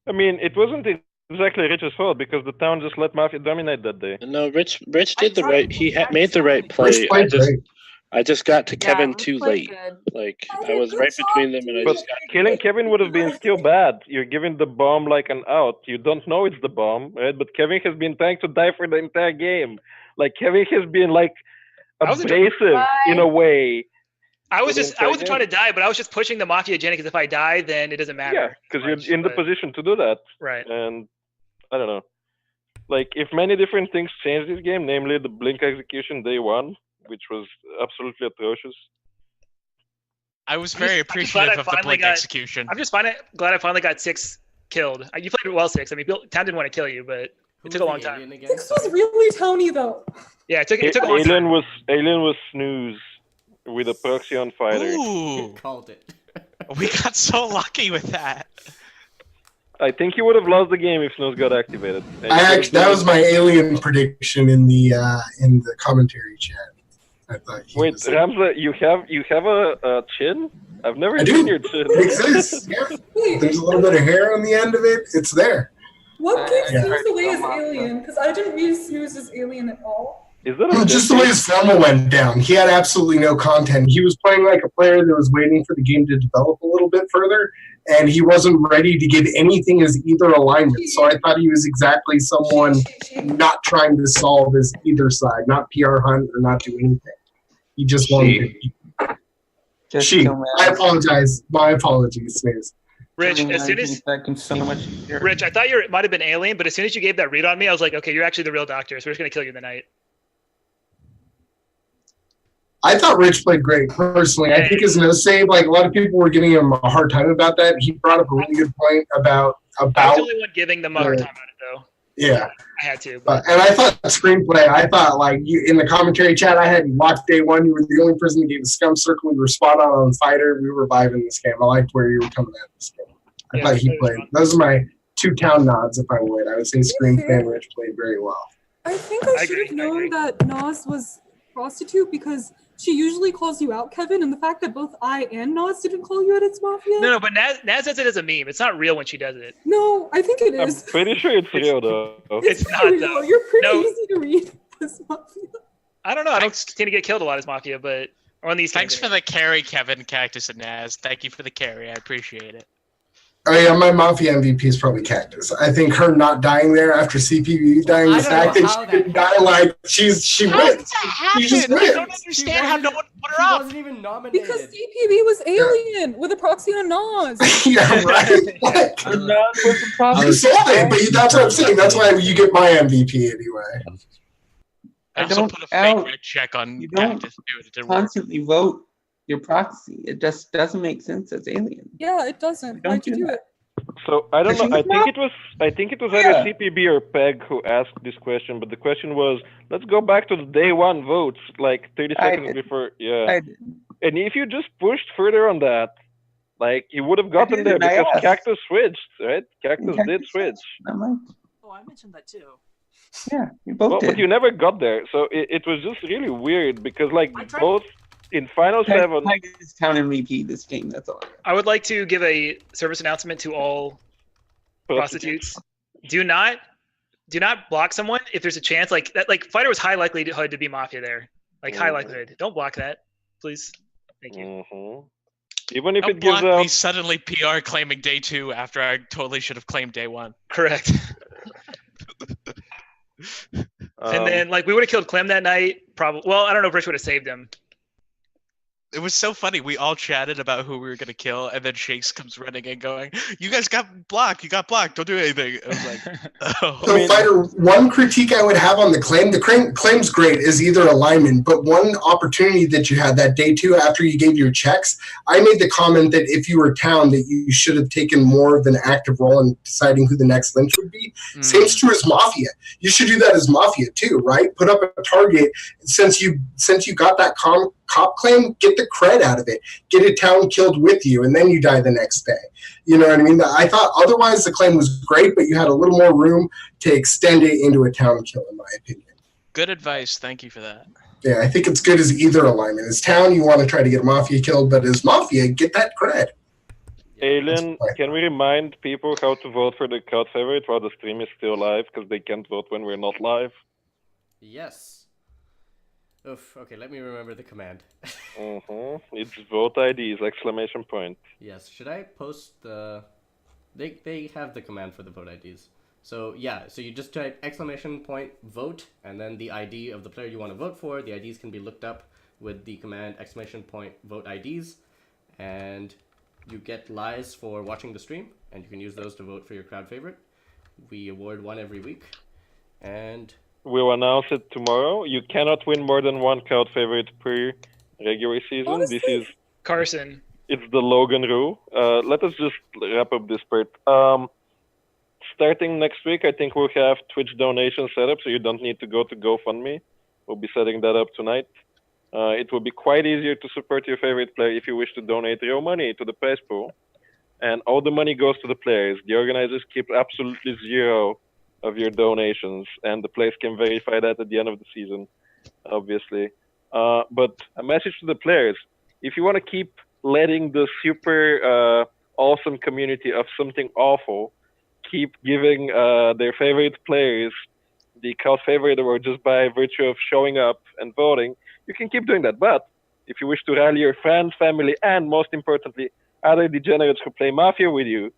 I mean, it wasn't exactly Rich's fault because the town just let mafia dominate that day. No, Rich did the right. He made the right play. I just got to Kevin Rich too played late. good. Like, I was right between them, and I But just got. killing Kevin would have been still bad. You're giving the bomb like an out. You don't know it's the bomb, right? But Kevin has been trying to die for the entire game. Like, Kevin has been like abrasive in a way. I wasn't for the entire trying to game. die, but I was just pushing the mafia agenda because if I die, then it doesn't matter. Yeah, because you're in the position to do that. Right. And I don't know. Like, if many different things changed this game, namely the Blink execution day 1, which was absolutely atrocious. I was very glad appreciative I of the finally Blink got- execution. I'm just glad I finally got 6 killed. You played it well, 6. I mean, Town didn't want to kill you, but it took a long time. This was really Tony though. Yeah, it took a long time. Alien was snooze with a proxy on Fighter. Ooh, Called it. we got so lucky with that. I think he would have lost the game if Snooze got activated. That was my alien prediction in the commentary chat. I thought. Wait, Ramza, you have a chin? I've never I seen do. your chin. It exists. Yeah. There's a little bit of hair on the end of it. It's there. What gives Yeah. Snooze away as alien? Because I didn't read Snooze as alien at all. Is that Just the way his thermal went down. He had absolutely no content. He was playing like a player that was waiting for the game to develop a little bit further, and he wasn't ready to give anything as either alignment. So I thought he was exactly someone not trying to solve his either side, not PR hunt or not do anything. He just wanted to. I apologize. My apologies, Snooze. Rich, as soon as Rich, I thought you might have been alien, but as soon as you gave that read on me, I was like, okay, you're actually the real doctor, so we're just gonna kill you in the night. I thought Rich played great, personally. I think his no save, like a lot of people were giving him a hard time about that. He brought up a really good point about I was the only one giving them a hard time about it, though. yeah. I had to. But And I thought screenplay, I thought like you in the commentary chat, I had you locked day 1. You were the only person that gave a scum circle. You were spot on Fighter. We were vibing this game. I liked where you were coming at this game. I thought he played. Those are my 2 town nods, if I would. I would say screenplay and Rich played very well. I think I should have known that Nas was prostitute because she usually calls you out, Kevin, and the fact that both I and Nas didn't call you out as Mafia. no, but Naz says it as a meme. It's not real when she does it. No, I think it I'm is. pretty sure it's real though. It's not Real. though. You're pretty No. easy to read as Mafia. I don't know. I don't tend to get killed a lot as Mafia, but on these. Thanks for the carry, Kevin, Cactus, and Naz. Thank you for the carry. I appreciate it. Oh yeah, my Mafia MVP is probably Cactus. I think her not dying there after CPV dying, the fact that she didn't die, like she wins. She just I wins. don't understand how no one put her She up. wasn't even nominated. Because CPV was alien with a proxy on Nas. Yeah, right. Like, you sold it, but that's what I'm saying. That's why you get my MVP anyway. I also don't put a fake out. red check on You don't Cactus too, and it didn't work. constantly vote your proxy. It just doesn't make sense as alien. Yeah, it doesn't. Don't Why'd you do do that. it? So I don't know. I think it was either Yeah. CPB or Peg who asked this question, but the question was, let's go back to the day one votes, like 30 I seconds did. before. Yeah. I did. And if you just pushed further on that, like you would have gotten did, there and I because asked. Cactus switched, right? Cactus did switch. I'm like, Oh, I mentioned that too. yeah, you both Well, did. but you never got there, so it was just really weird because like both in Final Peg- 7. Peg is town MVP this game. That's all. I would like to give a service announcement to all prostitutes. Do not block someone if there's a chance. Like that, like Fighter was high likelihood to be Mafia there. Like high likelihood. Don't block that, please. Thank you. Even if Don't it gives block me out. suddenly PR claiming day 2 after I totally should have claimed day 1. Correct. And then like we would have killed Clem that night. Probably. Well, I don't know if Rich would have saved him. It was so funny. We all chatted about who we were gonna kill, and then Shakes comes running and going, "You guys got blocked. You got blocked. Don't do anything." I was like, "Oh." So, Fighter, one critique I would have on the claim's great, is either alignment, but one opportunity that you had that day 2 after you gave your checks, I made the comment that if you were town, that you should have taken more of an active role in deciding who the next lynch would be. Same's true as Mafia. You should do that as Mafia too, right? Put up a target since you got that cop claim, get the cred out of it, get a town killed with you, and then you die the next day. You know what I mean? I thought otherwise the claim was great, but you had a little more room to extend it into a town kill, in my opinion. Good advice. Thank you for that. Yeah, I think it's good as either alignment. As town, you want to try to get a Mafia killed, but as Mafia, get that cred. Alien, can we remind people how to vote for the crowd favorite while the stream is still live, because they can't vote when we're not live? Yes. Oof, okay, let me remember the command. It's vote IDs, exclamation point. Yes, should I post the... They have the command for the vote IDs. So yeah, so you just type exclamation point vote, and then the ID of the player you want to vote for. The IDs can be looked up with the command exclamation point vote IDs, and you get lies for watching the stream, and you can use those to vote for your crowd favorite. We award one every week, and... We'll announce it tomorrow. You cannot win more than one crowd favorite per regular season. Honestly? This is Carson. It's the Logan rule. Let us just wrap up this part. Starting next week, I think we'll have Twitch donation set up, so you don't need to go to GoFundMe. We'll be setting that up tonight. It will be quite easier to support your favorite player if you wish to donate real money to the prize pool. And all the money goes to the players. The organizers keep absolutely zero of your donations, and the players can verify that at the end of the season, obviously. But a message to the players: if you want to keep letting the super awesome community of something awful keep giving their favorite players the crowd favorite award just by virtue of showing up and voting, you can keep doing that. But if you wish to rally your friends, family, and most importantly, other degenerates who play Mafia with you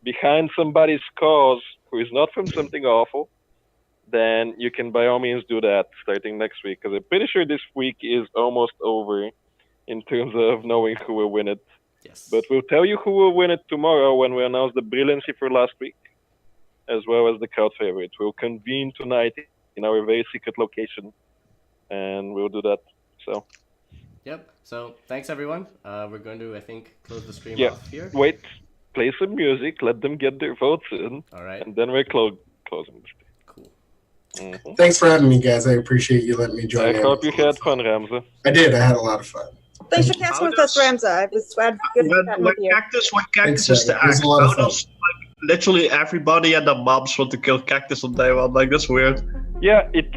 behind somebody's cause who is not from something awful, then you can by all means do that starting next week. Because I'm pretty sure this week is almost over in terms of knowing who will win it. Yes. But we'll tell you who will win it tomorrow when we announce the brilliancy for last week, as well as the crowd favorite. We'll convene tonight in our very secret location, and we'll do that. So. Yep. So thanks everyone. We're going to, I think, close the stream Yeah. off here. Wait. Play some music. Let them get their votes in. All right. And then we're closing the stream. Cool. Thanks for having me, guys. I appreciate you letting me join I in. hope you had fun, Ramza. I did. I had a lot of fun. Thanks for casting with us, Ramza. It was good chatting with you. When Cactus is the It was axe, a lot of how fun. does literally everybody at the mobs want to kill Cactus on day one? Like, that's weird. Yeah, it